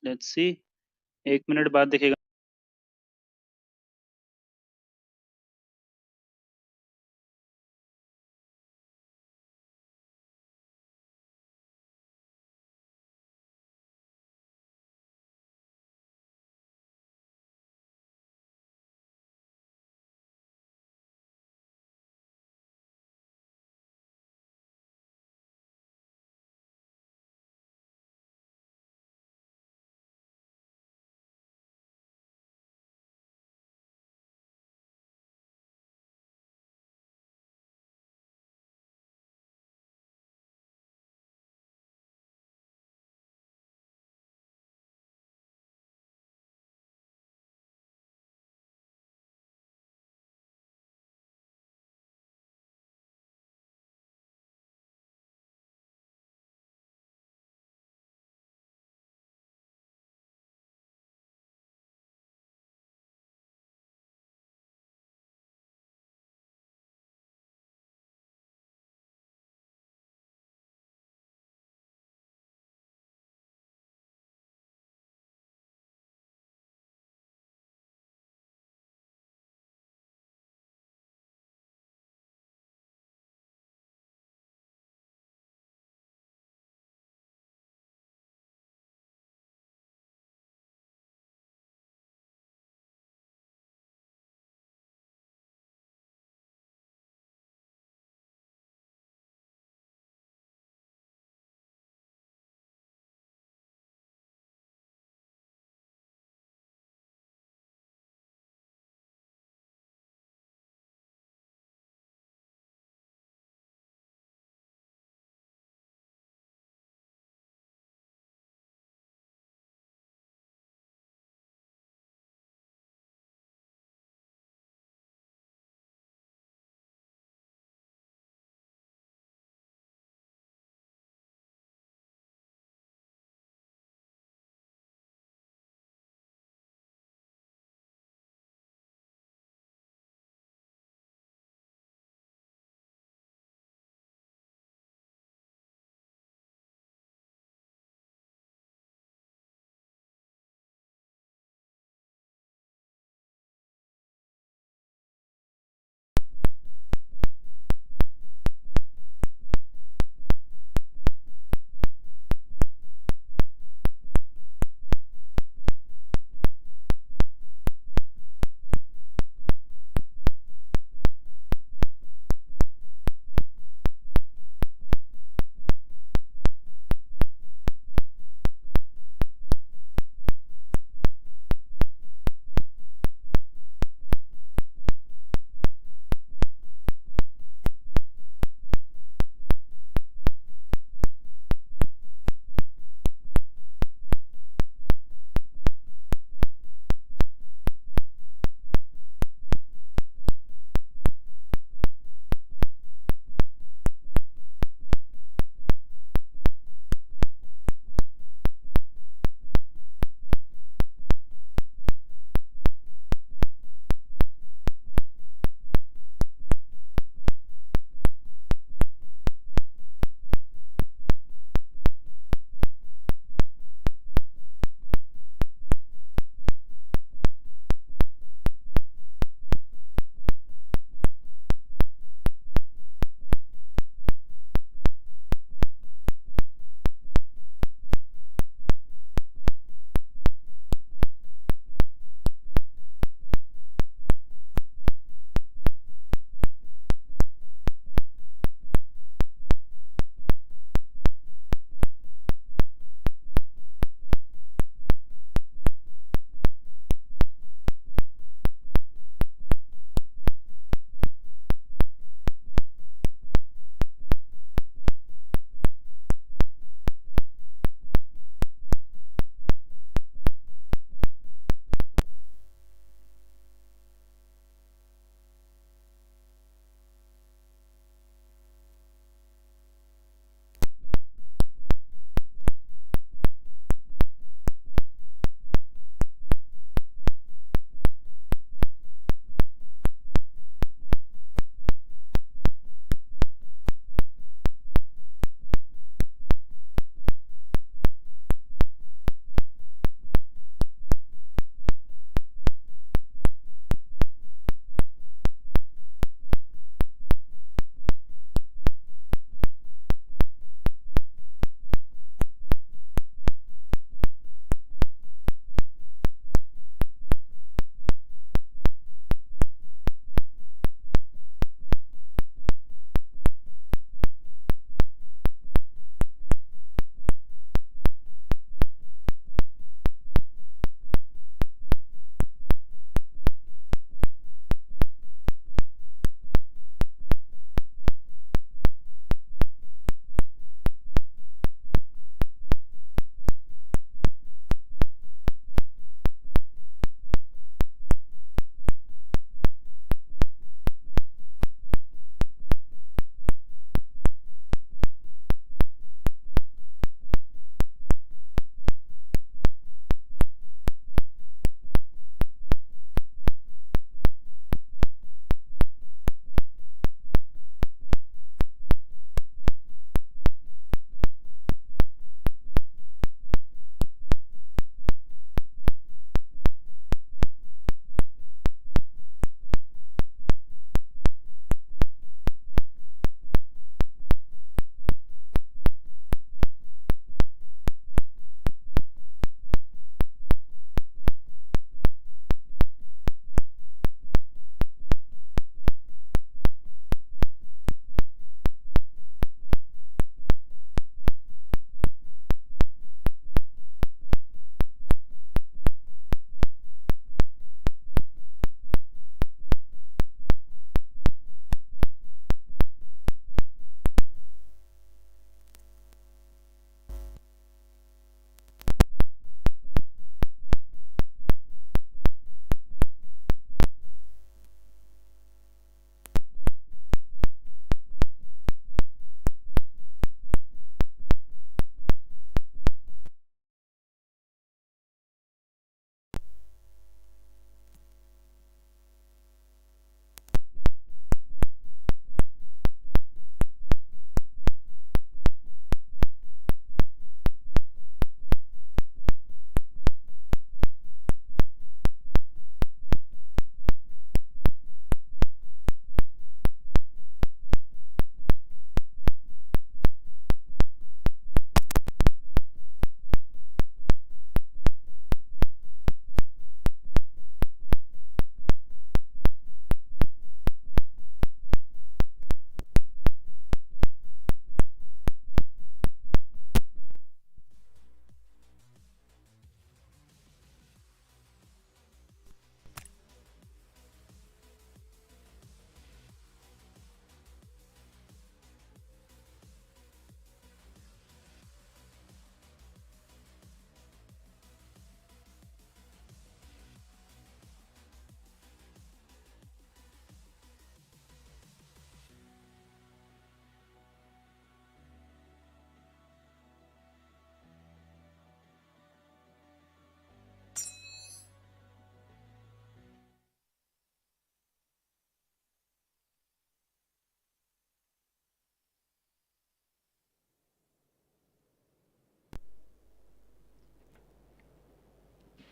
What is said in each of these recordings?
Let's see 1 minute बाद दिखेगा।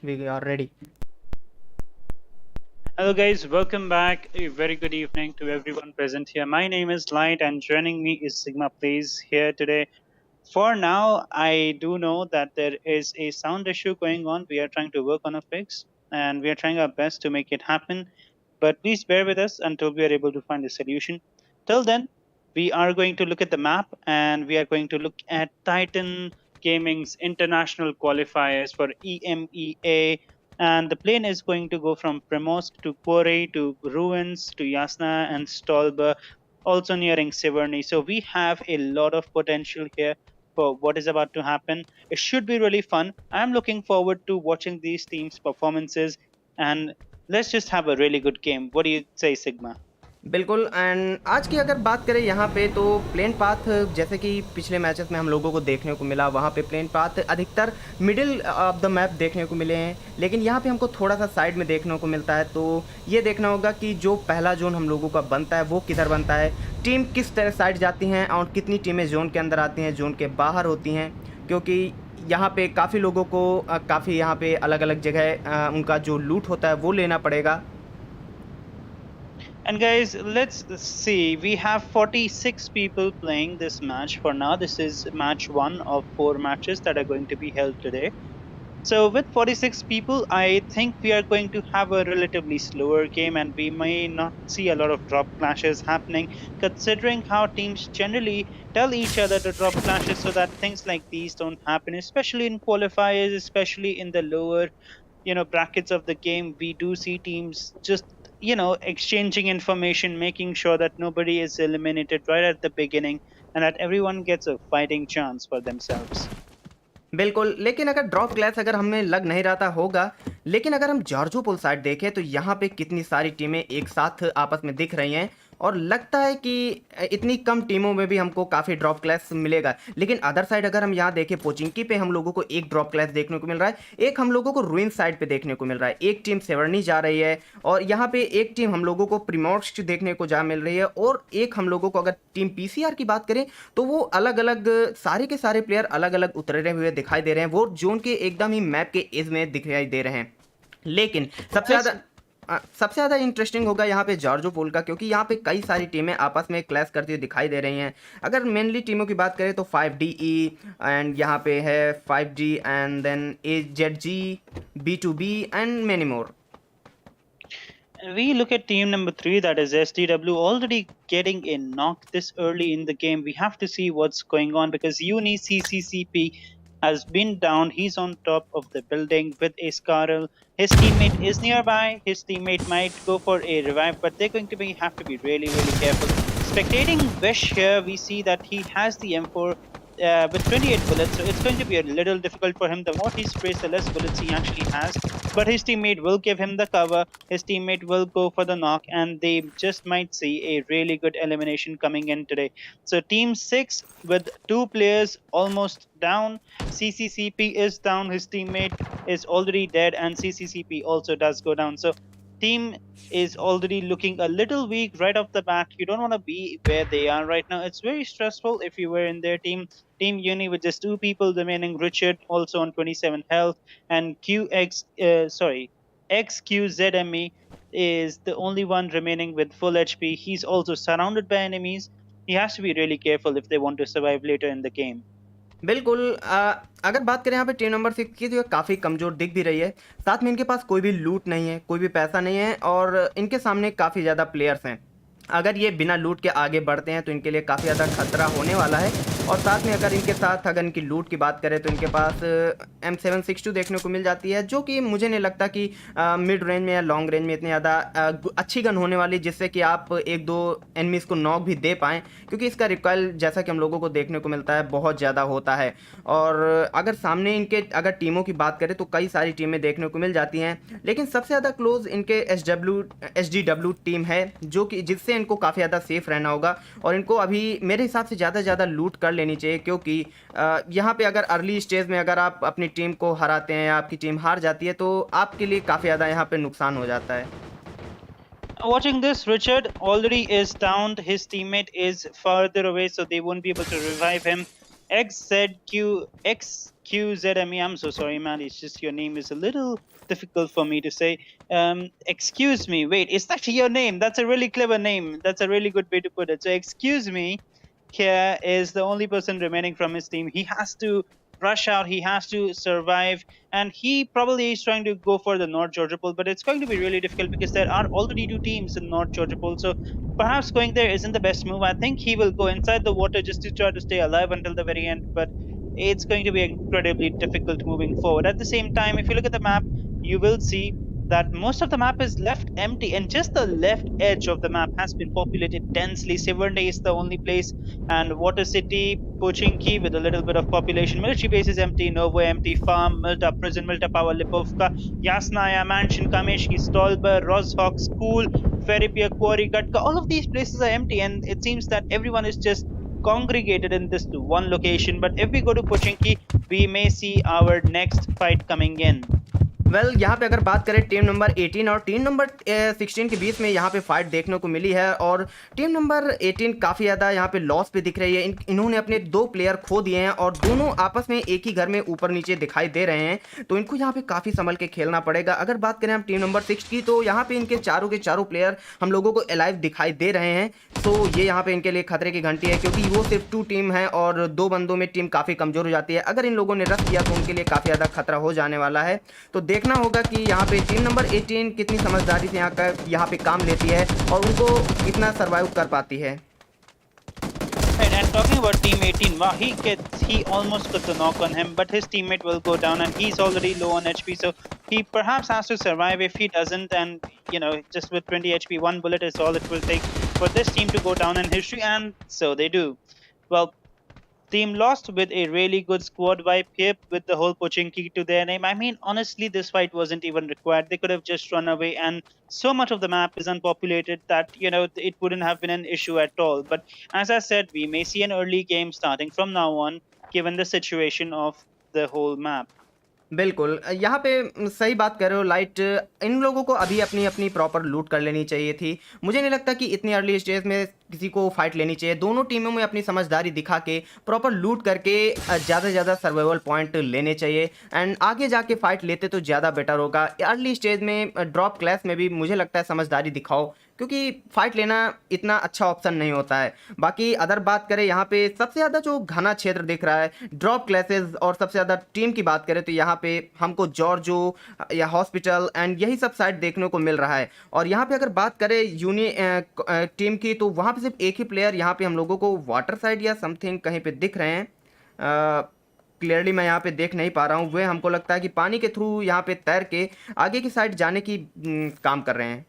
we are ready. Hello, guys. Welcome back. A very good evening to everyone present here. My name is Light, and joining me is Sigma Plays here today. For now, I do know that there is a sound issue going on. We are trying to work on a fix, and we are trying our best to make it happen. But please bear with us until we are able to find a solution. Till then, we are going to look at the map, and we are going to look at Titan Gaming's international qualifiers for EMEA. And the plane is going to go from Primorsk to Kore to Ruins to Yasna and Stolber, also nearing Siverny. So we have a lot of potential here for what is about to happen. It should be really fun. I'm looking forward to watching these teams' performances, and let's just have a really good game. What do you say, Sigma? बिल्कुल। And आज की अगर बात करें यहाँ पे तो plane path जैसे कि पिछले मैचेस में हम लोगों को देखने को मिला, वहाँ पे प्लेन पाथ अधिकतर मिडिल ऑफ द मैप देखने को मिले हैं, लेकिन यहाँ पे हमको थोड़ा सा साइड में देखने को मिलता है। तो ये देखना होगा कि जो पहला जोन हम लोगों का बनता है वो किधर बनता है, टीम किस तरह साइड जाती हैं और कितनी टीमें जोन के अंदर आती हैं, जोन के बाहर होती हैं, क्योंकि यहाँ पे काफ़ी लोगों को काफ़ी यहाँ पे अलग अलग जगह उनका जो लूट होता है वो लेना पड़ेगा। And guys, let's see. We have 46 people playing this match for now. This is match 1 of 4 matches that are going to be held today. So with 46 people, I think we are going to have a relatively slower game, and we may not see a lot of drop clashes happening, considering how teams generally tell each other to drop clashes so that things like these don't happen, especially in qualifiers, especially in the lower brackets of the game. We do see teams just exchanging information, making sure that nobody is eliminated right at the beginning and that everyone gets a fighting chance for themselves. बिल्कुल, लेकिन अगर drop clash अगर हमें लग नहीं रहा था होगा, लेकिन अगर हम जॉर्जो पुल साइड देखें तो यहाँ पे कितनी सारी टीमें एक साथ आपस में दिख रही हैं और लगता है कि इतनी कम टीमों में भी हमको काफ़ी ड्रॉप क्लैश मिलेगा। लेकिन अदर साइड अगर हम यहाँ देखें पोचिंकी पे हम लोगों को एक ड्रॉप क्लैश देखने को मिल रहा है, एक हम लोगों को रूइन साइड पे देखने को मिल रहा है, एक टीम सेवर्नी जा रही है और यहाँ पे एक टीम हम लोगों को प्रिमोर्स्क देखने को जा मिल रही है और एक हम लोगों को अगर टीम पीसीआर की बात करें तो वो अलग अलग सारे के सारे प्लेयर अलग अलग उतरे हुए दिखाई दे रहे हैं, वो जोन के एकदम ही मैप के एज में दिखाई दे रहे हैं। लेकिन सबसे ज़्यादा इंटरेस्टिंग होगा यहाँ पे जॉर्जो पोल का, क्योंकि यहाँ पे कई सारी टीमें आपस में क्लैश करती हुई दिखाई दे रही हैं। अगर मेनली टीमों की बात करें तो 5DE एंड यहाँ पे है 5G and then AZG, B2B and many more. We look at team number 3, that is SDW, already getting a knock this early in the game. We have to see what's going on because Uni CCCP has been down. He's on top of the building with a Scarl. His teammate is nearby. His teammate might go for a revive, but they're going to have to be really, really careful. Spectating Vish here, we see that he has the M4 with 28 bullets, so it's going to be a little difficult for him. The more he sprays, the less bullets he actually has. But his teammate will give him the cover. His teammate will go for the knock, and they just might see a really good elimination coming in today. So team 6 with 2 players almost down. CCCP is down. His teammate is already dead, and CCCP also does go down. So team is already looking a little weak right off the bat. You don't want to be where they are right now. It's very stressful if you were in their team. Team Uni with just 2 people remaining. Richard also on 27 health, and XQZME is the only one remaining with full HP. He's also surrounded by enemies. He has to be really careful if they want to survive later in the game. बिल्कुल। अगर बात करें यहाँ पे team number 6 की तो ये काफ़ी कमज़ोर दिख भी रही है, साथ में इनके पास कोई भी लूट नहीं है, कोई भी पैसा नहीं है और इनके सामने काफ़ी ज़्यादा प्लेयर्स हैं। अगर ये बिना लूट के आगे बढ़ते हैं तो इनके लिए काफ़ी ज़्यादा खतरा होने वाला है। और साथ में अगर इनकी लूट की बात करें तो इनके पास M762 देखने को मिल जाती है, जो कि मुझे नहीं लगता कि मिड रेंज में या लॉन्ग रेंज में इतनी ज़्यादा अच्छी गन होने वाली, जिससे कि आप 1-2 एनिमीज़ को नॉक भी दे पाएँ, क्योंकि इसका रिकॉइल जैसा कि हम लोगों को देखने को मिलता है बहुत ज़्यादा होता है। और अगर सामने इनके अगर टीमों की बात करें तो कई सारी टीमें देखने को मिल जाती हैं, लेकिन सबसे ज़्यादा क्लोज इनके SDW टीम है, जो कि जिससे इनको काफ़ी ज़्यादा सेफ रहना होगा और इनको अभी मेरे हिसाब से ज़्यादा लूट कर लेनी चाहिए, क्योंकि यहाँ पे अगर अर्ली स्टेज में अगर आप अपनी टीम को हराते हैं या आपकी टीम हार जाती है तो आपके लिए काफ़ी ज़्यादा यहाँ पे नुकसान हो जाता है। Watching this, Richard already is downed. His teammate is further away, so they won't be able to revive him. XQZME. I'm so sorry, man. It's just your name is a little difficult for me to say. Excuse me. Wait, is that your name? That's a really clever name. That's a really good way to put it. So, excuse me. Here is the only person remaining from his team. He has to rush out. He has to survive, and he probably is trying to go for the North Georgia Pool. But it's going to be really difficult because there are already two teams in North Georgia Pool. So perhaps going there isn't the best move. I think he will go inside the water just to try to stay alive until the very end, but it's going to be incredibly difficult moving forward. At the same time, if you look at the map, you will see that most of the map is left empty, and just the left edge of the map has been populated densely. Severne is the only place, and Water City, Pochinki with a little bit of population. Military base is empty, Novo empty, Farm, Milta Prison, Milta Power, Lipovka, Yasnaya, Mansion, Kameshki, Stolber, Rozhok, School, Feripia, Quarry, Gatka. All of these places are empty, and it seems that everyone is just congregated in this one location. But if we go to Pochinki, we may see our next fight coming in. Well यहाँ पे अगर बात करें team number 18 और team number 16 के बीच में यहाँ पे फाइट देखने को मिली है, और टीम नंबर 18 काफ़ी ज़्यादा यहाँ पे लॉस भी दिख रही है। इन्होंने अपने 2 प्लेयर खो दिए हैं और दोनों आपस में एक ही घर में ऊपर नीचे दिखाई दे रहे हैं, तो इनको यहाँ पे काफ़ी संभल के खेलना पड़ेगा। अगर बात करें हम टीम नंबर 6 की, तो यहाँ पे इनके चारों के चारों प्लेयर हम लोगों को अलाइव दिखाई दे रहे हैं, तो ये यहाँ पे इनके लिए खतरे की घंटी है, क्योंकि वो सिर्फ 2 टीम है और 2 बंदों में टीम काफ़ी कमज़ोर हो जाती है। अगर इन लोगों ने रश किया तो उनके लिए काफ़ी ज़्यादा खतरा हो जाने वाला है, तो देखना होगा कि यहाँ पे टीम नंबर 18 कितनी समझदारी से यहाँ पे काम लेती है और उनको कितना सर्वाइव कर पाती है। Right, and talking about team 18, wow, he almost got the knock on him, but his teammate will go down, and he's already low on HP, so he perhaps has to survive. If he doesn't, and just with 20 HP, 1 bullet is all it will take for this team to go down in history, and so they do. Well, team lost with a really good squad vibe here with the whole Pochinki to their name. I mean, honestly, this fight wasn't even required. They could have just run away, and so much of the map is unpopulated that, it wouldn't have been an issue at all. But as I said, we may see an early game starting from now on, given the situation of the whole map. बिल्कुल, यहाँ पे सही बात कर रहे हो light, इन लोगों को अभी अपनी अपनी प्रॉपर लूट कर लेनी चाहिए थी। मुझे नहीं लगता कि इतनी अर्ली स्टेज में किसी को फाइट लेनी चाहिए। दोनों टीमों में अपनी समझदारी दिखा के प्रॉपर लूट करके ज़्यादा से ज़्यादा सर्वाइवल पॉइंट लेने चाहिए, एंड आगे जाके फाइट लेते तो ज़्यादा बेटर होगा। अर्ली स्टेज में ड्रॉप क्लास में भी मुझे लगता है समझदारी दिखाओ, क्योंकि फाइट लेना इतना अच्छा ऑप्शन नहीं होता है। बाकी अदर बात करें, यहाँ पे सबसे ज़्यादा जो घना क्षेत्र दिख रहा है ड्रॉप क्लासेस, और सबसे ज़्यादा टीम की बात करें तो यहाँ पे हमको जॉर्जो या हॉस्पिटल एंड यही सब साइड देखने को मिल रहा है। और यहाँ पे अगर बात करें टीम की, तो वहाँ पे सिर्फ एक ही प्लेयर यहाँ पे हम लोगों को वाटर साइड या समथिंग कहीं पे दिख रहे हैं। क्लियरली मैं यहाँ पे देख नहीं पा रहा हूँ। वे हमको लगता है कि पानी के थ्रू यहाँ पे तैर के आगे की साइड जाने की काम कर रहे हैं।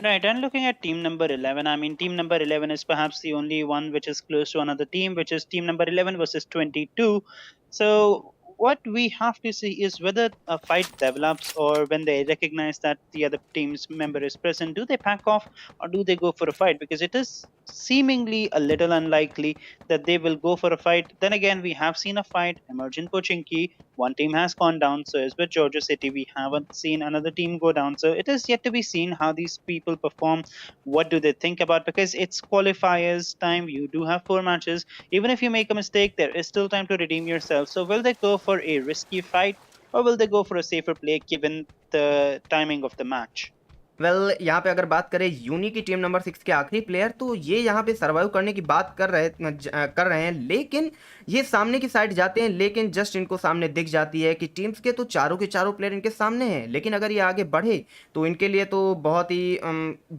Right, and looking at team number 11, I mean, team number 11 is perhaps the only one which is close to another team, which is team number 11 versus 22. So what we have to see is whether a fight develops, or when they recognize that the other team's member is present, do they pack off or do they go for a fight? Because it is seemingly a little unlikely that they will go for a fight. Then again, we have seen a fight emerge in Pochinki. One team has gone down, so as with Georgia City, we haven't seen another team go down. So it is yet to be seen how these people perform. What do they think about? Because it's qualifiers time. You do have 4 matches. Even if you make a mistake, there is still time to redeem yourself. So will they go for a risky fight, or will they go for a safer play given the timing of the match? Well यहाँ पे अगर बात करें uni की team number 6 के आखिरी player, तो ये यहाँ पे सर्वाइव करने की बात कर रहे हैं, लेकिन ये सामने की साइड जाते हैं, लेकिन जस्ट इनको सामने दिख जाती है कि टीम्स के तो चारों के चारों प्लेयर इनके सामने हैं, लेकिन अगर ये आगे बढ़े तो इनके लिए तो बहुत ही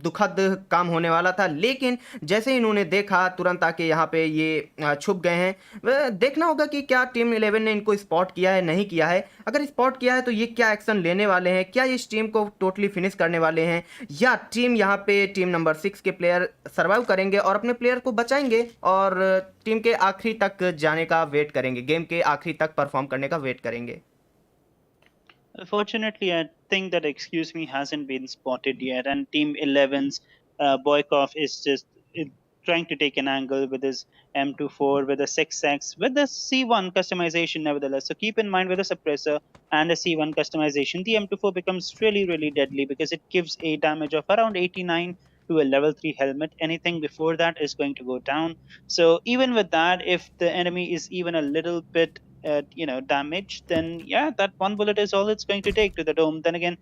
दुखद काम होने वाला था। लेकिन जैसे इन्होंने देखा, तुरंत आके यहाँ पे ये छुप गए हैं। देखना होगा कि क्या टीम 11 ने इनको स्पॉट किया है, नहीं किया है। अगर स्पॉट किया है तो ये क्या एक्शन लेने वाले हैं, क्या इस टीम को टोटली फिनिश करने वाले हैं, या टीम यहाँ पे टीम नंबर 6 के प्लेयर सर्वाइव करेंगे और अपने प्लेयर को बचाएंगे और टीम के आखिरी तक जाने का वेट करेंगे, गेम के आखिरी तक परफॉर्म करने का वेट करेंगे। Fortunately, I think that excuse me hasn't been spotted yet, and Team 11's Boykov is just trying to take an angle with his M24, with a 6x, with the C1 customization nevertheless. So keep in mind, with a suppressor and a C1 customization, the M24 becomes really, really deadly because it gives a damage of around 89 to a level 3 helmet. Anything before that is going to go down. So even with that, if the enemy is even a little bit damaged, then yeah, that one bullet is all it's going to take to the dome. Then again,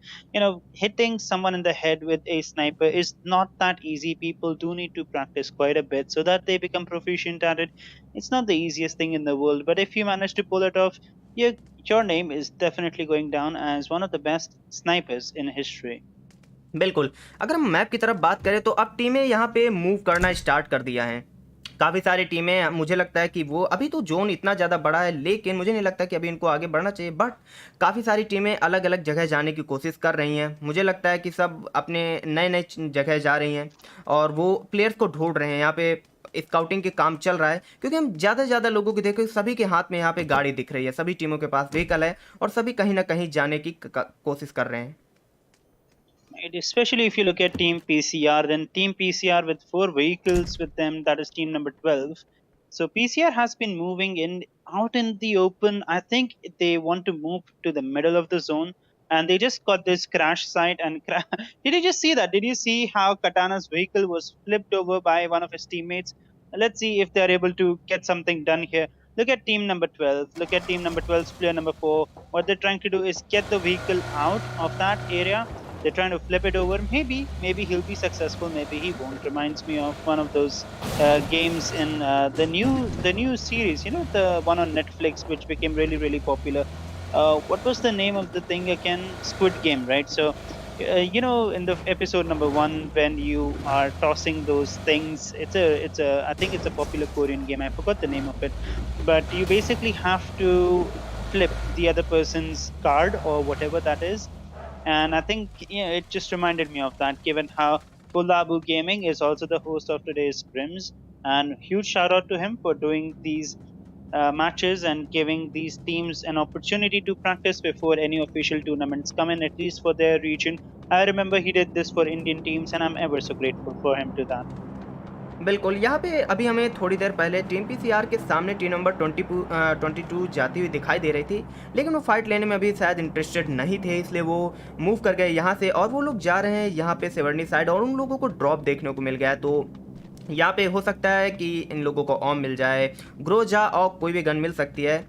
hitting someone in the head with a sniper is not that easy. People do need to practice quite a bit so that they become proficient at it. It's not the easiest thing in the world, but if you manage to pull it off, yeah, your name is definitely going down as one of the best snipers in history. बिल्कुल। अगर हम map की तरफ बात करें तो अब टीमें यहाँ पे मूव करना स्टार्ट कर दिया है। काफ़ी सारी टीमें, मुझे लगता है कि वो अभी तो जोन इतना ज़्यादा बड़ा है, लेकिन मुझे नहीं लगता कि अभी इनको आगे बढ़ना चाहिए। बट काफ़ी सारी टीमें अलग अलग जगह जाने की कोशिश कर रही हैं। मुझे लगता है कि सब अपने नए नए जगह जा रही हैं और वो प्लेयर्स को ढूंढ रहे हैं। यहाँ पे स्काउटिंग के काम चल रहा है, क्योंकि हम ज़्यादा से ज़्यादा लोगों को देखो, सभी के हाथ में यहाँ पे गाड़ी दिख रही है, सभी टीमों के पास व्हीकल है और सभी कहीं ना कहीं जाने की कोशिश कर रहे हैं। Especially if you look at Team PCR, then Team PCR with 4 vehicles with them, that is team number 12. So PCR has been moving out in the open. I think they want to move to the middle of the zone, and they just got this crash site. And did you just see that? Did you see how Katana's vehicle was flipped over by one of his teammates? Let's see if they are able to get something done here. Look at team number 12. Look at team number 12's player number 4. What they're trying to do is get the vehicle out of that area. They're trying to flip it over. Maybe he'll be successful. Maybe he won't. Reminds me of one of those games in the new series. The one on Netflix, which became really, really popular. What was the name of the thing again? Squid Game, right? So, in the episode number 1, when you are tossing those things, I think it's a popular Korean game. I forgot the name of it, but you basically have to flip the other person's card or whatever that is. And I think it just reminded me of that, given how POLABU Gaming is also the host of today's scrims. And huge shout out to him for doing these matches and giving these teams an opportunity to practice before any official tournaments come in, at least for their region. I remember he did this for Indian teams, and I'm ever so grateful for him to that. बिल्कुल। यहाँ पे अभी हमें थोड़ी देर पहले team PCR के सामने team number 22 जाती हुई दिखाई दे रही थी, लेकिन वो फाइट लेने में अभी शायद इंटरेस्टेड नहीं थे, इसलिए वो मूव कर गए यहाँ से और वो लोग जा रहे हैं यहाँ पे सेवर्नी साइड और उन लोगों को ड्रॉप देखने को मिल गया है। तो यहाँ पे हो सकता है कि इन लोगों को ऑम मिल जाए, ग्रोजा और कोई भी गन मिल सकती है।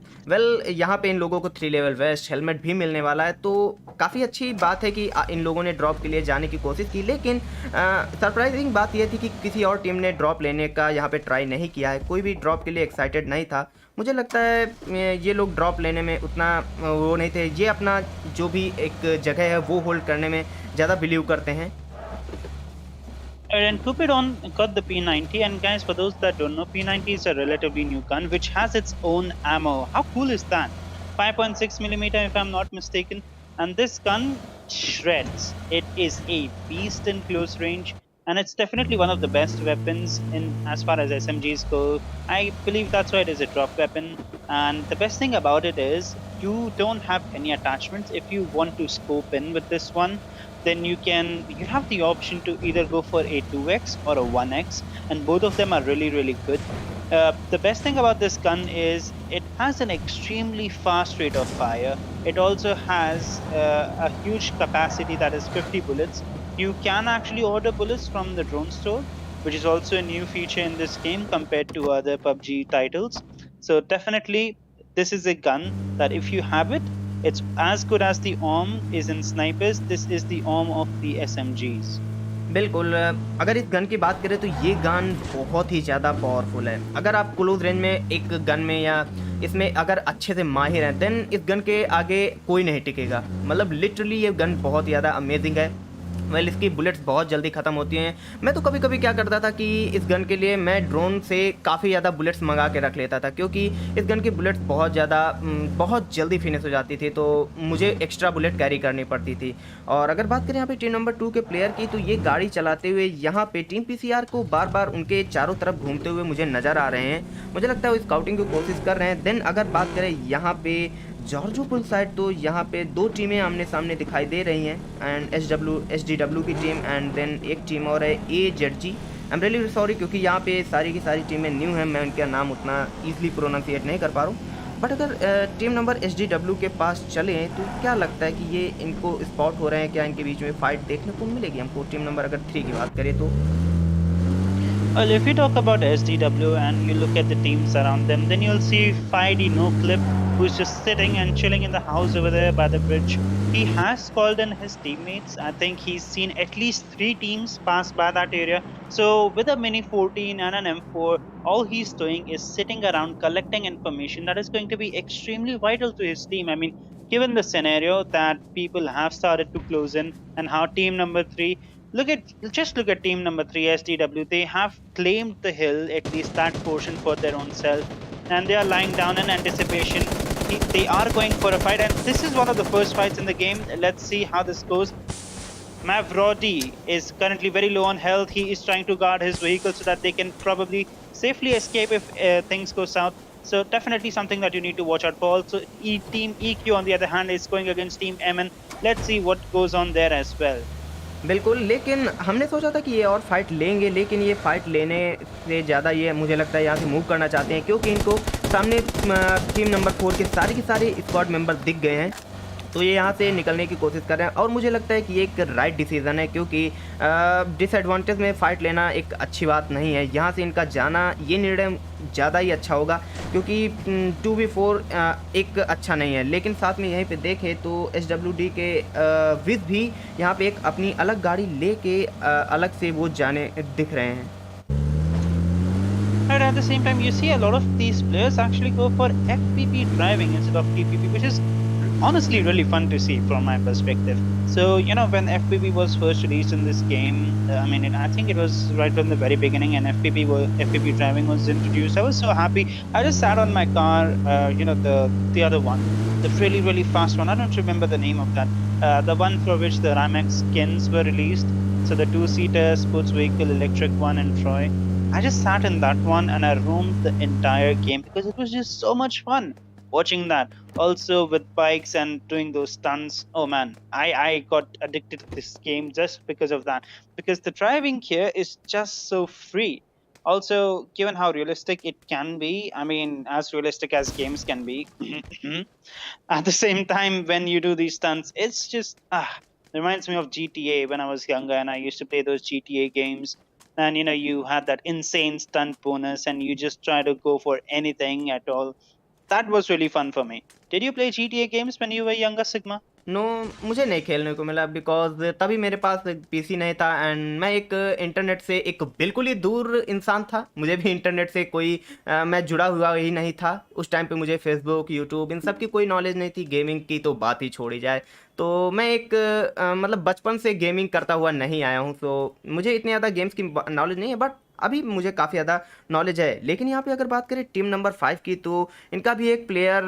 यहाँ पे इन लोगों को 3 लेवल वेस्ट हेलमेट भी मिलने वाला है, तो काफ़ी अच्छी बात है कि इन लोगों ने ड्रॉप के लिए जाने की कोशिश की। लेकिन सरप्राइजिंग बात यह थी कि किसी और टीम ने ड्रॉप लेने का यहाँ पे ट्राई नहीं किया है, कोई भी ड्रॉप के लिए एक्साइटेड नहीं था। मुझे लगता है ये लोग ड्रॉप लेने में उतना वो नहीं थे, ये अपना जो भी एक जगह है वो होल्ड करने में ज़्यादा बिलीव करते हैं। And Cupidon got the P90, and guys, for those that don't know, P90 is a relatively new gun which has its own ammo. How cool is that? 5.6mm if I'm not mistaken, and this gun shreds. It is a beast in close range, and it's definitely one of the best weapons in as far as SMGs go. I believe that's why it is a drop weapon, and the best thing about it is you don't have any attachments. If you want to scope in with this one, then you have the option to either go for a 2x or a 1x, and both of them are really, really good. The best thing about this gun is it has an extremely fast rate of fire. It also has a huge capacity, that is 50 bullets. You can actually order bullets from the drone store, which is also a new feature in this game compared to other PUBG titles. So definitely this is a gun that if you have it, it's as good as the ARM is in snipers. This is the ARM of the SMGs. बिल्कुल। अगर इस gun की बात करें तो ये gun बहुत ही ज़्यादा पावरफुल है। अगर आप क्लोज रेंज में एक गन में या इसमें अगर अच्छे से माहिर हैं, देन इस गन के आगे कोई नहीं टिकेगा। मतलब लिटरली ये गन बहुत ज़्यादा अमेजिंग है। इसकी बुलेट्स बहुत जल्दी ख़त्म होती हैं। मैं तो कभी कभी क्या करता था कि इस गन के लिए मैं ड्रोन से काफ़ी ज़्यादा बुलेट्स मंगा के रख लेता था, क्योंकि इस गन की बुलेट्स बहुत जल्दी फिनिश हो जाती थी, तो मुझे एक्स्ट्रा बुलेट कैरी करनी पड़ती थी। और अगर बात करें यहाँ पे टीम नंबर 2 के प्लेयर की, तो ये गाड़ी चलाते हुए यहाँ पे टीम पीसीआर को बार बार उनके चारों तरफ घूमते हुए मुझे नज़र आ रहे हैं। मुझे लगता है वो स्काउटिंग की कोशिश कर रहे हैं। देन अगर बात करें यहाँ पे जॉर्जोपुल साइड, तो यहाँ पे 2 टीमें आमने सामने दिखाई दे रही हैं, एंड SDW की टीम एंड देन एक टीम और है AZG। I am really sorry, क्योंकि यहाँ पे सारी की सारी टीमें न्यू हैं, मैं उनका नाम उतना ईजिली प्रोनाउंसिएट नहीं कर पा रहा हूँ। बट अगर टीम नंबर SDW के पास चलें तो क्या लगता है कि ये इनको स्पॉट हो रहे हैं, क्या इनके बीच में फाइट देखने को मिलेगी हमको? टीम नंबर अगर 3 की बात करें तो Well, if you talk about SDW and you look at the teams around them, then you'll see Fidey No Clip, who's just sitting and chilling in the house over there by the bridge. He has called in his teammates. I think he's seen at least 3 teams pass by that area. So, with a Mini 14 and an M4, all he's doing is sitting around collecting information that is going to be extremely vital to his team. I mean, given the scenario that people have started to close in and how team number 3 look at team number 3 SDW. They have claimed the hill, at least that portion, for their own self, and they are lying down in anticipation. They are going for a fight, and this is one of the first fights in the game. Let's see how this goes. Mavrodi is currently very low on health. He is trying to guard his vehicle so that they can probably safely escape if things go south. So definitely something that you need to watch out for. Also, Team EQ on the other hand is going against Team MN. Let's see what goes on there as well. बिल्कुल, लेकिन हमने सोचा था कि ये और fight लेंगे, लेकिन ये फाइट लेने से ज़्यादा ये मुझे लगता है यहाँ से मूव करना चाहते हैं, क्योंकि इनको सामने टीम नंबर 4 के सारे स्क्वाड मेंबर दिख गए हैं। तो ये यहाँ से निकलने की कोशिश कर रहे हैं और मुझे लगता है कि ये एक राइट डिसीज़न है, क्योंकि डिसएडवांटेज में फ़ाइट लेना एक अच्छी बात नहीं है। यहाँ से इनका जाना, ये निर्णय ज़्यादा ही अच्छा होगा, क्योंकि 2v4 एक अच्छा नहीं है। लेकिन साथ में यहीं पे देखें तो SWD के विज भी यहाँ पे एक अपनी अलग गाड़ी लेके अलग से वो जाने दिख रहे हैं। But at the same time, you see a lot of these players actually go for FPP driving instead of TPP, which is honestly really fun to see from my perspective. So, you know, when FPP was first released in this game, I think it was right from the very beginning, and FPP driving was introduced. I was so happy. I just sat on my car, the other one, the really fast one. I don't remember the name of that. The one for which the Ramex skins were released. So the 2-seater sports vehicle electric one in Troy. I just sat in that one and I roamed the entire game because it was just so much fun watching that. Also with bikes and doing those stunts. Oh man, I got addicted to this game just because of that. Because the driving here is just so free. Also, given how realistic it can be, as realistic as games can be, at the same time, when you do these stunts, it's just, reminds me of GTA when I was younger and I used to play those GTA games. And you had that insane stunt bonus and you just try to go for anything at all. That was really fun for me. Did you play GTA games when you were younger, Sigma? No, मुझे नहीं खेलने को मिला, because तभी मेरे पास PC नहीं था and मैं एक इंटरनेट से एक बिल्कुल ही दूर इंसान था। मुझे भी इंटरनेट से कोई मैं जुड़ा हुआ ही नहीं था। उस टाइम पे मुझे फेसबुक, यूट्यूब इन सब की कोई नॉलेज नहीं थी। गेमिंग की तो बात ही छोड़ी जाए। तो मैं एक मतलब बचपन से गेमिंग करता हुआ नहीं आया हूँ, सो मुझे इतनी ज़्यादा गेम्स की नॉलेज नहीं है, बट अभी मुझे काफ़ी ज़्यादा नॉलेज है। लेकिन यहाँ पे अगर बात करें टीम नंबर 5 की, तो इनका भी एक प्लेयर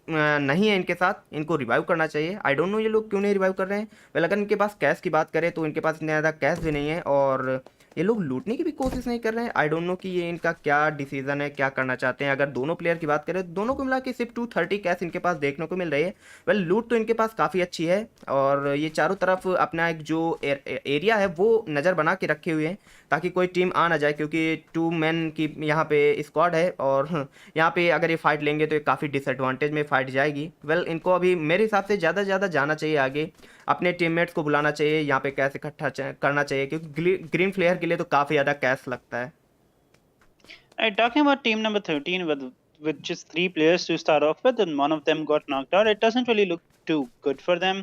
नहीं है इनके साथ। इनको रिवाइव करना चाहिए। आई डोंट नो ये लोग क्यों नहीं रिवाइव कर रहे हैं। वेल, अगर इनके पास कैश की बात करें तो इनके पास इतना ज़्यादा कैश भी नहीं है और ये लोग लूटने की भी कोशिश नहीं कर रहे हैं। आई डोंट नो कि ये इनका क्या डिसीजन है, क्या करना चाहते हैं। अगर दोनों प्लेयर की बात करें तो दोनों को मिला के सिर्फ 230 कैश इनके पास देखने को मिल रही है। वेल, लूट तो इनके पास काफ़ी अच्छी है और ये चारों तरफ अपना एक जो एरिया है वो नज़र बना के रखे हुए हैं ताकि कोई टीम आ ना जाए, क्योंकि 2 मैन की यहाँ पे स्क्वाड है और यहाँ पे अगर ये फाइट लेंगे तो ये काफ़ी डिसएडवांटेज में फाइट जाएगी। वेल, इनको अभी मेरे हिसाब से ज़्यादा से ज़्यादा जाना चाहिए आगे, अपने टीममेट्स को बुलाना चाहिए, यहाँ पे कैश इकट्ठा करना चाहिए, क्योंकि ग्रीन फ्लेयर के लिए तो काफ़ी ज़्यादा कैश लगता है। Right, talking about team number 13 with just 3 players to start off with, and one of them got knocked out. It doesn't really look too good for them.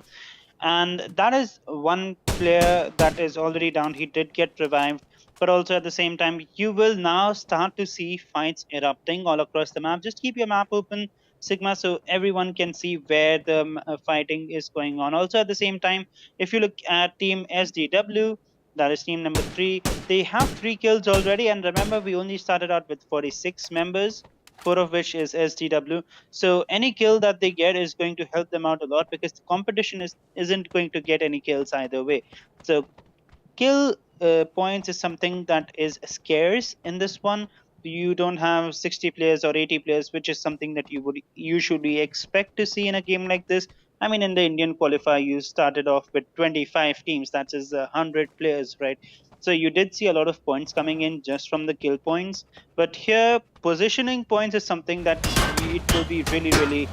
And that is one player that is already down. He did get revived, but also at the same time, you will now start to see fights erupting all across the map. Just keep your map open, Sigma, so everyone can see where the fighting is going on. Also, at the same time, if you look at Team SDW, that is team number 3, they have 3 kills already. And remember, we only started out with 46 members, 4 of which is SDW. So any kill that they get is going to help them out a lot because the competition isn't going to get any kills either way. So kill points is something that is scarce in this one. You don't have 60 players or 80 players, which is something that you would usually expect to see in a game like this. In the Indian qualifier, you started off with 25 teams. That is 100 players, right? So you did see a lot of points coming in just from the kill points, but here positioning points is something that it will be really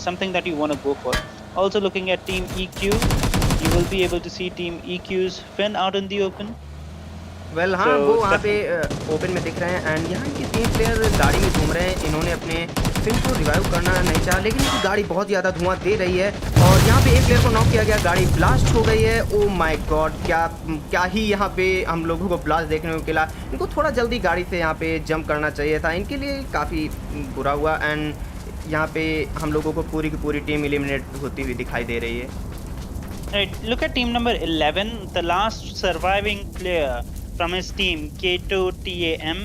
something that you want to go for. Also looking at team EQ, you will be able to see team EQ's Finn out in the open. Well हाँ, वो वहाँ पे open में दिख रहे हैं and यहाँ के 3 प्लेयर गाड़ी में घूम रहे हैं। इन्होंने अपने फिन को रिवाइव करना नहीं चाहा, लेकिन इनकी गाड़ी बहुत ज़्यादा धुआं दे रही है और यहाँ पे एक प्लेयर को नॉक किया गया, गाड़ी ब्लास्ट हो गई है। ओ माय गॉड, क्या ही यहाँ पे हम लोगों को ब्लास्ट देखने को मिला। इनको थोड़ा जल्दी गाड़ी से यहाँ पे जंप करना चाहिए था, इनके लिए काफ़ी बुरा हुआ एंड यहाँ पे हम लोगों को पूरी की पूरी टीम एलिमिनेट होती हुई दिखाई दे रही है। Right, look at team number 11, the last surviving player from his team, K2TAM,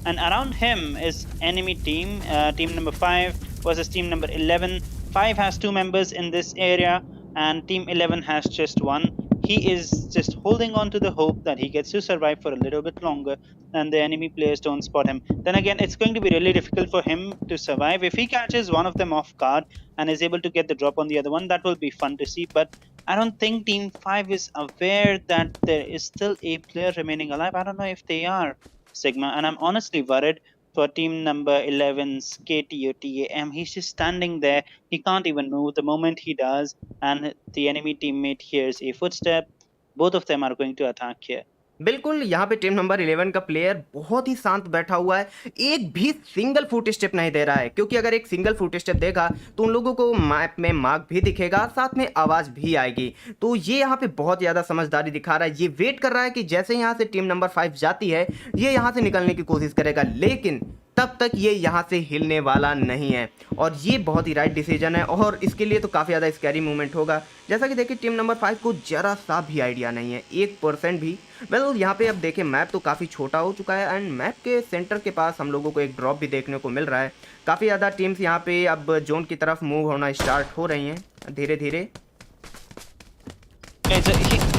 and around him is enemy team, team number 5 versus team number 11. 5 has 2 members in this area and team 11 has just 1. He is just holding on to the hope that he gets to survive for a little bit longer and the enemy players don't spot him. Then again, it's going to be really difficult for him to survive. If he catches one of them off guard and is able to get the drop on the other one, that will be fun to see. But I don't think team 5 is aware that there is still a player remaining alive. I don't know if they are, Sigma, and I'm honestly worried for team number 11's KTOTAM. He's just standing there. He can't even move. The moment he does and the enemy teammate hears a footstep, both of them are going to attack here. बिल्कुल, यहाँ पे team number 11 का player बहुत ही शांत बैठा हुआ है, एक भी सिंगल फुट स्टेप नहीं दे रहा है, क्योंकि अगर एक सिंगल फुट स्टेप देगा तो उन लोगों को मैप में मार्क भी दिखेगा, साथ में आवाज़ भी आएगी। तो ये यहाँ पे बहुत ज़्यादा समझदारी दिखा रहा है। ये वेट कर रहा है कि जैसे यहाँ से टीम नंबर 5 जाती है, ये यहाँ से निकलने की कोशिश करेगा, लेकिन तब तक ये यहाँ से हिलने वाला नहीं है और ये बहुत ही राइट डिसीजन है और इसके लिए तो काफ़ी ज़्यादा स्कैरी मूवमेंट होगा। जैसा कि देखिए टीम नंबर 5 को जरा सा भी आइडिया नहीं है, 1% भी। वेल यहाँ पे अब देखें मैप तो काफ़ी छोटा हो चुका है एंड मैप के सेंटर के पास हम लोगों को एक ड्रॉप भी देखने को मिल रहा है। काफ़ी ज़्यादा टीम्स यहाँ पे अब जोन की तरफ मूव होना स्टार्ट हो रही हैं धीरे धीरे।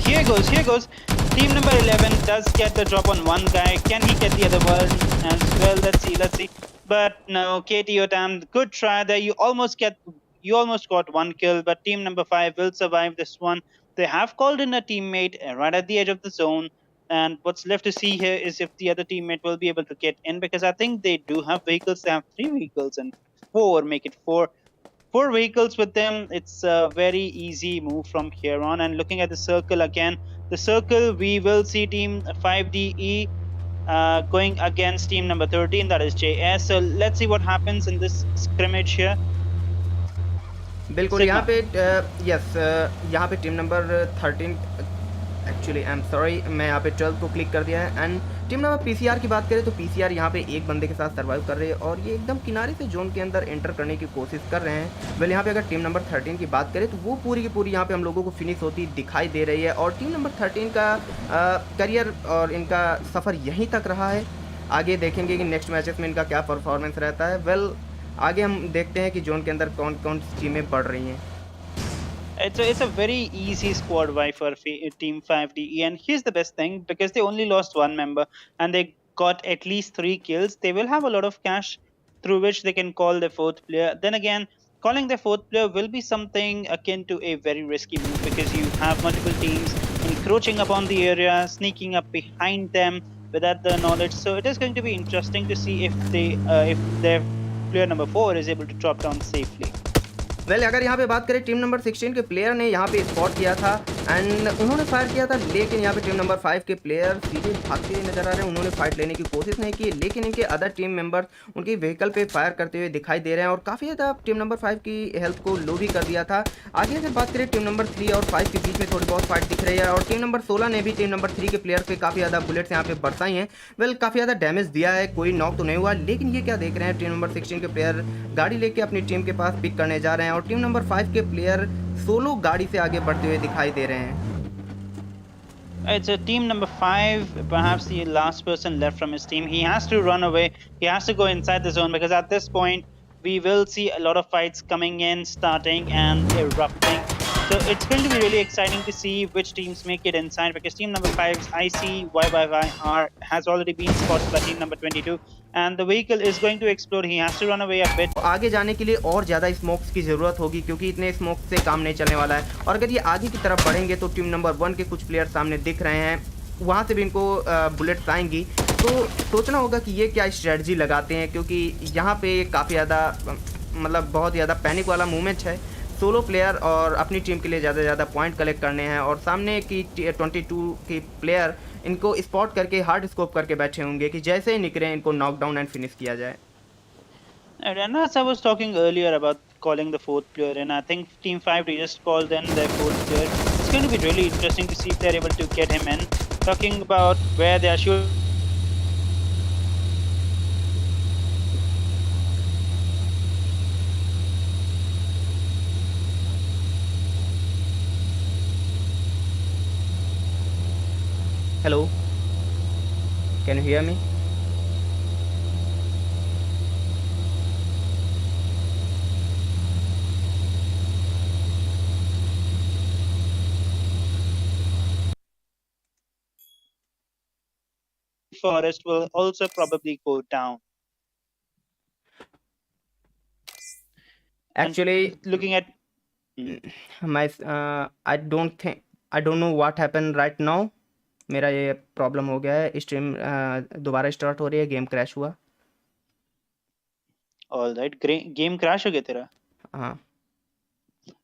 Here goes. Team number 11 does get the drop on one guy. Can he get the other one as well? Let's see. But no, KTOTAM, good try there. You almost got one kill, but team number 5 will survive this one. They have called in a teammate right at the edge of the zone. And what's left to see here is if the other teammate will be able to get in, because I think they do have vehicles. They have 3 vehicles and 4, make it 4. 4 vehicles with them. It's a very easy move from here on. And looking at the circle again, the circle, we will see team 5DE going against team number 13, that is JS. So let's see what happens in this scrimmage here. बिल्कुल यहाँ पे यहाँ पे team number 13 actually I am sorry, मैं यहाँ पे 12 को click कर दिया है एंड टीम नंबर पीसीआर की बात करें तो पीसीआर यहाँ पे एक बंदे के साथ सर्वाइव कर रही है और ये एकदम किनारे से जोन के अंदर एंटर करने की कोशिश कर रहे हैं। वेल यहाँ पे अगर टीम नंबर 13 की बात करें तो वो पूरी की पूरी यहाँ पे हम लोगों को फिनिश होती दिखाई दे रही है और टीम नंबर 13 का करियर और इनका सफ़र यहीं तक रहा है। आगे देखेंगे कि नेक्स्ट मैचेस में इनका क्या परफॉर्मेंस रहता है। वेल आगे हम देखते हैं कि जोन के अंदर कौन कौन सी टीमें बढ़ रही हैं। It's a very easy squad wipe for team 5DE, and here's the best thing, because they only lost 1 member and they got at least 3 kills. They will have a lot of cash through which they can call their 4th player. Then again, calling their 4th player will be something akin to a very risky move, because you have multiple teams encroaching upon the area, sneaking up behind them without the knowledge. So it is going to be interesting to see if their player number 4 is able to drop down safely. Well अगर यहाँ पे बात करें team number 16 के player ने यहाँ पे spot किया था एंड उन्होंने फायर किया था, लेकिन यहाँ पे टीम नंबर 5 के प्लेयर सीधे भागते हुए नजर आ रहे हैं। उन्होंने फाइट लेने की कोशिश नहीं की, लेकिन इनके अदर टीम मेंबर्स उनकी व्हीकल पे फायर करते हुए दिखाई दे रहे हैं और काफ़ी ज़्यादा टीम नंबर 5 की हेल्थ को लो भी कर दिया था। आगे से बात करें टीम नंबर 3 और 5 के बीच में थोड़ी बहुत फाइट दिख रही है और टीम नंबर 16 ने भी टीम नंबर 3 के प्लेयर पे काफ़ी ज़्यादा बुलेट्स यहाँ पे बरसाई हैं। वेल काफ़ी ज़्यादा डैमेज दिया है, कोई नॉक तो नहीं हुआ, लेकिन ये क्या देख रहे हैं, टीम नंबर 16 के प्लेयर गाड़ी लेके अपनी टीम के पास पिक करने जा रहे हैं और टीम नंबर 5 के प्लेयर सोलो गाड़ी से आगे बढ़ते हुए दिखाई दे रहे हैं। It's a team number 5, perhaps the last person left from his team. He has to run away. He has to go inside the zone, because at this point we will see a lot of fights coming in, starting and erupting. So it's going to be really exciting to see which teams make it inside, because team number 5's ICYYR has already been spotted by team number 22 and the vehicle is going to explode. He has to run away a bit. आगे जाने के लिए और ज़्यादा smokes की ज़रूरत होगी, क्योंकि इतने स्मोक्स से काम नहीं चलने वाला है और अगर ये आगे की तरफ बढ़ेंगे तो टीम नंबर 1 के कुछ प्लेयर सामने दिख रहे हैं वहाँ से भी इनको बुलेट्स आएंगी। तो सोचना होगा कि ये क्या स्ट्रेटजी लगाते हैं, क्योंकि यहाँ पे काफ़ी ज़्यादा मतलब बहुत ज़्यादा पैनिक वाला मूवमेंट है। सोलो प्लेयर और अपनी टीम के लिए ज़्यादा से ज़्यादा पॉइंट कलेक्ट करने हैं, और सामने की 22 की प्लेयर इनको स्पॉट करके हार्ड स्कोप करके बैठे होंगे कि जैसे ही निकले इनको नॉकडाउन एंड फिनिश किया जाए। And as I was talking earlier about calling the fourth player, and I think Team 5D just called in their fourth player. It's going to be really interesting to see if they're able to get him in. Talking about where they are shooting. Hello, can you hear me? Forest will also probably go down. Actually, And looking at my I don't know what happened right now. मेरा ये problem हो गया है, stream दोबारा start हो रही है, game crash हुआ। all right, game crash हो गया तेरा? हाँ।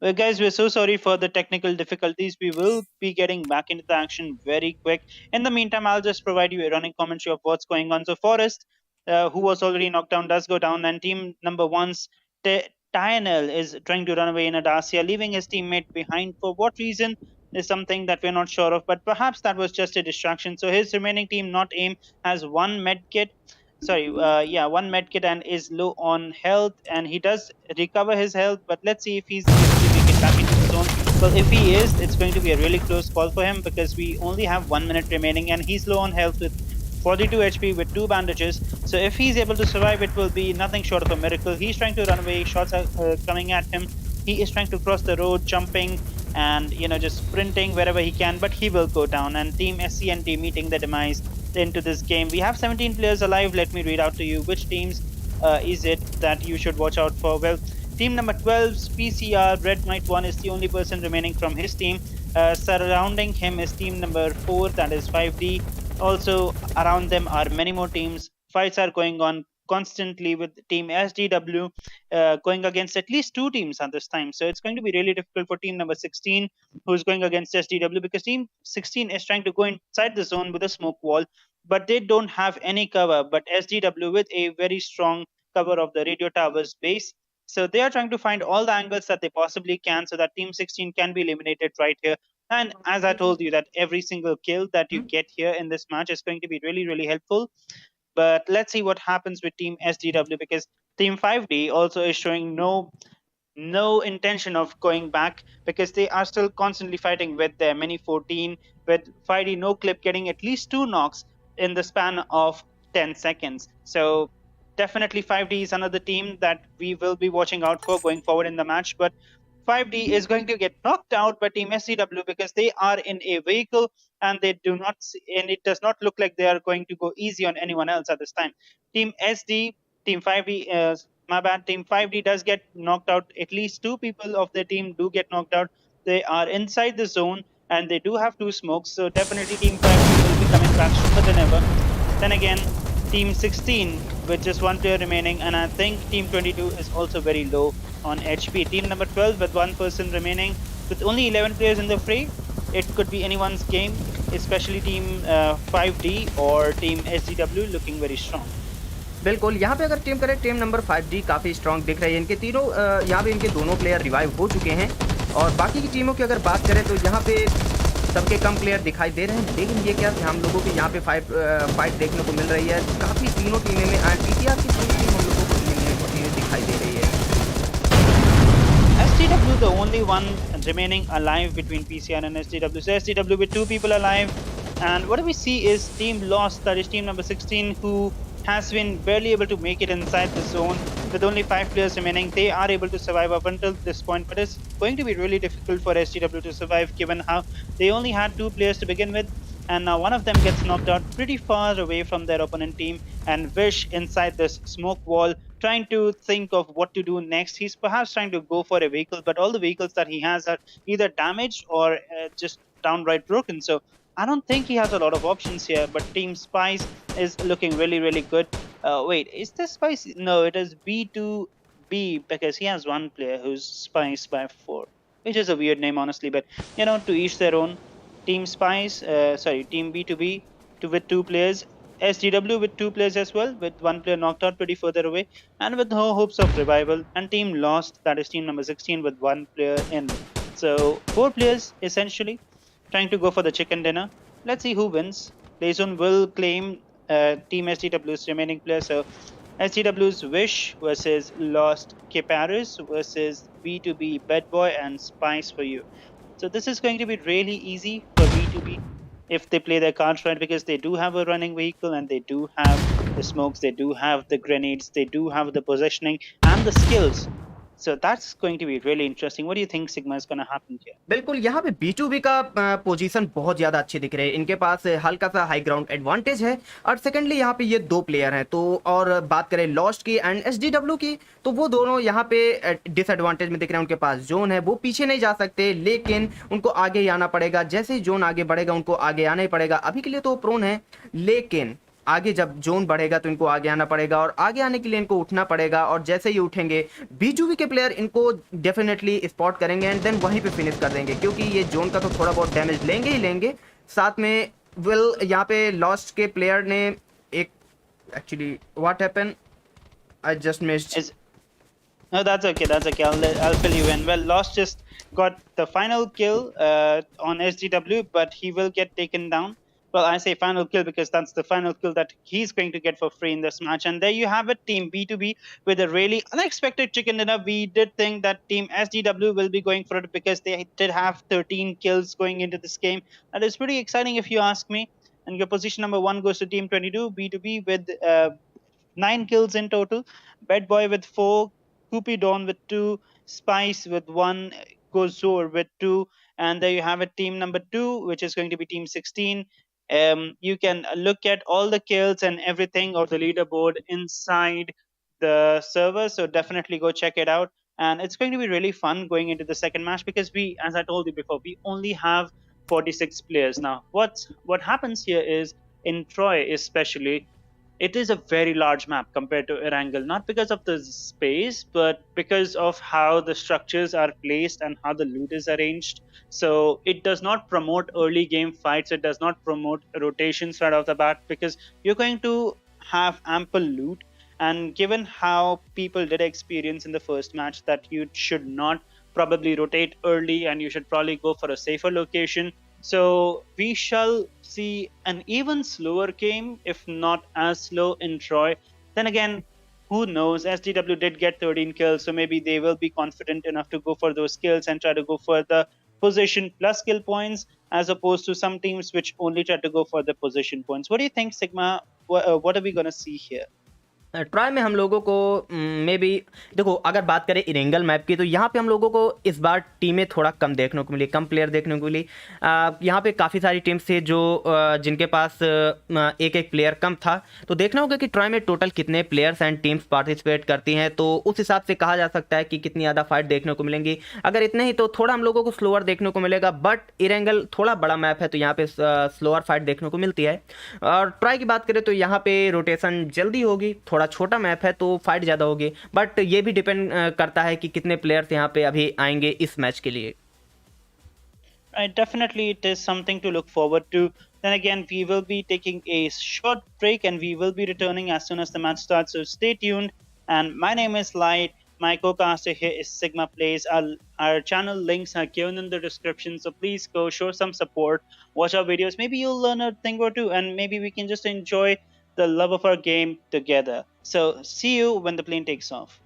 Well, guys, we're so sorry for the technical difficulties. We will be getting back into the action very quick. In the meantime, I'll just provide you a running commentary of what's going on. So, Forrest, who was already knocked down, does go down, and team number one's Tynel is trying to run away in a Dacia, leaving his teammate behind. For what reason is something that we're not sure of, but perhaps that was just a distraction. So, his remaining team, not AIM, has one med kit. One med kit and is low on health, and he does recover his health, but let's see if he's able to make it back into the zone. Well, if he is, it's going to be a really close call for him because we only have 1 minute remaining, and he's low on health with 42 HP with 2 bandages. So if he's able to survive, it will be nothing short of a miracle. He's trying to run away, shots are coming at him. He is trying to cross the road, jumping and just sprinting wherever he can, but he will go down. And Team SCNT meeting the demise into this game. We have 17 players alive. Let me read out to you which teams is it that you should watch out for. Well, team number 12's PCR Red Knight 1 is the only person remaining from his team. Surrounding him is team number 4, that is 5D. Also around them are many more teams. Fights are going on constantly with team SDW going against at least 2 teams at this time. So it's going to be really difficult for team number 16 who's going against SDW, because team 16 is trying to go inside the zone with a smoke wall, but they don't have any cover. But SDW with a very strong cover of the radio tower's base. So they are trying to find all the angles that they possibly can so that team 16 can be eliminated right here. And as I told you, that every single kill that you get here in this match is going to be really, really helpful. But let's see what happens with team SDW, because team 5D also is showing no intention of going back, because they are still constantly fighting with their mini 14, with 5D no clip getting at least 2 knocks in the span of 10 seconds. So definitely 5D is another team that we will be watching out for going forward in the match. But 5D is going to get knocked out by team SCW because they are in a vehicle, and they do not and it does not look like they are going to go easy on anyone else at this time. Team SD, team 5D, my bad, team 5D does get knocked out. At least 2 people of their team do get knocked out. They are inside the zone, and they do have 2 smokes. So definitely team 5D will be coming back stronger than ever. Then again, team 16 with just 1 player remaining, and I think team 22 is also very low on HP. Team number 12 with 1 person remaining, with only 11 players in the fray. It could be anyone's game, especially team 5D or team SDW looking very strong. बिल्कुल, यहाँ पे अगर team करें, team number 5D काफ़ी strong दिख रही है। इनके तीनों यहाँ पे इनके दोनों प्लेयर रिवाइव हो चुके हैं, और बाकी की टीमों की अगर बात करें तो यहाँ पे सबके कम प्लेयर दिखाई दे रहे हैं। लेकिन ये क्या हम लोगों की यहाँ पे फाइट देखने को मिल रही है। काफ़ी तीनों टीमें में PTR की पूरी टीम हम लोगों को दिखाई दे रही है। SDW the only one remaining alive between PCR and SDW. So SDW with 2 people alive, and what we see is team lost, that is team number 16, who has been barely able to make it inside the zone with only 5 players remaining. They are able to survive up until this point, but it's going to be really difficult for SDW to survive given how they only had 2 players to begin with, and now one of them gets knocked out pretty far away from their opponent team, and Vish inside this smoke wall trying to think of what to do next. He's perhaps trying to go for a vehicle, but all the vehicles that he has are either damaged or just downright broken. So I don't think he has a lot of options here, but Team Spice is looking really, really good. Wait, is this Spice? No, it is B2B because he has one player who's Spice by 4, which is a weird name, honestly. But to each their own. Team Spice, Team B2B with 2 players. SGW with 2 players as well, with 1 player knocked out pretty further away, and with no hopes of revival. And Team Lost, that is team number 16, with 1 player in. So 4 players essentially trying to go for the chicken dinner. Let's see who wins. Layzone will claim Team SGW's remaining players. So SGW's Wish versus Lost Kiparis versus B2B Bedboy and Spice for you. So this is going to be really easy for B2B if they play their cards right, because they do have a running vehicle and they do have the smokes, they do have the grenades, they do have the positioning and the skills. So that's going to be really interesting. What do you think, Sigma, is going to happen here? बिल्कुल यहाँ पे B2B का position बहुत ज़्यादा अच्छी दिख रही है। इनके पास हल्का सा हाई ग्राउंड एडवांटेज है और सेकेंडली यहाँ पे ये 2 प्लेयर हैं। तो और बात करें लॉस्ट की एंड SGW की, तो वो दोनों यहाँ पे डिसएडवांटेज में दिख रहे हैं। उनके पास जोन है, वो पीछे नहीं जा सकते, लेकिन उनको आगे ही आना पड़ेगा। जैसे ही जोन आगे बढ़ेगा उनको आगे आना ही पड़ेगा। अभी के लिए तो प्रोन है, लेकिन आगे जब जोन बढ़ेगा तो इनको आगे आना पड़ेगा और आगे आने के लिए इनको उठना पड़ेगा। और जैसे ही उठेंगे B2B के प्लेयर इनको डेफिनेटली स्पॉट करेंगे एंड देन वहीं पे फिनिश कर देंगे, क्योंकि ये जोन का तो थोड़ा बहुत डैमेज लेंगे ही लेंगे। साथ में यहाँ पे लॉस्ट के प्लेयर ने एक actually what happen, I just missed. No, that's okay. That's okay. I'll fill you in. Well, Lost just got the final kill on SGW, but he will get taken down. Well, I say final kill because that's the final kill that he's going to get for free in this match. And there you have it, Team B2B with a really unexpected chicken dinner. We did think that Team SGW will be going for it because they did have 13 kills going into this game. That is pretty exciting if you ask me. And your position number 1 goes to Team 22, B2B with 9 kills in total. Bad Boy with 4, Koopy Dawn with 2, Spice with 1, Gozor with 2. And there you have it, team number 2, which is going to be Team 16. You can look at all the kills and everything of the leaderboard inside the server, so definitely go check it out. And it's going to be really fun going into the second match because we, as I told you before, we only have 46 players. Now, what happens here is, in Troy especially, it is a very large map compared to Erangel, not because of the space, but because of how the structures are placed and how the loot is arranged. So it does not promote early game fights. It does not promote rotations right off the bat because you're going to have ample loot. And given how people did experience in the first match that you should not probably rotate early and you should probably go for a safer location, so we shall see an even slower game, if not as slow in Troy. Then again, who knows? SDW did get 13 kills, so maybe they will be confident enough to go for those kills and try to go for the position plus skill points, as opposed to some teams which only try to go for the position points. What do you think, Sigma? What are we going to see here? Try में हम लोगों को may be देखो, अगर बात करें Erangel map की, तो यहाँ पे हम लोगों को इस बार टीमें थोड़ा कम देखने को मिली, कम प्लेयर देखने को मिली। यहाँ पे काफ़ी सारी टीम्स थे जो जिनके पास एक एक प्लेयर कम था। तो देखना होगा कि ट्राई में टोटल कितने प्लेयर्स एंड टीम्स पार्टिसिपेट करती हैं, तो उस हिसाब से कहा जा सकता है कि कितनी ज़्यादा फाइट देखने को मिलेंगी। अगर इतने ही तो थोड़ा हम लोगों को स्लोअर देखने को मिलेगा, बट इरेंगल थोड़ा बड़ा मैप है तो यहाँ पे स्लोअर फाइट देखने को मिलती है। और ट्राई की बात करें तो यहाँ पे रोटेशन जल्दी होगी, थोड़ा छोटा मैप है तो फाइट ज़्यादा होगी, बट ये भी डिपेंड करता है कि कितने प्लेयर्स यहाँ पे अभी आएंगे इस मैच के लिए। Definitely it is something to look forward to. Then again, we will be taking a short break and we will be returning as soon as the match starts, so stay tuned. And my name is Light. My co-caster here is Sigma Plays. Our channel links are given in the description, so please go show some support, watch our videos. Maybe you'll learn a thing or two and maybe we can just enjoy the love of our game together. So see you when the plane takes off.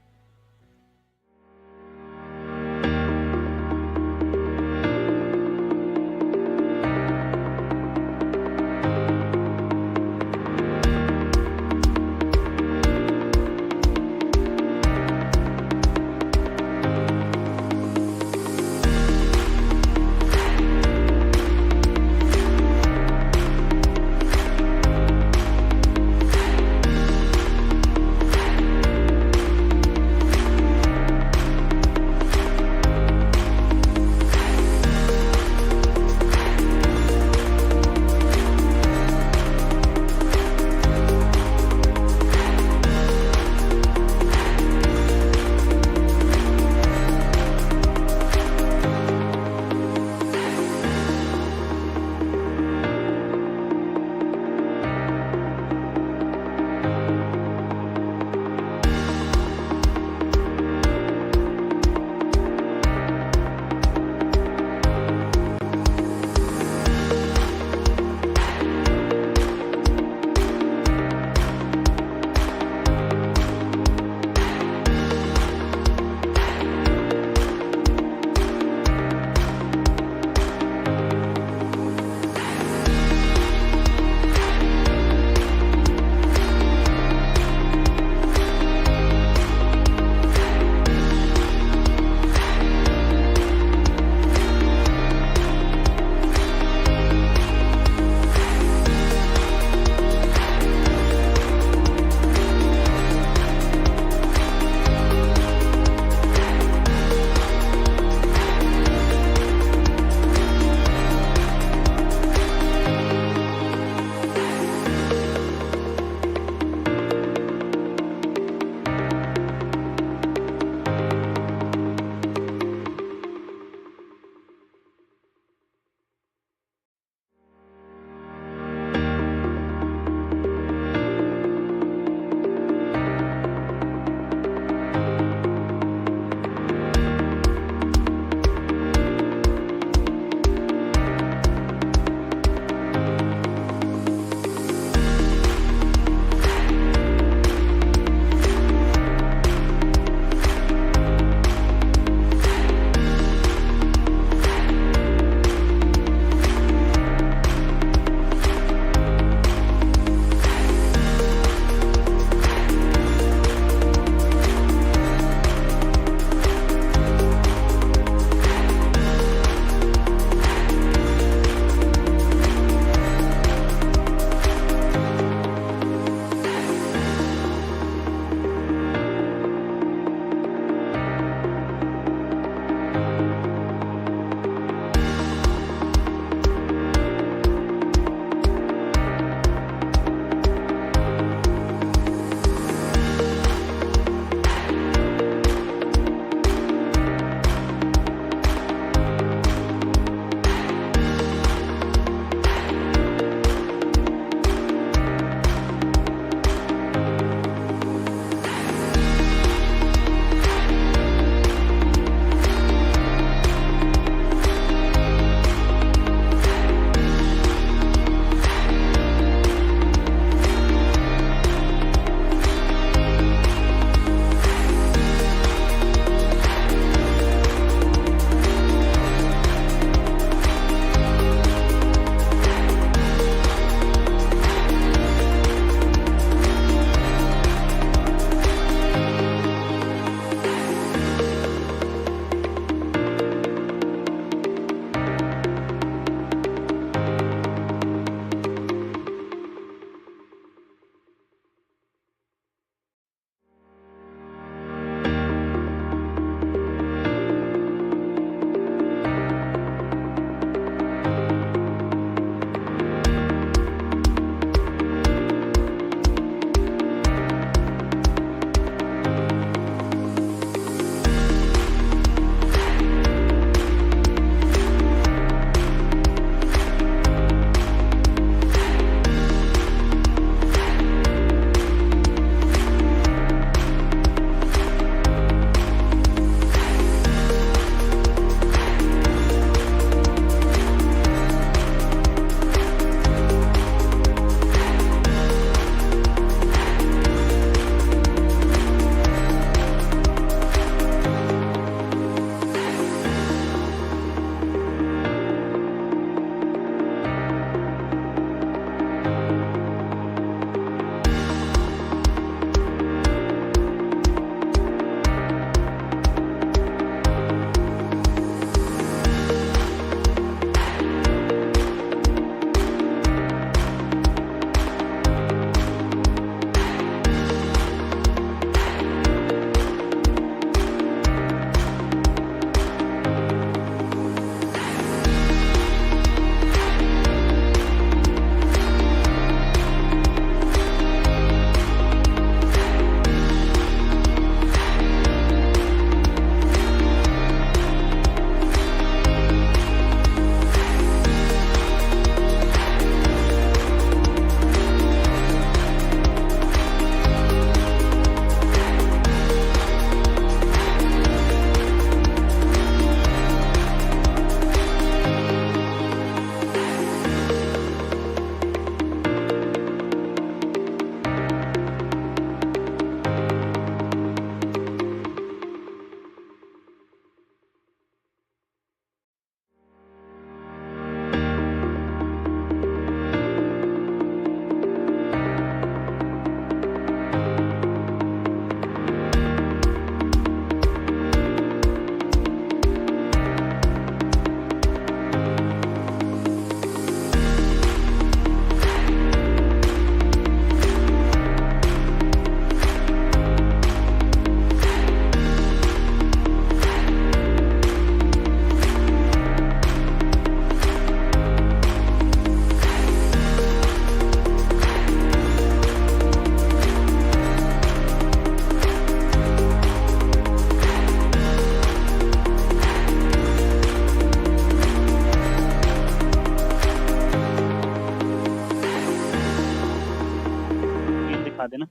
दिखा देना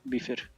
भी फिर।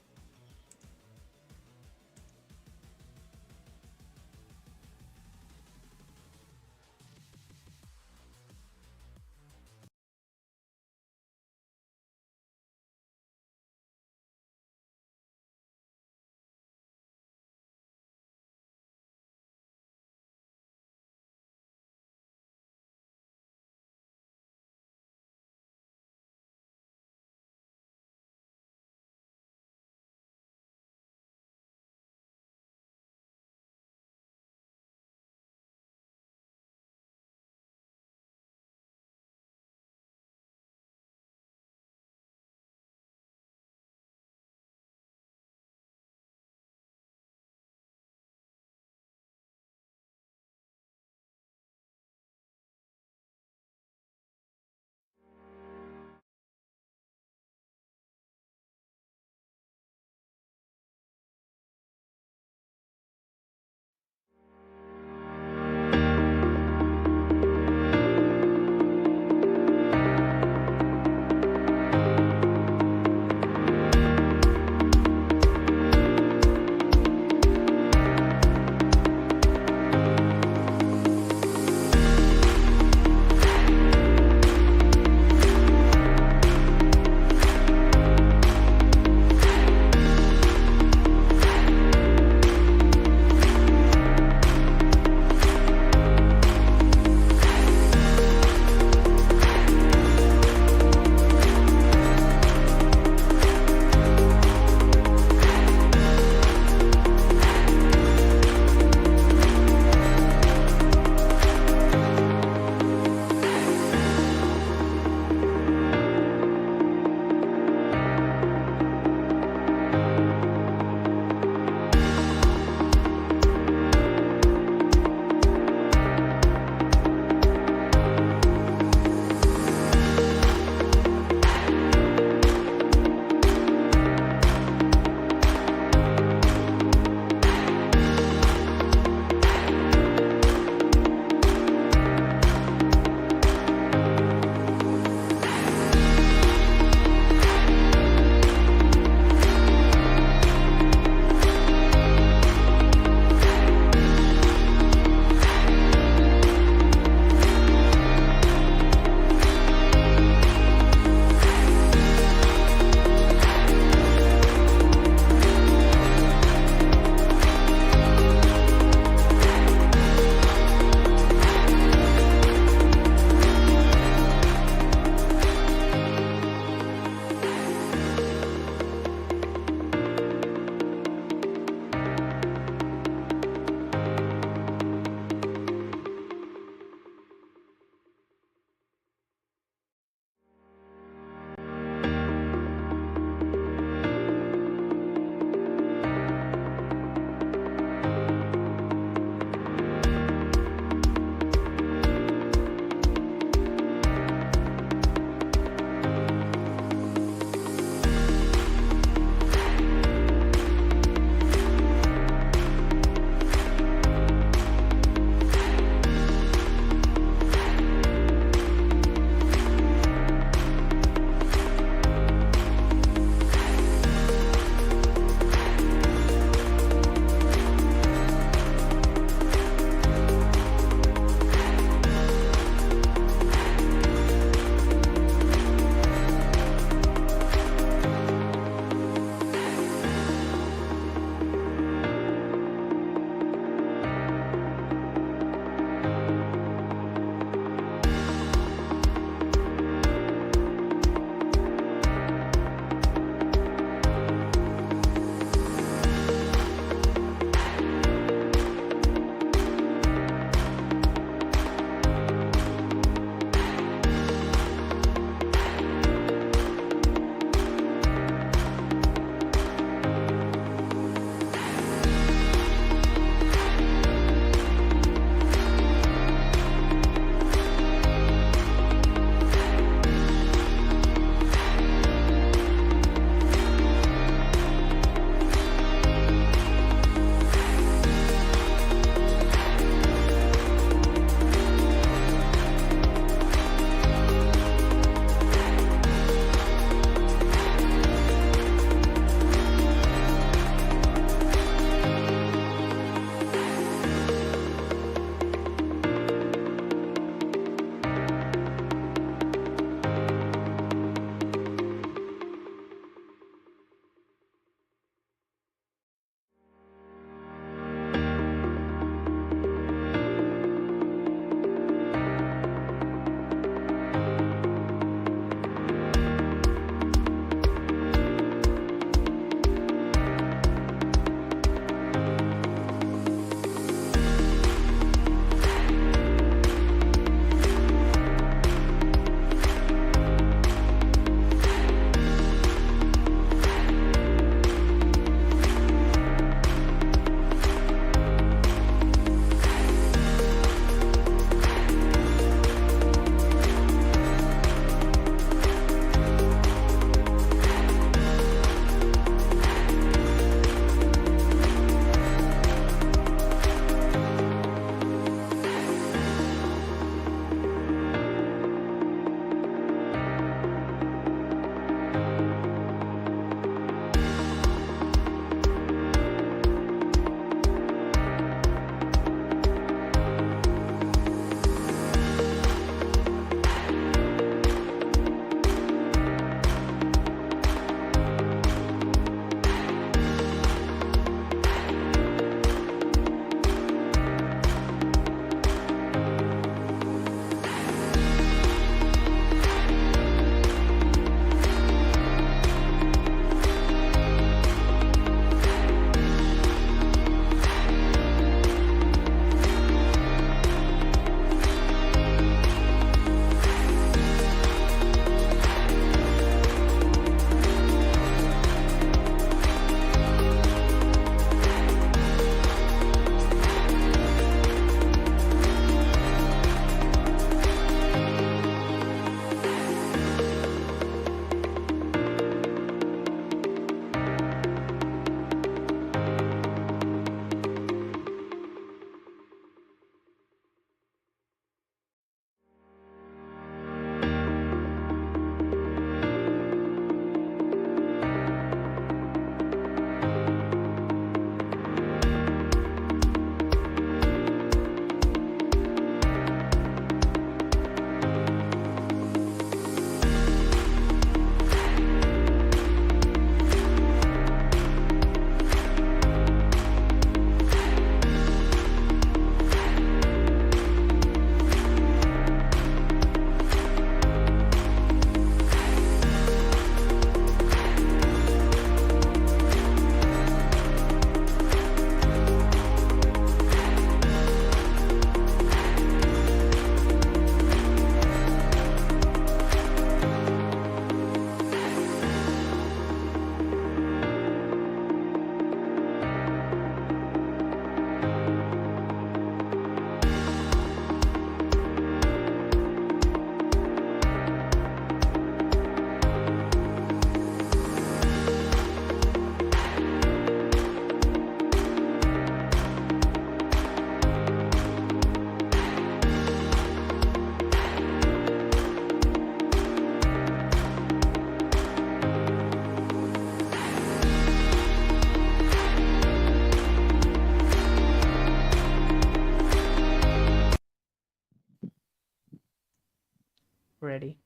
ready.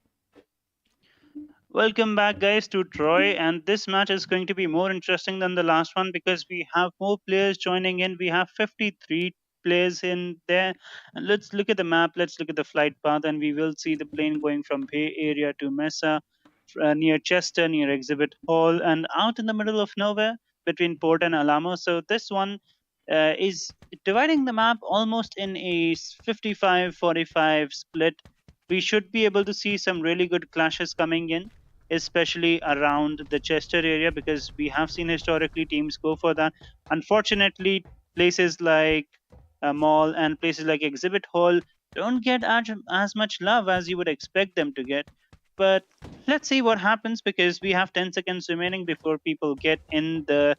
Welcome back, guys, to Troy. And this match is going to be more interesting than the last one because we have more players joining in. We have 53 players in there. And let's look at the map. Let's look at the flight path, and we will see the plane going from Bay Area to Mesa, near Chester, near Exhibit Hall, and out in the middle of nowhere between Port and Alamo. So this one is dividing the map almost in a 55-45 split. We should be able to see some really good clashes coming in, especially around the Chester area, because we have seen historically teams go for that. Unfortunately, places like Mall and places like Exhibit Hall don't get as much love as you would expect them to get. But let's see what happens, because we have 10 seconds remaining before people get in the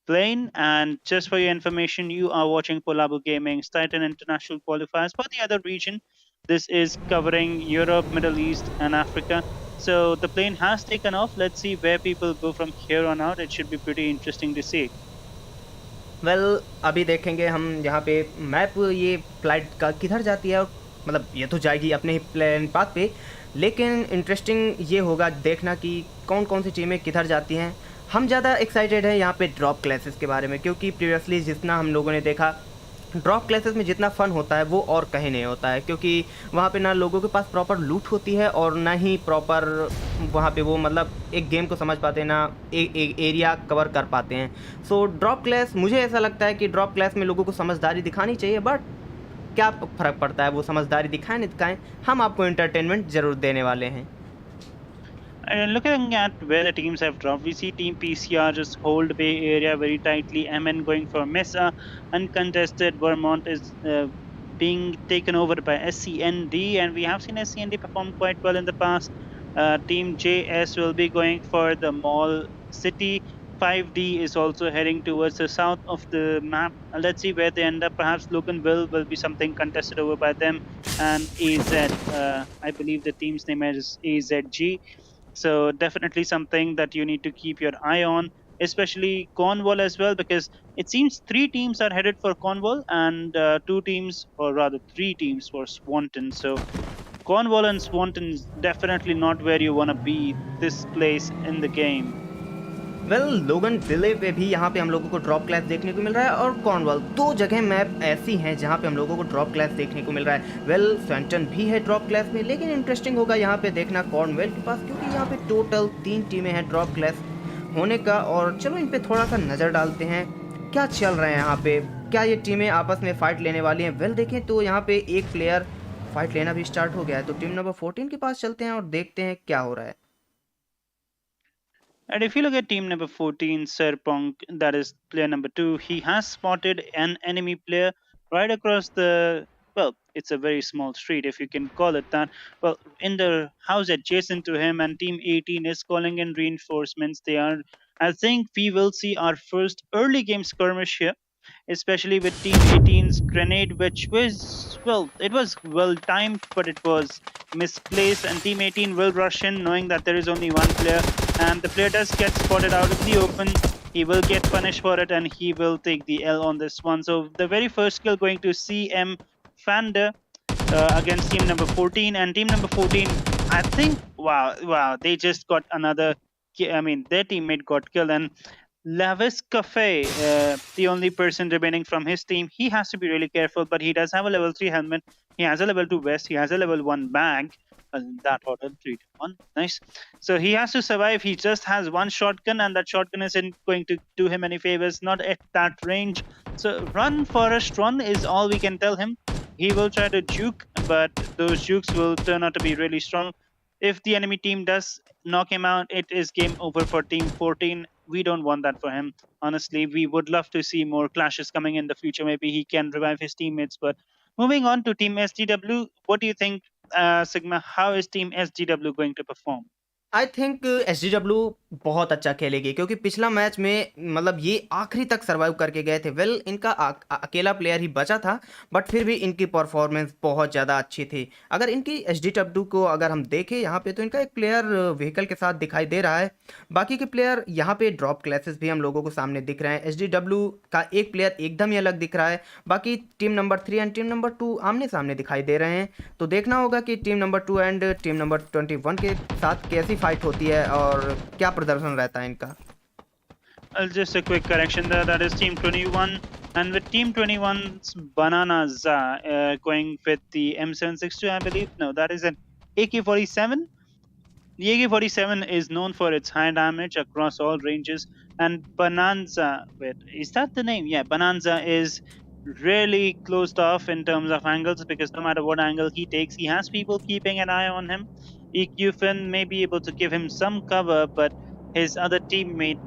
plane. And just for your information, you are watching POLABU Gaming's Titan International Qualifiers for the other region. This is covering Europe, Middle East, and Africa. So the plane has taken off. Let's see where people go from here on out. It should be pretty interesting to see. Well अभी देखेंगे हम यहाँ पे map, ये flight का किधर जाती है, मतलब ये तो जाएगी अपने ही प्लेन पाथ पे, लेकिन इंटरेस्टिंग ये होगा देखना कि कौन कौन सी टीमें किधर जाती हैं। हम ज़्यादा एक्साइटेड हैं यहाँ पे ड्रॉप क्लासेस के बारे में, क्योंकि प्रीवियसली जितना हम लोगों ने देखा ड्रॉप क्लासेस में जितना फ़न होता है वो और कहीं नहीं होता है, क्योंकि वहाँ पे ना लोगों के पास प्रॉपर लूट होती है और ना ही प्रॉपर वहाँ पे वो मतलब एक गेम को समझ पाते हैं, ना एक एरिया कवर कर पाते हैं। सो ड्रॉप क्लास, मुझे ऐसा लगता है कि ड्रॉप क्लास में लोगों को समझदारी दिखानी चाहिए, बट क्या फ़र्क पड़ता है वो समझदारी दिखाएं नहीं दिखाएं, हम आपको एंटरटेनमेंट ज़रूर देने वाले हैं। And looking at where the teams have dropped, we see Team PCR just hold Bay Area very tightly. MN going for Mesa, uncontested. Vermont is being taken over by SCND, and we have seen SCND perform quite well in the past. Team JS will be going for the Mall City. 5D is also heading towards the south of the map. Let's see where they end up. Perhaps Loganville will be something contested over by them. And AZ, I believe the team's name is AZG. So definitely something that you need to keep your eye on, especially Cornwall as well, because it seems 3 teams are headed for Cornwall and 2 teams, or rather 3 teams for Swanton. So Cornwall and Swanton is definitely not where you want to be this place in the game. Well लोगन विले पे भी यहाँ पे हम लोगों को drop class देखने को मिल रहा है, और कॉर्नवॉल, 2 जगह मैप ऐसी हैं जहाँ पे हम लोगों को ड्रॉप क्लास देखने को मिल रहा है। वेल स्वेंटन भी है ड्रॉप क्लास में, लेकिन इंटरेस्टिंग होगा यहाँ पे देखना कॉर्नवेल के पास, क्योंकि यहाँ पे टोटल 3 टीमें हैं ड्रॉप क्लास होने का। और चलो इन पे थोड़ा सा नज़र डालते हैं क्या चल रहा है यहाँ पे, क्या ये टीमें आपस में फ़ाइट लेने वाली हैं। वेल देखें तो यहाँ पे एक प्लेयर फाइट लेना भी स्टार्ट हो गया है, तो टीम नंबर 14 के पास चलते हैं और देखते हैं क्या हो रहा है। And if you look at team number 14, Serpong, that is player number 2, he has spotted an enemy player right across the, well, it's a very small street, if you can call it that. Well, in the house adjacent to him, and team 18 is calling in reinforcements. I think we will see our first early game skirmish here, especially with Team 18's grenade, which was, well, it was well timed, but it was misplaced, and Team 18 will rush in knowing that there is only one player, and the player does get spotted out in the open. He will get punished for it, and he will take the L on this one. So the very first kill going to CM Fander against team number 14, and team number 14, I think, wow, they just got another, I mean, their teammate got killed, and Lavis Cafe, the only person remaining from his team, he has to be really careful, but he does have a level 3 helmet, he has a level 2 vest, he has a level 1 bag, that order, 3 to 1, nice. So he has to survive, he just has one shotgun, and that shotgun isn't going to do him any favors, not at that range. So run, Forrest, run is all we can tell him. He will try to juke, but those jukes will turn out to be really strong. If the enemy team does knock him out, it is game over for team 14. We don't want that for him. Honestly, we would love to see more clashes coming in the future. Maybe he can revive his teammates. But moving on to team SGW, what do you think, Sigma? How is team SGW going to perform? I think SDW बहुत अच्छा खेलेगी, क्योंकि पिछला match में मतलब ये आखिरी तक सर्वाइव करके गए थे। वेल इनका अकेला प्लेयर ही बचा था, बट फिर भी इनकी परफॉर्मेंस बहुत ज़्यादा अच्छी थी। अगर इनकी एसडीडब्ल्यू को अगर हम देखें यहाँ पे, तो इनका एक प्लेयर व्हीकल के साथ दिखाई दे रहा है। बाकी के प्लेयर यहाँ पे ड्रॉप क्लासेस भी हम लोगों को सामने दिख रहे हैं। एसडीडब्ल्यू का एक प्लेयर एकदम ही अलग दिख रहा है, बाकी team number 3 and team number 2 आमने सामने दिखाई दे रहे हैं। तो देखना होगा कि team number 2 and team number 21 के साथ कैसी फाइट होती है और क्या प्रदर्शन रहता है इनका। Just a quick correction there. That is Team 21, and with Team 21's Bananas going with the M762, I believe. No, that is an AK-47. The AK-47 is known for its high damage across all ranges, and Bonanza, wait, is that the name? Yeah, Bonanza is really closed off in terms of angles, because no matter what angle he takes, he has people keeping an eye on him. EQ Finn may be able to give him some cover, but his other teammate,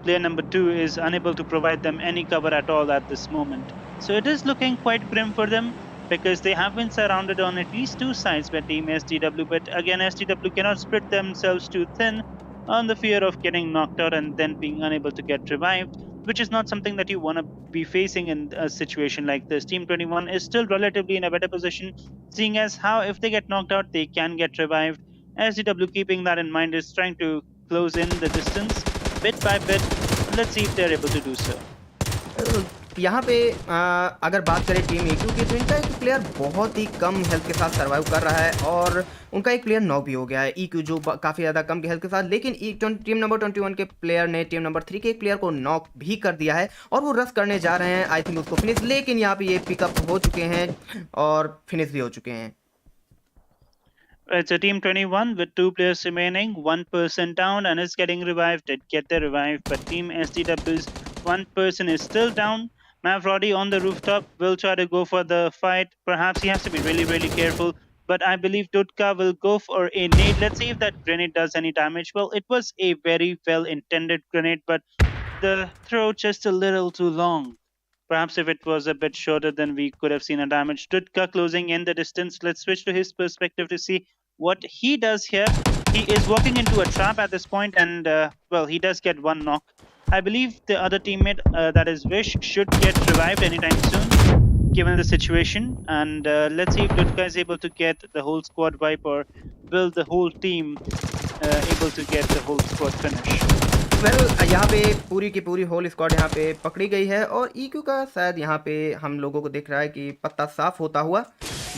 player number 2, is unable to provide them any cover at all at this moment. So it is looking quite grim for them, because they have been surrounded on at least two sides by Team SDW, but again SDW cannot spread themselves too thin on the fear of getting knocked out and then being unable to get revived, which is not something that you want to be facing in a situation like this. Team 21 is still relatively in a better position, seeing as how if they get knocked out, they can get revived. SDW, keeping that in mind, is trying to close in the distance bit by bit. Let's see if they're able to do so. यहाँ पे अगर बात करें team EQ की, तो इनका एक player बहुत ही कम हेल्थ के साथ सर्वाइव कर रहा है और उनका एक प्लेयर नॉक भी हो गया है। EQ जो काफ़ी ज़्यादा कम की हेल्थ के साथ, लेकिन टीम नंबर 21 के प्लेयर ने टीम नंबर 3 के एक प्लेयर को नॉक भी कर दिया है और वो रश करने जा रहे हैं आई थिंक उसको फिनिश, लेकिन यहाँ पे ये पिकअप हो चुके हैं और फिनिश भी हो चुके हैं। It's a Team 21 with 2 players remaining, 1 person down and is getting revived. Did get the revive, but Team SDW's 1 person is still down. Mavrodi on the rooftop will try to go for the fight. Perhaps he has to be really careful, but I believe Dudka will go for a nade. Let's see if that grenade does any damage. Well, it was a very well-intended grenade, but the throw just a little too long. Perhaps if it was a bit shorter, then we could have seen a damage. Dudka closing in the distance. Let's switch to his perspective to see what he does here. He is walking into a trap at this point, and well, he does get 1 knock. I believe the other teammate, that is Vish, should get revived anytime soon, given the situation. And let's see if Dudka is able to get the whole squad wipe, or will the whole team able to get the whole squad finish. Well यहाँ पे पूरी की पूरी whole squad यहाँ पे पकड़ी गई है और EQ का शायद यहाँ पे हम लोगों को दिख रहा है कि पत्ता साफ होता हुआ।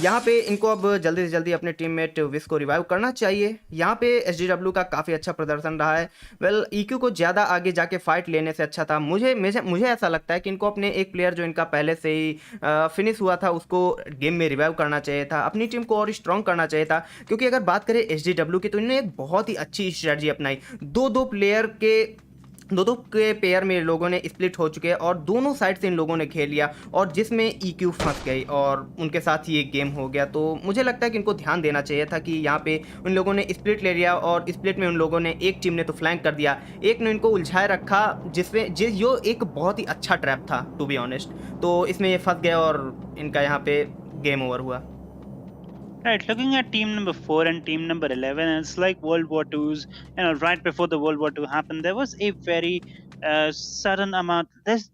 यहाँ पे इनको अब जल्दी से जल्दी अपने टीममेट विश को रिवाइव करना चाहिए। यहाँ पे SDW का काफ़ी अच्छा प्रदर्शन रहा है। वेल EQ को ज़्यादा आगे जाके फाइट लेने से अच्छा था, मुझे ऐसा लगता है कि इनको अपने एक प्लेयर जो इनका पहले से ही फिनिश हुआ था उसको गेम में रिवाइव करना चाहिए था, अपनी टीम को और स्ट्रॉन्ग करना चाहिए था। क्योंकि अगर बात करें SDW की, तो इन्होंने एक बहुत ही अच्छी स्ट्रेटजी अपनाई। दो के पेयर में लोगों ने स्प्लिट हो चुके हैं और दोनों साइड से इन लोगों ने खेल लिया, और जिसमें EQ फंस गई और उनके साथ ये गेम हो गया। तो मुझे लगता है कि इनको ध्यान देना चाहिए था कि यहाँ पे उन लोगों ने स्प्लिट ले लिया और स्प्लिट में उन लोगों ने, एक टीम ने तो फ्लैंक कर दिया, एक ने इनको उलझाए रखा, जो एक बहुत ही अच्छा ट्रैप था टू बी ऑनेस्ट। तो इसमें ये फंस गया और इनका यहाँ पे गेम ओवर हुआ। Right, looking at team number 4 and team number 11, it's like World War II's. Right before the World War II happened, there was a very sudden amount.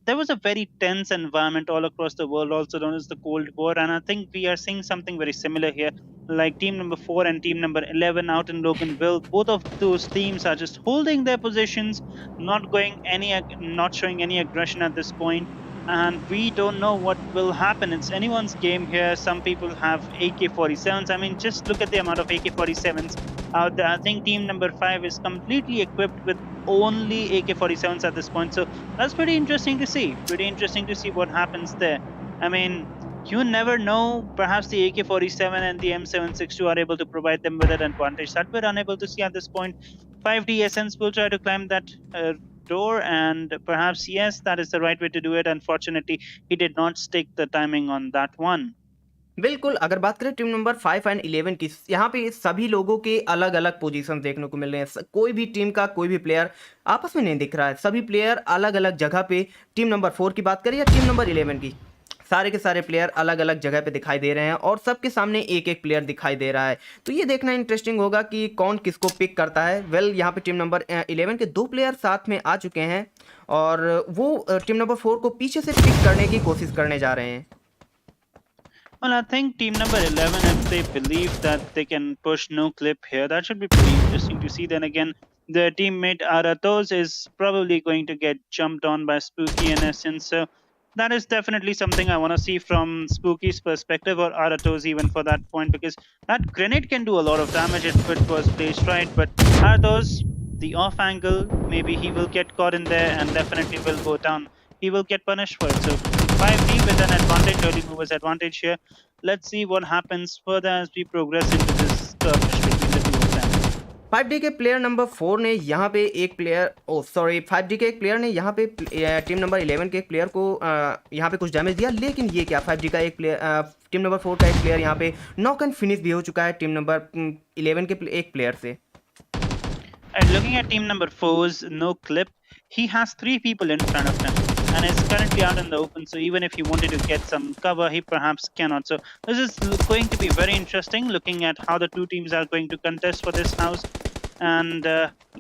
There was a very tense environment all across the world, also known as the Cold War. And I think we are seeing something very similar here. Like team number 4 and team number 11 out in Loganville, both of those teams are just holding their positions, not showing any aggression at this point. And we don't know what will happen. It's anyone's game here. Some people have AK-47s. I mean, just look at the amount of AK-47s out there. I think team number 5 is completely equipped with only AK-47s at this point. So that's pretty interesting to see. Pretty interesting to see what happens there. I mean, you never know. Perhaps the AK-47 and the M762 are able to provide them with an advantage that we're unable to see at this point. 5D Essence will try to climb that door, and perhaps yes, that is the right way to do it. Unfortunately, he did not stick the timing on that one. बिल्कुल, अगर बात करें team number 5 and 11 की, यहाँ पे सभी लोगों के अलग अलग पोजीशन देखने को मिल रहे हैं। कोई भी टीम का कोई भी प्लेयर आपस में नहीं दिख रहा है, सभी प्लेयर अलग अलग जगह पे। टीम नंबर 4 की बात करें या टीम नंबर 11 की, सारे के सारे प्लेयर अलग अलग जगह पे दिखाई दे रहे हैं और सबके सामने एक एक प्लेयर दिखाई दे रहा है। तो ये देखना इंटरेस्टिंग होगा कि कौन किसको पिक करता है। वेल यहाँ पे टीम नंबर 11 के 2 प्लेयर साथ में आ चुके हैं और वो टीम नंबर 4 को पीछे से पिक करने की कोशिश करने जा रहे हैं। Well, I think team number 11, if they believe that they can push no clip here, that should be pretty interesting to see. Then again, their teammate Aratos is probably going to get jumped on by Spooky in essence. So that is definitely something I want to see from Spooky's perspective, or Aratos even for that point, because that grenade can do a lot of damage if it was placed right. But Aratos, the off angle, maybe he will get caught in there and definitely will go down. He will get punished for it. So 5D with an advantage, early movers advantage here. Let's see what happens further as we progress into this skirmish between the two of them. 5D के player number 4 ने यहाँ पे एक player 5D के एक player ने यहाँ पे टीम नंबर 11 के एक प्लेयर को यहाँ पे कुछ डैमेज दिया, लेकिन ये क्या 5D का एक प्लेयर टीम नंबर 4 का एक प्लेयर यहाँ पे नॉक एंड फिनिश भी हो चुका है टीम नंबर 11 के एक प्लेयर से। And looking at team number 4's no clip, he has 3 people in front of him and is currently out in the open. So even if he wanted to get some cover, he perhaps cannot. So this is going to be very interesting, looking at how the two teams are going to contest for this house. And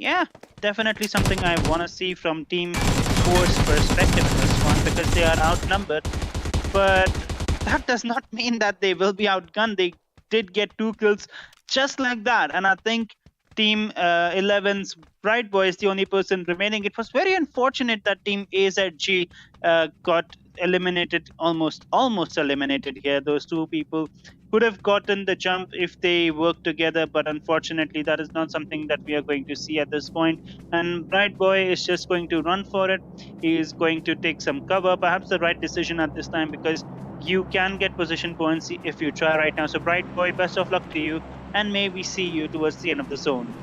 yeah, definitely something I want to see from team 4's perspective in this one, because they are outnumbered. But that does not mean that they will be outgunned. They did get 2 kills just like that. And I think Team 11's Bright Boy is the only person remaining. It was very unfortunate that Team AZG got eliminated, almost eliminated here. Those 2 people could have gotten the jump if they worked together, but unfortunately that is not something that we are going to see at this point. And Bright Boy is just going to run for it. He is going to take some cover, perhaps the right decision at this time, because you can get position points if you try right now. So Bright Boy, best of luck to you, and maybe see you towards the end of the zone.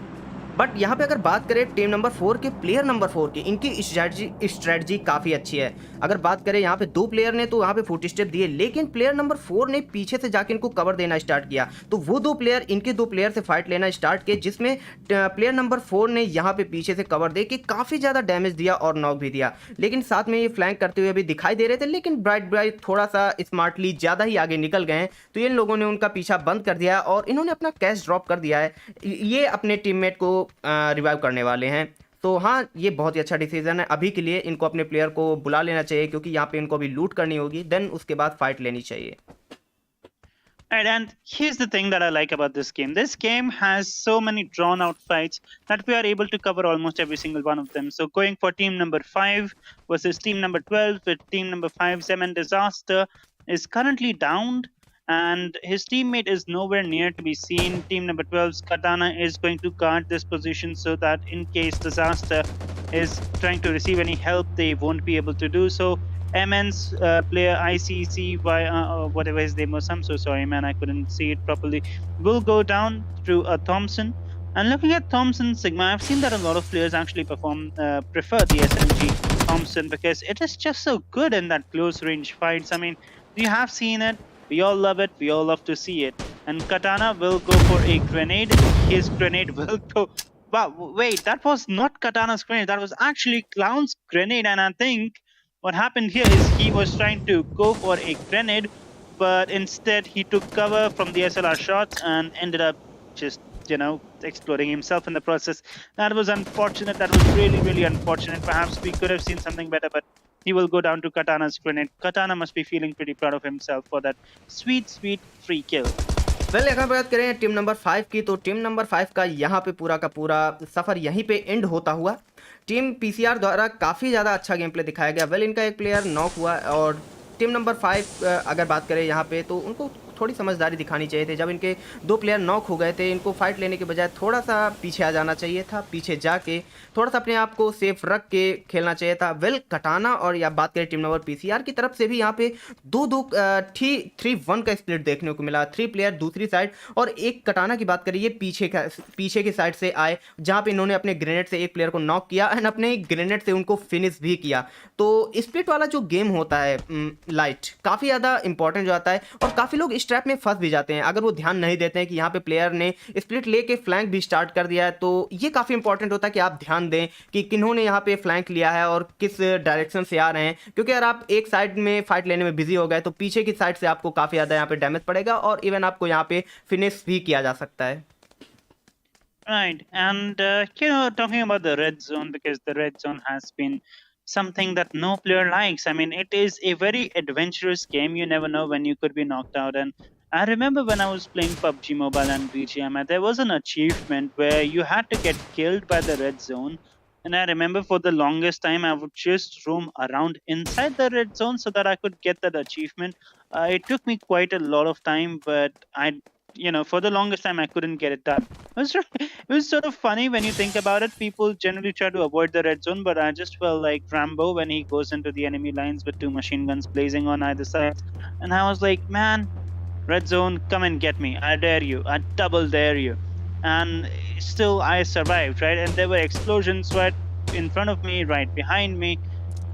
But यहाँ पे अगर बात करें team number 4 के player number 4 की, इनकी strategy काफ़ी अच्छी है। अगर बात करें यहाँ पे 2 प्लेयर ने तो यहाँ पे फुट स्टेप दिए, लेकिन प्लेयर नंबर 4 ने पीछे से जाके इनको कवर देना स्टार्ट किया। तो वो 2 प्लेयर इनके 2 प्लेयर से फाइट लेना स्टार्ट किए, जिसमें प्लेयर नंबर 4 ने यहाँ पे पीछे से कवर दे के काफ़ी ज़्यादा डैमेज दिया और नॉक भी दिया, लेकिन साथ में ये फ्लैंक करते हुए भी दिखाई दे रहे थे। लेकिन ब्राइट थोड़ा सा स्मार्टली ज़्यादा ही आगे निकल गए हैं, तो इन लोगों ने उनका पीछा बंद कर दिया और इन्होंने अपना कैश ड्रॉप कर दिया है। ये अपने टीममेट को रिवाइव करने वाले हैं। तो हाँ, ये बहुत ही अच्छा डिसीजन है। अभी के लिए इनको अपने प्लेयर को बुला लेना चाहिए, क्योंकि यहाँ पे इनको अभी लूट करनी होगी, देन उसके बाद फाइट लेनी चाहिए। Right, and here's the thing that I like about this game. This game has so many drawn out fights that we are able to cover almost every single one of them. So going for team number 5 versus team number 12, with team number 5 Zeman Disaster is currently downed, and his teammate is nowhere near to be seen. Team number 12's Katana is going to guard this position so that in case Disaster is trying to receive any help, they won't be able to do so. MN's player ICCY, whatever his name was, I'm so sorry man, I couldn't see it properly, will go down through a Thompson. And looking at Thompson Sigma, I've seen that a lot of players actually prefer the SMG Thompson, because it is just so good in that close range fights. I mean, you have seen it, we all love it, we all love to see it. And Katana will go for a grenade. His grenade will go... Wow, wait, that was not Katana's grenade, that was actually Clown's grenade. And I think what happened here is he was trying to go for a grenade, but instead he took cover from the SLR shots and ended up just, you know, exploding himself in the process. That was unfortunate. That was really, really unfortunate. Perhaps we could have seen something better, but he will go down to Katana's grenade. Katana must be feeling pretty proud of himself for that sweet, sweet free kill. Well अगर बात करें team number 5 की, तो team number 5 का यहाँ पे पूरा का पूरा सफ़र यहीं पे एंड होता हुआ। टीम पीसीआर द्वारा काफ़ी ज़्यादा अच्छा गेम प्ले दिखाया गया। वेल इनका एक प्लेयर नॉक हुआ, और टीम नंबर 5 अगर बात करें यहाँ पे, तो उनको थोड़ी समझदारी दिखानी चाहिए थी। जब इनके 2 प्लेयर नॉक हो गए थे, इनको फाइट लेने के बजाय थोड़ा सा पीछे आ जाना चाहिए था, पीछे जाके थोड़ा सा अपने आप को सेफ रख के खेलना चाहिए था। वेल कटाना और या बात करें टीम नंबर पीसीआर की तरफ से भी यहाँ पे 3-1 का स्प्लिट देखने को मिला। 3 प्लेयर दूसरी साइड और एक कटाना की बात करिए पीछे की साइड से आए, जहाँ पे इन्होंने अपने ग्रेनेड से एक प्लेयर को नॉक किया एंड अपने ग्रेनेड से उनको फिनिश भी किया। तो स्प्लिट वाला जो गेम होता है लाइट, काफ़ी ज़्यादा इंपॉर्टेंट जो आता है, और काफ़ी लोग इस ट्रैप में फंस भी जाते हैं अगर वो ध्यान नहीं देते हैं कि यहाँ पे प्लेयर ने स्प्लिट लेके फ्लैंक भी स्टार्ट कर दिया है। तो ये काफ़ी इंपॉर्टेंट होता है कि आप ध्यान दें कि किन्होंने यहाँ पे फ्लैंक लिया है और किस डायरेक्शन से आ रहे हैं, क्योंकि अगर आप एक साइड में फाइट लेने में बिजी हो गए तो पीछे की साइड से आपको काफ़ी ज़्यादा यहाँ पे डैमेज पड़ेगा और इवन आपको यहाँ पे फिनिश भी किया जा सकता है। Right, and talking about the red zone, because the red zone has been something that no player likes. I mean, it is a very adventurous game. You never know when you could be knocked out. And I remember when I was playing PUBG Mobile and BGM, there was an achievement where you had to get killed by the red zone. And I remember for the longest time, I would just roam around inside the red zone so that I could get that achievement. It took me quite a lot of time, but for the longest time, I couldn't get it done. It was sort of funny when you think about it. People generally try to avoid the red zone, but I just felt like Rambo when he goes into the enemy lines with 2 machine guns blazing on either side. And I was like, man, red zone, come and get me. I dare you. I double dare you. And still, I survived, right? And there were explosions right in front of me, right behind me,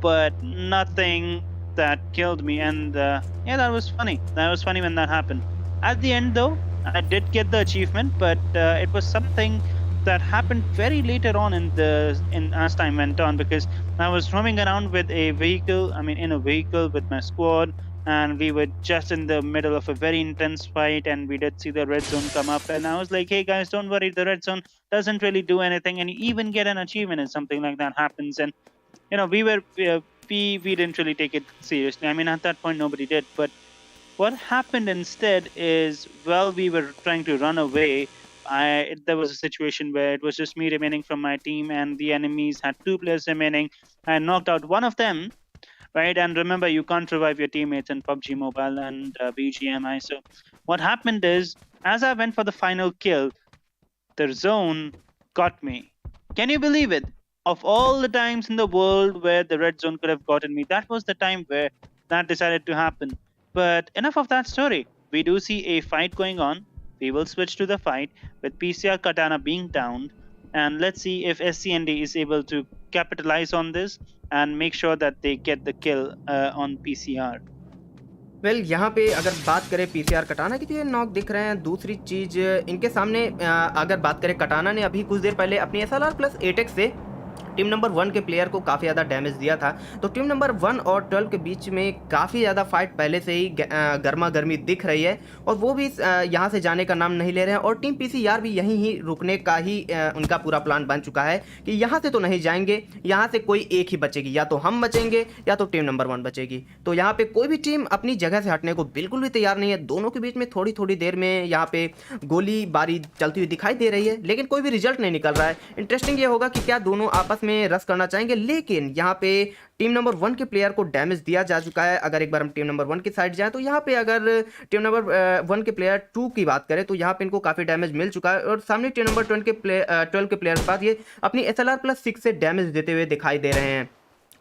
but nothing that killed me. And that was funny. That was funny when that happened. At the end, though, I did get the achievement, but it was something that happened very later on in as time went on, because I was roaming around with a vehicle. I mean, in a vehicle with my squad, and we were just in the middle of a very intense fight, and we did see the red zone come up, and I was like, "Hey guys, don't worry, the red zone doesn't really do anything, and you even get an achievement if something like that happens." And we didn't really take it seriously. I mean, at that point, nobody did, but what happened instead is, while we were trying to run away, there was a situation where it was just me remaining from my team, and the enemies had 2 players remaining. I knocked out one of them, right? And remember, you can't revive your teammates in PUBG Mobile and BGMI. So what happened is, as I went for the final kill, the zone got me. Can you believe it? Of all the times in the world where the red zone could have gotten me, that was the time where that decided to happen. But enough of that story. We do see a fight going on. We will switch to the fight with PCR Katana being downed. And let's see if SCND is able to capitalize on this and make sure that they get the kill on PCR. Well यहाँ पे अगर बात करें PCR कटाना की तो ये knock दिख रहे हैं। दूसरी चीज़ इनके सामने अगर बात करें, कटाना ने अभी कुछ देर पहले अपनी SLR प्लस 8x से टीम नंबर 1 के प्लेयर को काफ़ी ज़्यादा डैमेज दिया था। तो टीम नंबर 1 और 12 के बीच में काफ़ी ज़्यादा फाइट पहले से ही गर्मा गर्मी दिख रही है, और वो भी यहाँ से जाने का नाम नहीं ले रहे हैं। और टीम पीसीआर भी यहीं ही रुकने का ही उनका पूरा प्लान बन चुका है कि यहाँ से तो नहीं जाएंगे, यहाँ से कोई एक ही बचेगी, या तो हम बचेंगे या तो टीम नंबर 1 बचेगी। तो यहाँ पे कोई भी टीम अपनी जगह से हटने को बिल्कुल भी तैयार नहीं है। दोनों के बीच में थोड़ी थोड़ी देर में यहाँ पे गोलीबारी चलती हुई दिखाई दे रही है, लेकिन कोई भी रिजल्ट नहीं निकल रहा है। इंटरेस्टिंग ये होगा कि क्या दोनों आपस में रश करना चाहेंगे, लेकिन यहाँ पे टीम नंबर 1 के प्लेयर को डैमेज दिया जा चुका है। अगर एक बार हम टीम नंबर 1 की साइड जाएं तो यहाँ पे अगर टीम नंबर 1 के प्लेयर 2 की बात करें तो यहाँ पे इनको काफ़ी डैमेज मिल चुका है, और सामने टीम नंबर 12 के प्लेयर के पास ये अपनी SLR प्लस 6 से डैमेज देते हुए दिखाई दे रहे हैं।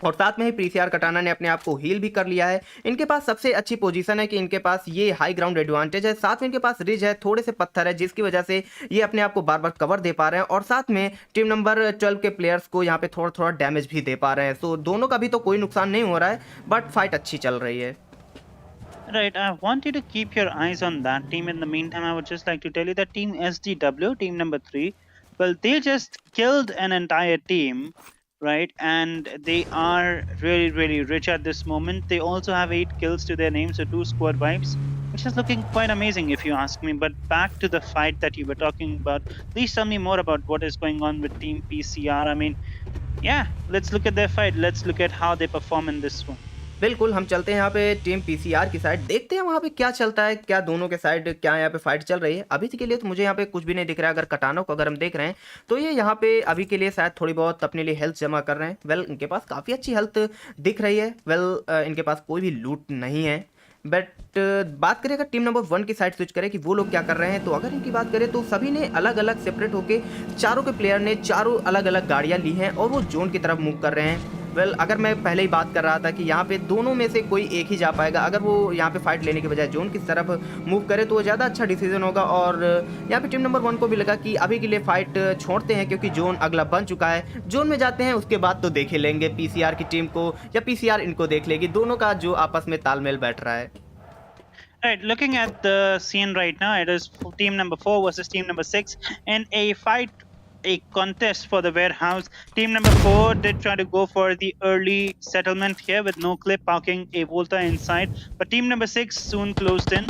और साथ में ही पीसीआर कटाना ने अपने आप को हील भी कर लिया है। इनके पास सबसे अच्छी पोजीशन है कि इनके पास ये हाई ग्राउंड एडवांटेज है, साथ में इनके पास रिज है, थोड़े से पत्थर है, जिसकी वजह से ये अपने आप को बार बार कवर दे पा रहे हैं, और साथ में टीम नंबर 12 के प्लेयर्स को यहाँ पे थोड़ा थोड़ा डैमेज भी दे पा रहे हैं। सो दोनों का भी तो कोई नुकसान नहीं हो रहा है, बट फाइट अच्छी चल रही है। Right, I want you to keep your eyes on that team. In the meantime, I would just like to tell you that Team SDW, team number 3, well, they just killed an entire team, right? And they are really, really rich at this moment. They also have 8 kills to their name, so 2 squad wipes, which is looking quite amazing if you ask me. But back to the fight that you were talking about. Please tell me more about what is going on with Team PCR. I mean, yeah, let's look at their fight. Let's look at how they perform in this one. बिल्कुल, हम चलते हैं यहाँ पे team PCR की side, देखते हैं वहाँ पे क्या चलता है, क्या दोनों के साइड क्या यहाँ पे फाइट चल रही है। अभी के लिए तो मुझे यहाँ पे कुछ भी नहीं दिख रहा है। अगर कटानों को अगर हम देख रहे हैं तो ये यहाँ पे अभी के लिए शायद थोड़ी बहुत अपने लिए हेल्थ जमा कर रहे हैं। वेल, इनके पास काफ़ी अच्छी हेल्थ दिख रही है। वेल, इनके पास कोई भी लूट नहीं है। बट बात करें अगर टीम नंबर 1 की साइड स्विच करें कि वो लोग क्या कर रहे हैं, तो अगर इनकी बात करें तो सभी ने अलग अलग सेपरेट होके चारों के प्लेयर ने चारों अलग अलग गाड़ियाँ ली हैं और वो जोन की तरफ मूव कर रहे हैं। वेल, अगर मैं पहले ही बात कर रहा था कि यहाँ पे दोनों में से कोई एक ही जा पाएगा। अगर वो यहाँ पे फाइट लेने के बजाय जोन की तरफ मूव करे तो वो ज़्यादा अच्छा डिसीजन होगा। और यहाँ पे टीम नंबर 1 को भी लगा कि अभी के लिए फाइट छोड़ते हैं, क्योंकि जोन अगला बन चुका है। जोन में जाते हैं, उसके बाद तो देख ही लेंगे पीसीआर की टीम को या पीसीआर इनको देख लेगी, दोनों का जो आपस में तालमेल बैठ रहा है। Right, looking at the scene right now, it is team number 4 versus team number 6 in a fight, a contest for the warehouse. Team number 4 did try to go for the early settlement here with no clip parking a Volta inside, but team number 6 soon closed in.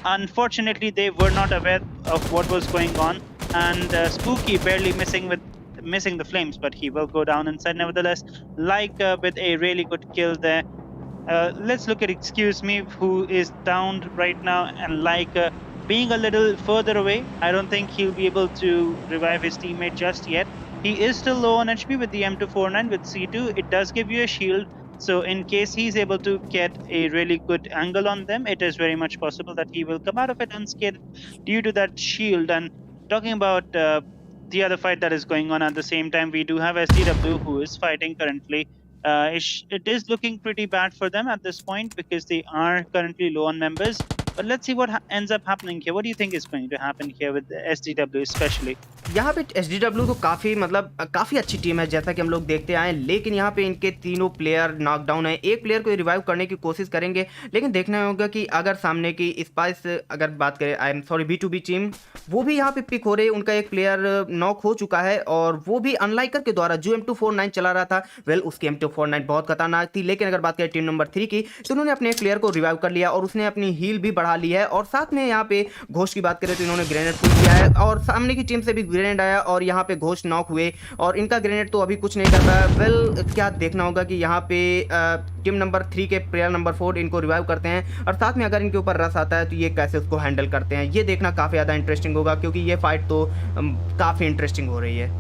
Unfortunately, they were not aware of what was going on, and Spooky barely missing the flames, but he will go down inside nevertheless. Like with a really good kill there. Let's look at Excuse Me, who is downed right now, and like being a little further away. I don't think he'll be able to revive his teammate just yet. He is still low on HP with the M249 with C2. It does give you a shield. So in case he's able to get a really good angle on them, it is very much possible that he will come out of it unscathed due to that shield. And talking about the other fight that is going on at the same time, we do have SDW who is fighting currently. It is looking pretty bad for them at this point because they are currently low on members. But let's see what ends up happening here. What do you think is going to happen here with the SDW especially? यहाँ पे SDW तो काफ़ी मतलब काफ़ी अच्छी team है जैसा कि हम लोग देखते आए, लेकिन यहाँ पे इनके तीनों प्लेयर नॉकडाउन है। एक प्लेयर को रिवाइव करने की कोशिश करेंगे, लेकिन देखना होगा कि अगर सामने की स्पाइस अगर बात करें, आई एम सॉरी, B2B टीम, वो भी यहाँ पे पिक हो रही है। उनका एक प्लेयर नॉक हो चुका है और वो भी अनलाइकर के द्वारा जो M249 चला रहा था, वेल उसकी M249 बहुत खतरनाक थी। लेकिन अगर बात करें टीम नंबर 3 की, तो उन्होंने अपने एक प्लेयर को रिवाइव कर लिया और उसने अपनी हील भी बढ़ा ली है। और साथ में यहाँ पे घोष की बात करें तो इन्होंने ग्रेनेड पुल किया है और सामने की टीम से भी ग्रेनेड आया और यहाँ पे घोष नॉक हुए और इनका ग्रेनेड तो अभी कुछ नहीं करता है। वेल क्या देखना होगा कि यहाँ पे टीम नंबर 3 के प्लेयर नंबर 4 इनको रिवाइव करते हैं और साथ में अगर इनके ऊपर रस आता है तो ये कैसे उसको हैंडल करते हैं, ये देखना काफ़ी ज़्यादा इंटरेस्टिंग होगा क्योंकि ये फाइट तो काफ़ी इंटरेस्टिंग हो रही है।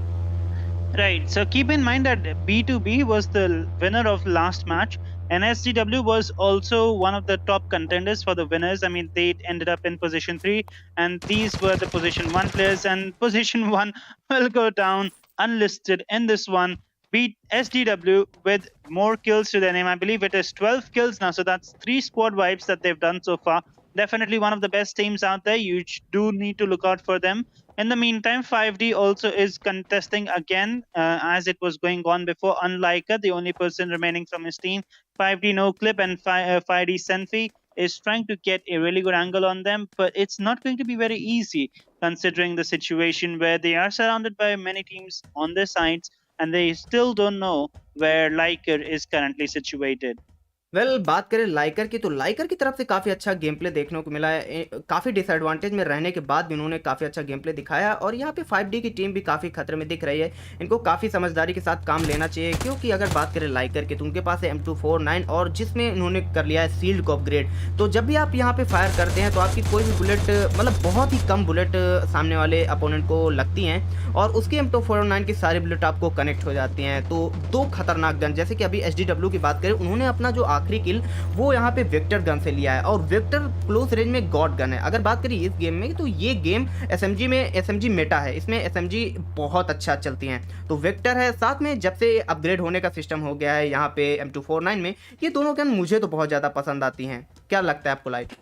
Right, so keep in mind that B2B was the winner of last match, and SDW was also one of the top contenders for the winners. I mean, they ended up in position 3, and these were the position 1 players, and position 1 will go down unlisted in this one. Beat SDW with more kills to their name. I believe it is 12 kills now, so that's 3 squad wipes that they've done so far. Definitely one of the best teams out there. You do need to look out for them. In the meantime, 5D also is contesting again as it was going on before. Unlike the only person remaining from his team, 5D No Clip and 5D Senfi is trying to get a really good angle on them, but it's not going to be very easy considering the situation where they are surrounded by many teams on their sides and they still don't know where Liker is currently situated. Well बात करें Likert की, तो Likert की तरफ से काफ़ी अच्छा game play देखने को मिला है। काफ़ी डिसएडवांटेज में रहने के बाद भी उन्होंने काफ़ी अच्छा गेम प्ले दिखाया और यहाँ पे 5D की टीम भी काफ़ी खतरे में दिख रही है। इनको काफ़ी समझदारी के साथ काम लेना चाहिए क्योंकि अगर बात करें लाइकर की तो उनके पास है M249 और जिसमें उन्होंने कर लिया है सील्ड को अपग्रेड। तो जब भी आप यहाँ पर फायर करते हैं तो आपकी कोई भी बुलेट मतलब बहुत ही कम बुलेट सामने वाले अपोनेंट को लगती हैं और उसकी M249 की सारी बुलेट आपको कनेक्ट हो जाती हैं। तो 2 खतरनाक गन, जैसे कि अभी SDW की बात करें, उन्होंने अपना जो आखिरी किल वो यहाँ पे वेक्टर गन से लिया है और वेक्टर क्लोज रेंज में गॉड गन है। अगर बात करें इस गेम में तो ये गेम SMG मेटा है, इसमें SMG बहुत अच्छा चलती हैं। तो वेक्टर है, साथ में जब से अपग्रेड होने का सिस्टम हो गया है यहाँ पे M249 में, ये दोनों गन मुझे तो बहुत ज़्यादा पसंद आती हैं। क्या लगता है आपको light?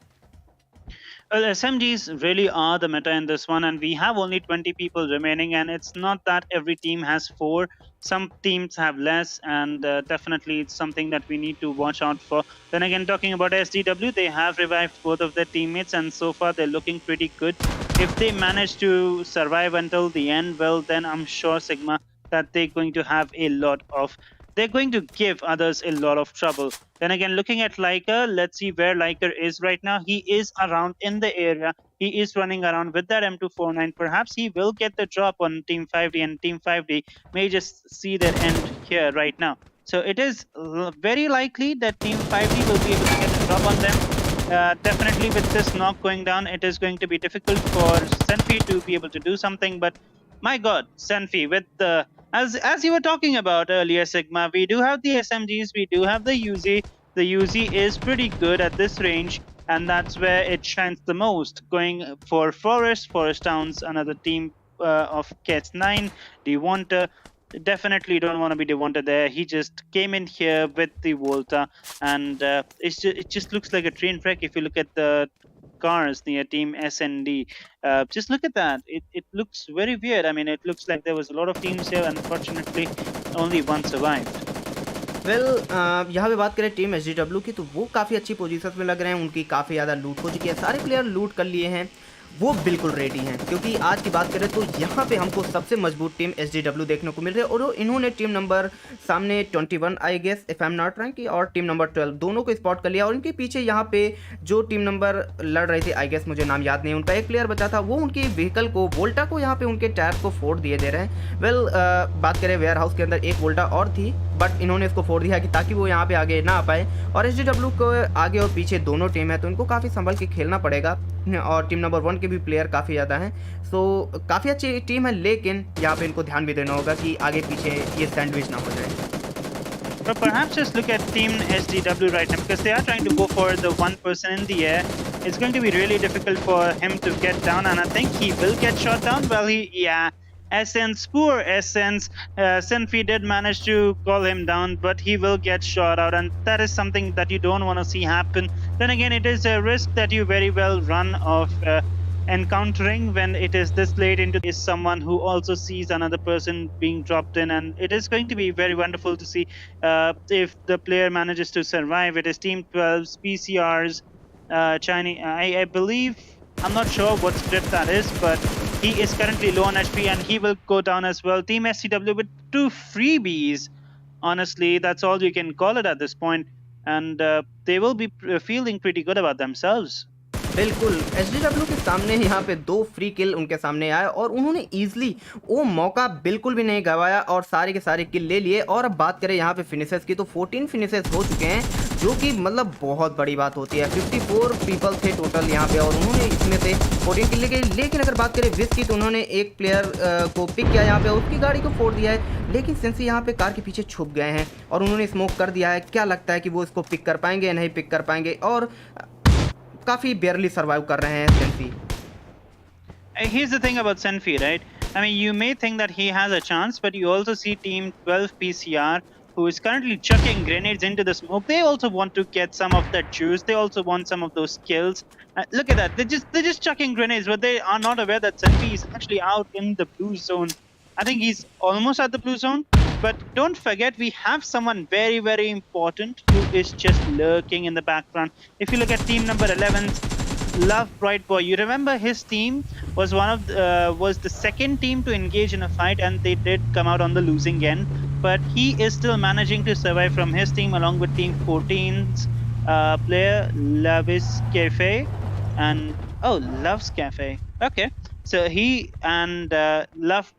Well, SMGs really are the meta in this one, and we have only 20 people remaining, and it's not that every team has 4. Some teams have less, and definitely it's something that we need to watch out for. Then again, talking about SDW, they have revived both of their teammates, and so far they're looking pretty good. If they manage to survive until the end, well, then I'm sure, Sigma, that they're going to have a lot of... They're going to give others a lot of trouble. Then again, looking at Liker, let's see where Liker is right now. He is around in the area. He is running around with that M249. Perhaps he will get the drop on Team 5D, and Team 5D may just see their end here right now. So it is very likely that Team 5D will be able to get the drop on them. Definitely with this knock going down, it is going to be difficult for Senfi to be able to do something. But my God, Senfi, with the... As you were talking about earlier, Sigma, we do have the SMGs, we do have the Uzi. The Uzi is pretty good at this range, and that's where it shines the most. Going for Forest Towns, another team of Cats 9, Devonta. Definitely don't want to be Devonta there. He just came in here with the Volta, and it just looks like a train wreck if you look at the cars near Team SND. Just look at that. It looks very weird. I mean, it looks like there was a lot of teams here. Unfortunately, only one survived. Well यहाँ पे बात करें team SDW की, तो वो काफ़ी अच्छी position में लग रहे हैं, उनकी काफ़ी ज़्यादा लूट हो चुकी है, सारे प्लेयर लूट कर लिए हैं, वो बिल्कुल रेडी हैं। क्योंकि आज की बात करें तो यहाँ पे हमको सबसे मजबूत टीम SDW देखने को मिल रही है, और इन्होंने टीम नंबर सामने 21 I guess if I am not wrong की, और टीम नंबर 12 दोनों को स्पॉट कर लिया। और इनके पीछे यहाँ पे जो टीम नंबर लड़ रही थी, आई गेस मुझे नाम याद नहीं, उनका एक प्लेयर बचा था, वो उनकी व्हीकल को, वोल्टा को, यहाँ पे उनके टायर को फोड़ दिए दे रहे हैं। वेल बात करें वेयर हाउस के अंदर एक वोल्टा और थी, बट इन्होंने इसको फोड़ दिया कि ताकि वो यहाँ पे आगे ना आ पाए। और SDW को आगे और पीछे दोनों टीम है, तो इनको काफ़ी संभल के खेलना पड़ेगा, और टीम नंबर 1 के भी प्लेयर काफ़ी ज़्यादा हैं, सो काफ़ी अच्छी टीम है, लेकिन यहाँ पे इनको ध्यान भी देना होगा कि आगे पीछे ये सैंडविच ना हो जाए। But perhaps just look at Team SDW right now, because they are trying to go for the one person in the air. It's going to be really difficult for him to get down, and I think he will get shot down. Well, Essence, poor Essence. Senfi did manage to call him down, but he will get shot out, and that is something that you don't want to see happen. Then again, it is a risk that you very well run of encountering when it is this late into is someone who also sees another person being dropped in, and it is going to be very wonderful to see if the player manages to survive. It is Team 12's PCR's Chinese, I believe, I'm not sure what script that is, but he is currently low on HP and he will go down as well. Team SCW with 2 freebies, honestly, that's all you can call it at this point, and they will be feeling pretty good about themselves. बिल्कुल SDW के सामने यहाँ पे 2 free किल उनके सामने आए, और उन्होंने इजीली वो मौका बिल्कुल भी नहीं गवाया और सारे के सारे किल ले लिए। और अब बात करें यहाँ पे फिनिशेस की, तो 14 फिनिशेस हो चुके हैं, जो कि मतलब बहुत बड़ी बात होती है। 54 पीपल थे टोटल यहाँ पे, और उन्होंने इसमें से 14 किल लिए। लेकिन अगर बात करें विस की, तो उन्होंने एक प्लेयर को पिक किया यहाँ पे, उसकी गाड़ी को फोड़ दिया है, लेकिन सेंसी यहाँ पे कार के पीछे छुप गए हैं और उन्होंने स्मोक कर दिया है। क्या लगता है कि वो इसको पिक कर पाएंगे या नहीं पिक कर पाएंगे, और काफी बेयरली सर्वाइव कर रहे हैं सेंफी। Here's the thing about Senfi, right? I mean, you may think that he has a chance, but you also see Team 12 PCR, who is currently chucking grenades into the smoke. They also want to get some of that juice. They also want some of those kills. Look at that. They're just chucking grenades, but they are not aware that Senfi is actually out in the blue zone. I think he's almost at the blue zone. But don't forget, we have someone very, very important who is just lurking in the background. If you look at team number 11, Love Bright Boy, you remember his team was was the second team to engage in a fight, and they did come out on the losing end. But he is still managing to survive from his team, along with team 14's player Love's Cafe, and Love's Cafe. Okay, so he and Love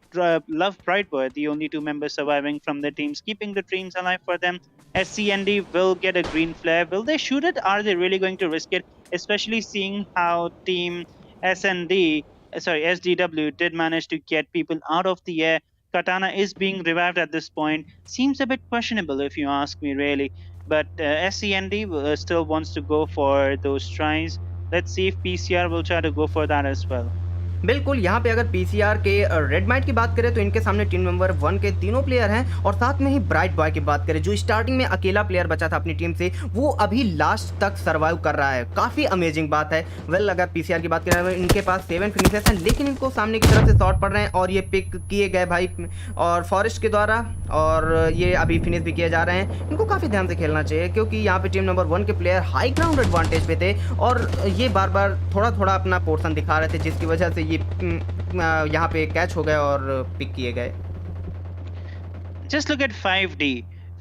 Bright Boy, the only 2 members surviving from their teams, keeping the dreams alive for them. SCND will get a green flare. Will they shoot it? Are they really going to risk it? Especially seeing how team SDW did manage to get people out of the air. Katana is being revived at this point. Seems a bit questionable if you ask me, really. But SCND still wants to go for those tries. Let's see if PCR will try to go for that as well. बिल्कुल, यहाँ पे अगर PCR के red might की बात करें तो इनके सामने टीम नंबर 1 के तीनों प्लेयर हैं, और साथ में ही ब्राइट बॉय की बात करें जो स्टार्टिंग में अकेला प्लेयर बचा था अपनी टीम से, वो अभी लास्ट तक सर्वाइव कर रहा है। काफ़ी अमेजिंग बात है। वेल, अगर पीसीआर की बात करें इनके पास 7 फिनिशेस हैं, लेकिन इनको सामने की तरफ से शॉट पड़ रहे हैं और ये पिक किए गए भाई और फॉरेस्ट के द्वारा, और ये अभी फिनिश भी किए जा रहे हैं। इनको काफ़ी ध्यान से खेलना चाहिए, क्योंकि यहाँ पे टीम नंबर 1 के प्लेयर हाई ग्राउंड एडवांटेज पे थे, और ये बार बार थोड़ा थोड़ा अपना पोर्शन दिखा रहे थे, जिसकी वजह से ये यहाँ पे कैच हो गए और पिक किए गए। Just look at 5D.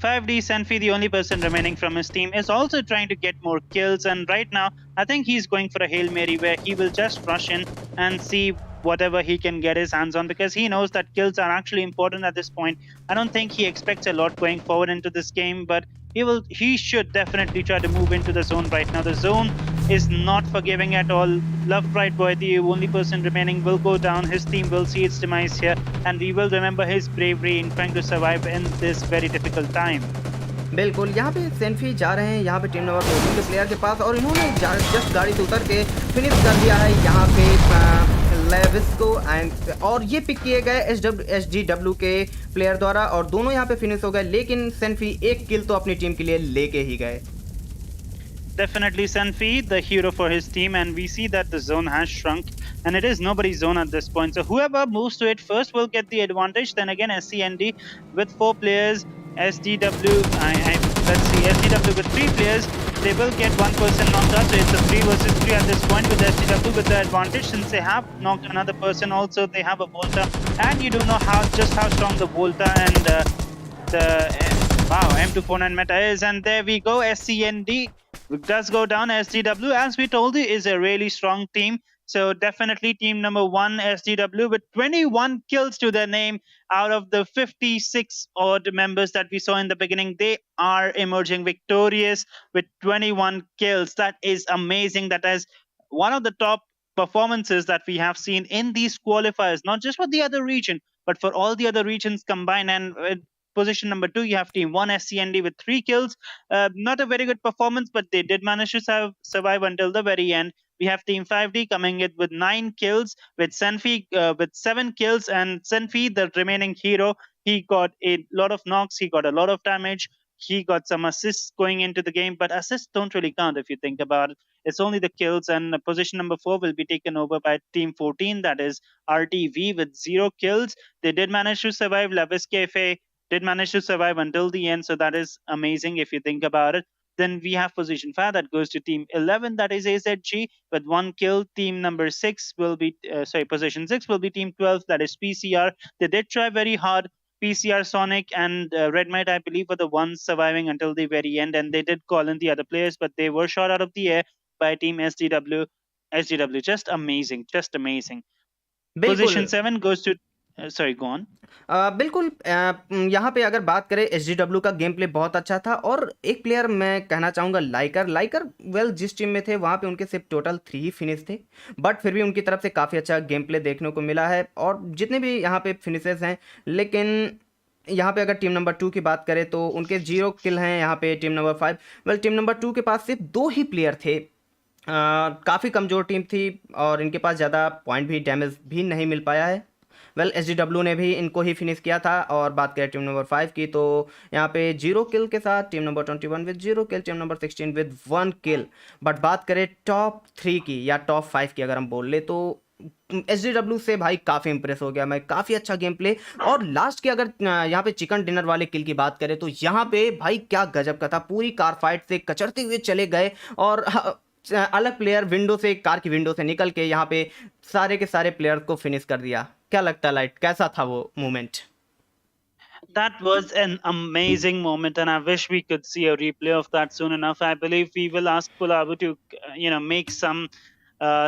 5D Senfi, the only person remaining from his team, is also trying to get more kills, and right now I think he's going for a Hail Mary where he will just rush in and see whatever he can get his hands on, because he knows that kills are actually important at this point. I don't think he expects a lot going forward into this game, but he should definitely try to move into the zone right now. The zone is not forgiving at all. Love Bright Boy, the only person remaining, will go down. His team will see its demise here, and we will remember his bravery in trying to survive in this very difficult time. बिल्कुल, यहाँ पे सेंफी जा रहे हैं यहाँ पे team number 14 के player के पास, और इन्होंने जस्ट गाड़ी से उतर के फिनिश कर दिया है यहाँ पे लेविस को, एंड और ये पिक किए गए SDW के प्लेयर द्वारा, और दोनों यहाँ पे फिनिश हो गए, लेकिन सेंफी एक किल तो अपनी टीम के लिए लेके ही गए। Definitely Senfi, the hero for his team, and we see that the zone has shrunk and it is nobody's zone at this point. So whoever moves to it first will get the advantage. Then again, SCND with 4 players SDW, let's see, SDW with 3 players, they will get 1 person knocked out, so it's a 3 versus 3 at this point with SDW with the advantage since they have knocked another person. Also, they have a Volta, and you don't know just how strong the Volta and wow, M249 meta is, and there we go. SCND does go down. SDW, as we told you, is a really strong team. So definitely team number 1, SDW, with 21 kills to their name out of the 56 odd members that we saw in the beginning. They are emerging victorious with 21 kills. That is amazing. That is one of the top performances that we have seen in these qualifiers, not just for the other region, but for all the other regions combined. And position number 2, you have team 1 SCND with 3 kills. Not a very good performance, but they did manage to survive until the very end. We have team 5D coming in with 9 kills, with Senfi with 7 kills, and Senfi, the remaining hero, he got a lot of knocks, he got a lot of damage, he got some assists going into the game, but assists don't really count if you think about it. It's only the kills, and position number 4 will be taken over by team 14, that is RTV, with 0 kills. They did manage to survive. Levis Cafe did manage to survive until the end, so that is amazing if you think about it. Then we have position 5 that goes to team 11, that is AZG, with 1 kill. Team number 6 will be, position 6 will be team 12, that is PCR. They did try very hard. PCR, Sonic, and Red Might, I believe, were the ones surviving until the very end, and they did call in the other players, but they were shot out of the air by team SDW. SDW, just amazing, just amazing. Position 7 goes to, sorry, go on. बिल्कुल, यहाँ पे अगर बात करें SDW का game play बहुत अच्छा था, और एक प्लेयर मैं कहना चाहूँगा लाइकर वेल जिस टीम में थे वहाँ पे उनके सिर्फ टोटल 3 ही फिनिश थे, बट फिर भी उनकी तरफ से काफ़ी अच्छा गेम प्ले देखने को मिला है, और जितने भी यहाँ पे फिनिशेस हैं, लेकिन यहाँ पे अगर टीम नंबर 2 की बात करें तो उनके 0 किल हैं। यहाँ पे team number 5, well team number 2 के पास सिर्फ 2 ही प्लेयर थे, काफ़ी कमज़ोर टीम थी, और इनके पास ज़्यादा पॉइंट भी डैमेज भी नहीं मिल पाया है। वेल SDW ने भी इनको ही फिनिश किया था। और बात करें टीम नंबर 5 की, तो यहाँ पे 0 किल के साथ team number 21 with 0 kill, team number 16 with 1 kill. But बात करें टॉप 3 की या टॉप 5 की अगर हम बोल ले, तो SDW से भाई काफ़ी इंप्रेस हो गया मैं, काफ़ी अच्छा गेम प्ले। और लास्ट की अगर यहाँ पे चिकन डिनर वाले किल की बात करें, तो यहाँ पे भाई क्या गजब का था, पूरी कार फाइट से कचरते हुए चले गए, और अलग प्लेयर विंडो से, कार की विंडो से निकल के यहाँ पे सारे के सारे प्लेयर को फिनिश कर दिया। क्या लगता है लाइट, कैसा था वो moment? That was an amazing moment, and I wish we could see a replay of that soon enough. I believe we will ask POLABU to, make some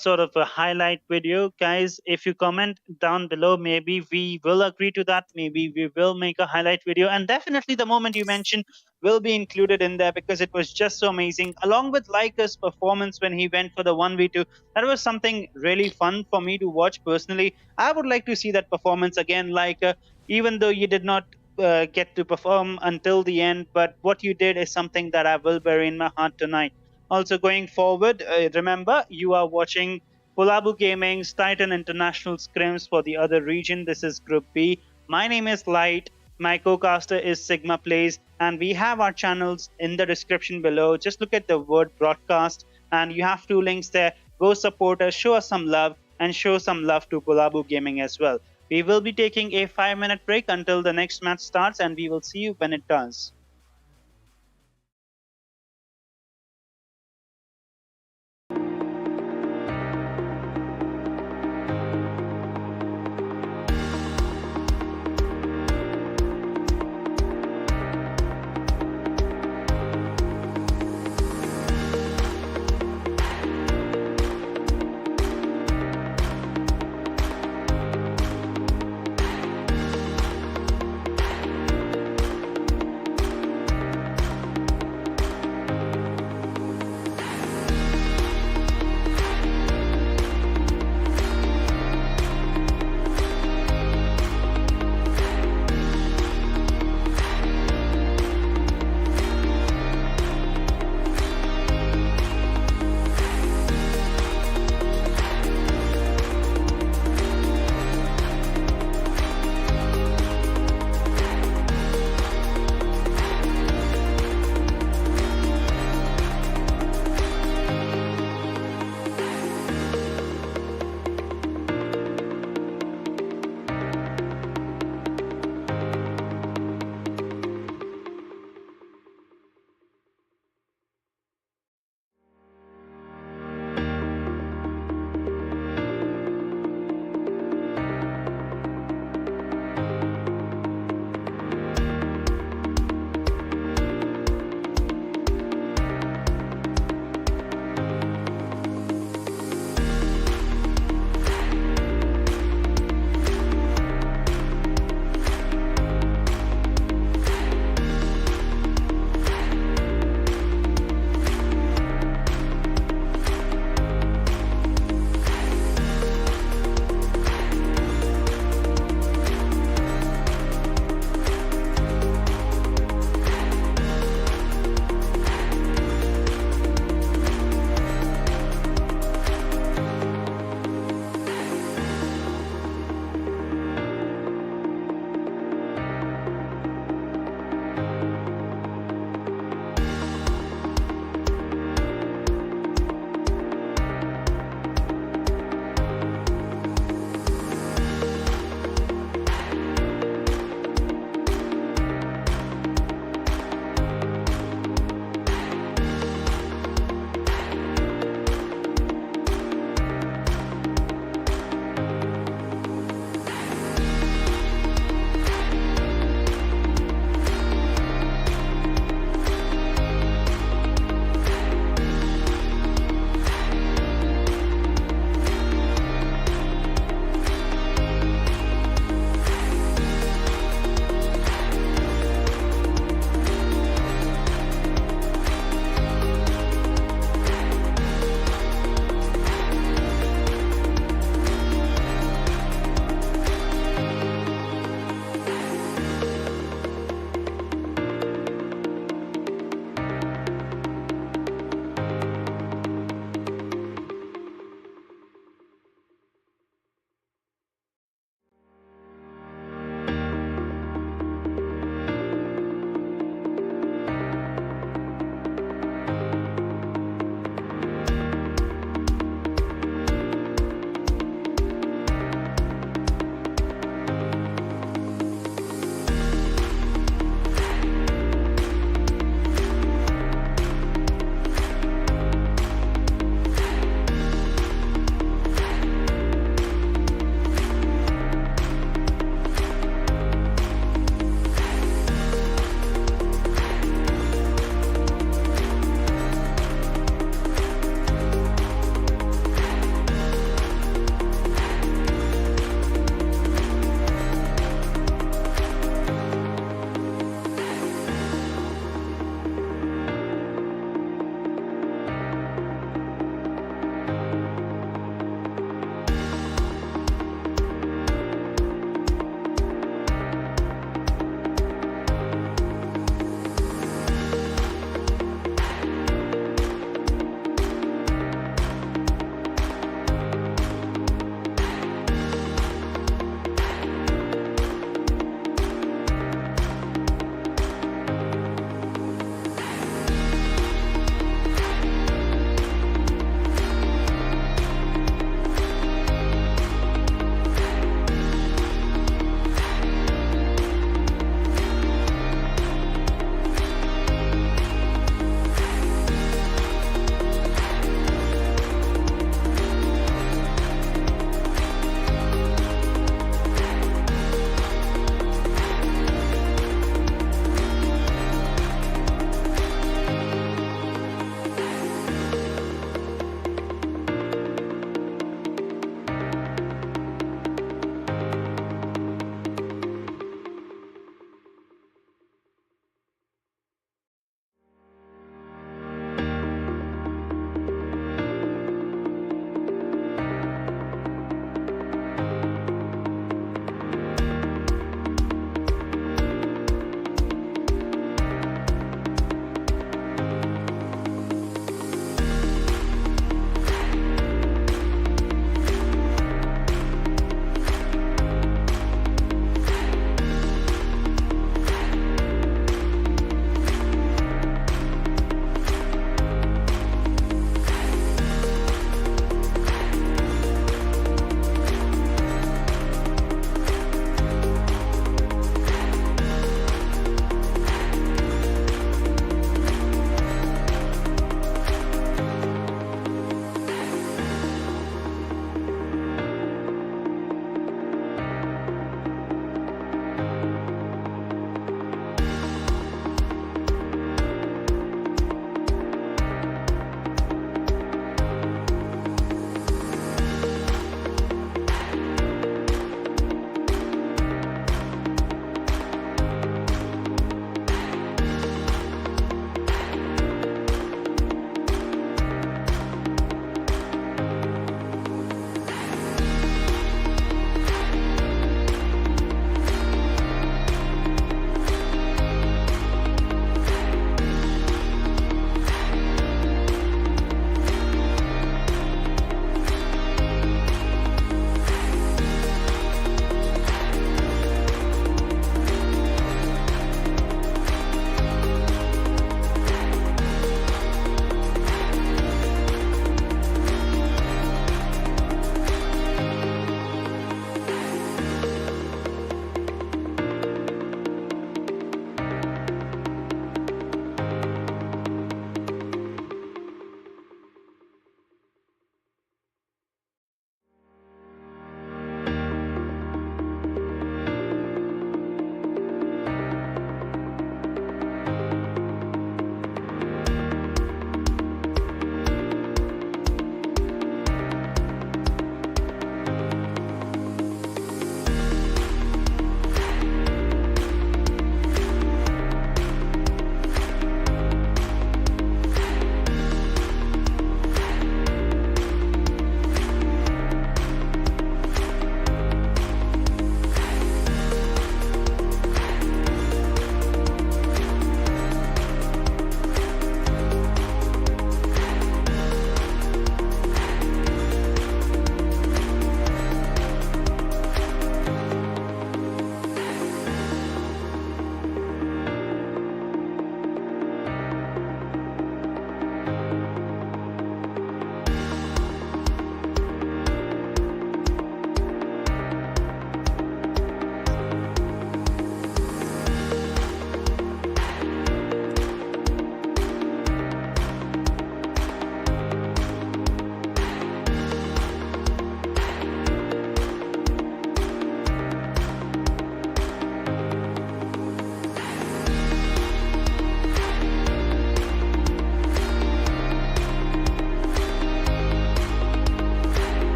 sort of a highlight video. Guys, if you comment down below, maybe we will agree to that. Maybe we will make a highlight video, and definitely the moment you mentioned will be included in there because it was just so amazing. Along with Liker's performance when he went for the 1v2, that was something really fun for me to watch personally. I would like to see that performance again, Liker, even though you did not get to perform until the end, but what you did is something that I will bury in my heart tonight. Also, going forward, remember, you are watching POLABU Gaming's Titan International Scrims for the other region. This is Group B. My name is Light. My co-caster is Sigma Plays, and we have our channels in the description below. Just look at the word broadcast, and you have 2 links there. Go support us, show us some love, and show some love to POLABU Gaming as well. We will be taking a 5-minute break until the next match starts, and we will see you when it does.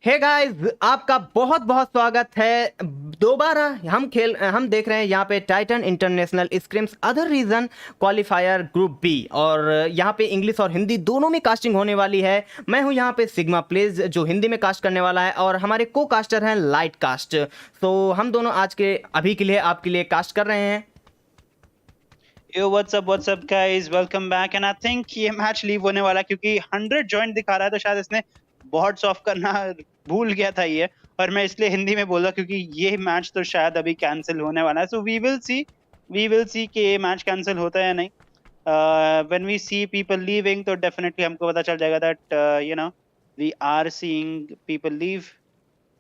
Hey guys, आपका बहुत बहुत स्वागत है। दोबारा हम देख रहे हैं यहाँ पे Titan International scrims other region qualifier group B, और यहाँ पे इंग्लिश और हिंदी दोनों में कास्टिंग होने वाली है। मैं हूँ यहाँ पे सिग्मा प्लेज जो हिंदी में कास्ट करने वाला है, और हमारे को कास्टर हैं लाइट कास्ट। तो हम दोनों आज के अभी के लिए आपके लिए कास्ट कर रहे हैं। Yo, what's up guys, welcome back। and I think ये मैच लीव होने वाला है क्योंकि 100 जॉइंट दिखा रहा है, तो शायद इसने बॉट्स ऑफ करना भूल गया था ये, और मैं इसलिए हिंदी में बोला क्योंकि ये मैच तो शायद अभी कैंसिल होने वाला है। सो वी विल सी कि ये मैच कैंसिल होता है या नहीं। When we see people leaving तो डेफिनेटली हमको पता चल जाएगा that we are seeing people leave.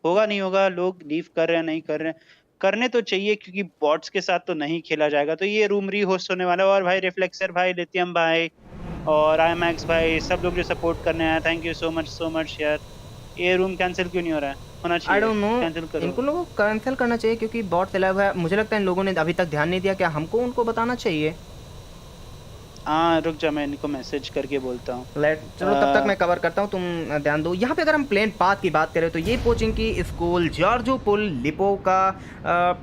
होगा नहीं होगा, लोग लीव कर रहे हैं नहीं कर रहे हैं, करने तो चाहिए क्योंकि बॉट्स के साथ तो नहीं खेला जाएगा। तो ये रूम री होस्ट होने वाला है। और भाई रिफ्लेक्सर भाई, लिथियम भाई और IMAX भाई, सब लोग जो सपोर्ट करने आए, थैंक यू सो मच यार। ये रूम कैंसिल क्यों नहीं हो रहा है? होना आई चाहिए, डोंट नो, कैंसिल करो। इनको लोगों को कैंसिल करना चाहिए क्योंकि बॉट्स अलाइव है। मुझे लगता है इन लोगों ने अभी तक ध्यान नहीं दिया। क्या हमको उनको बताना चाहिए? हाँ रुक जा, मैं इनको मैसेज करके बोलता हूँ। चलो तब तक मैं कवर करता हूँ, तुम ध्यान दो। यहाँ पे अगर हम प्लेन पाथ की बात करें तो ये कोचिंग की स्कूल जॉर्जो पुल लिपो का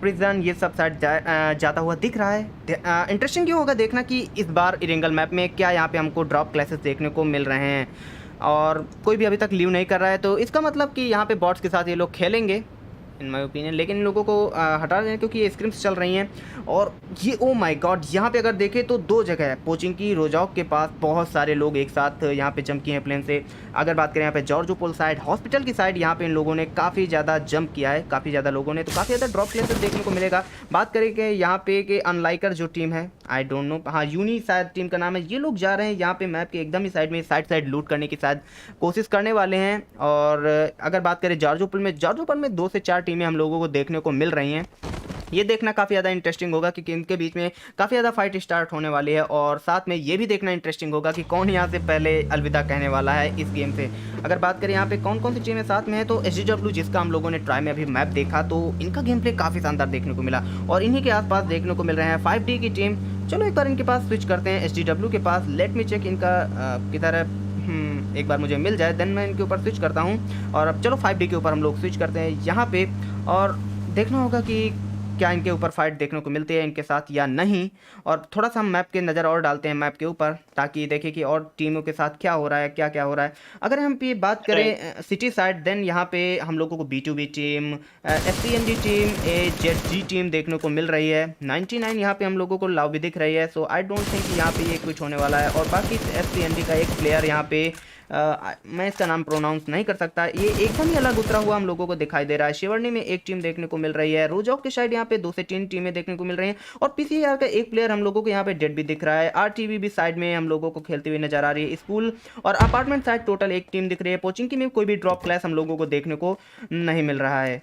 प्रिजन ये सब साइड जाता हुआ दिख रहा है। इंटरेस्टिंग क्यों होगा देखना कि इस बार इरेंगल मैप में क्या यहाँ पे हमको ड्रॉप क्लासेस देखने को मिल रहे हैं, और कोई भी अभी तक लीव नहीं कर रहा है। तो इसका मतलब कि यहाँ पे बॉट्स के साथ ये लोग खेलेंगे इन माई ओपिनियन। लेकिन इन लोगों को हटा दें क्योंकि ये स्क्रिम्स चल रही हैं। और ये ओ माय गॉड, यहाँ पे अगर देखें तो दो जगह है। कोचिंग की रोजाक के पास बहुत सारे लोग एक साथ यहाँ पे जंप किए हैं प्लेन से। अगर बात करें यहाँ पे जॉर्जो पुल साइड हॉस्पिटल की साइड, यहाँ पे इन लोगों ने काफ़ी ज़्यादा जंप किया है, काफ़ी ज़्यादा लोगों ने, तो काफ़ी ज़्यादा ड्रॉप प्लेसेस देखने को मिलेगा। बात करें कि यहाँ पे कि अनलाइकर जो टीम है, आई डोंट नो, हाँ यूनी शायद टीम का नाम है, ये लोग जा रहे हैं यहाँ पे मैप के एकदम ही साइड में साइड लूट करने की शायद कोशिश करने वाले हैं। और अगर बात करें जॉर्जो पुल में 2 से 4 टीमें हम लोगों को देखने को मिल रही हैं। ये देखना काफ़ी ज़्यादा इंटरेस्टिंग होगा कि इनके बीच में काफ़ी ज़्यादा फाइट स्टार्ट होने वाली है। और साथ में ये भी देखना इंटरेस्टिंग होगा कि कौन यहाँ से पहले अलविदा कहने वाला है इस गेम से। अगर बात करें यहाँ पे कौन कौन सी टीमें साथ में है, तो SGW जिसका हम लोगों ने ट्राई में अभी मैप देखा, तो इनका गेम प्ले काफ़ी शानदार देखने को मिला, और इन्हीं के आसपास देखने को मिल रहे हैं 5D की टीम। चलो एक बार इनके पास स्विच करते हैं, SGW के पास। लेट मी चेक इनका किधर है, एक बार मुझे मिल जाए देन मैं इनके ऊपर स्विच करता हूँ। और अब चलो 5D के ऊपर हम लोग स्विच करते हैं यहाँ पे, और देखना होगा कि क्या इनके ऊपर फाइट देखने को मिलती है इनके साथ या नहीं। और थोड़ा सा हम मैप के नज़र और डालते हैं मैप के ऊपर, ताकि देखें कि और टीमों के साथ क्या हो रहा है, क्या हो रहा है। अगर हम पे बात करें सिटी साइड, देन यहाँ पे हम लोगों को B2B team, SCNG team, AZG team देखने को मिल रही है। 99 यहाँ पे हम लोगों को लाव भी दिख रही है। सो आई डोंट थिंक यहाँ पे ये कुछ होने वाला है। और बाकी SCNG का एक प्लेयर यहाँ पे मैं इसका नाम प्रोनाउंस नहीं कर सकता, ये एकदम ही अलग उतरा हुआ हम लोगों को दिखाई दे रहा है। शिवर्णी में एक टीम देखने को मिल रही है। रोजॉक के साइड यहाँ पे 2 से 3 टीमें देखने को मिल रही हैं। और PCR का एक प्लेयर हम लोगों को यहाँ पे डेड भी दिख रहा है। RTV भी साइड में हम लोगों को खेलते हुए नजर आ रही है। स्कूल और अपार्टमेंट साइड टोटल एक टीम दिख रही है। कोचिंग की में कोई भी ड्रॉप क्लास हम लोगों को देखने को नहीं मिल रहा है।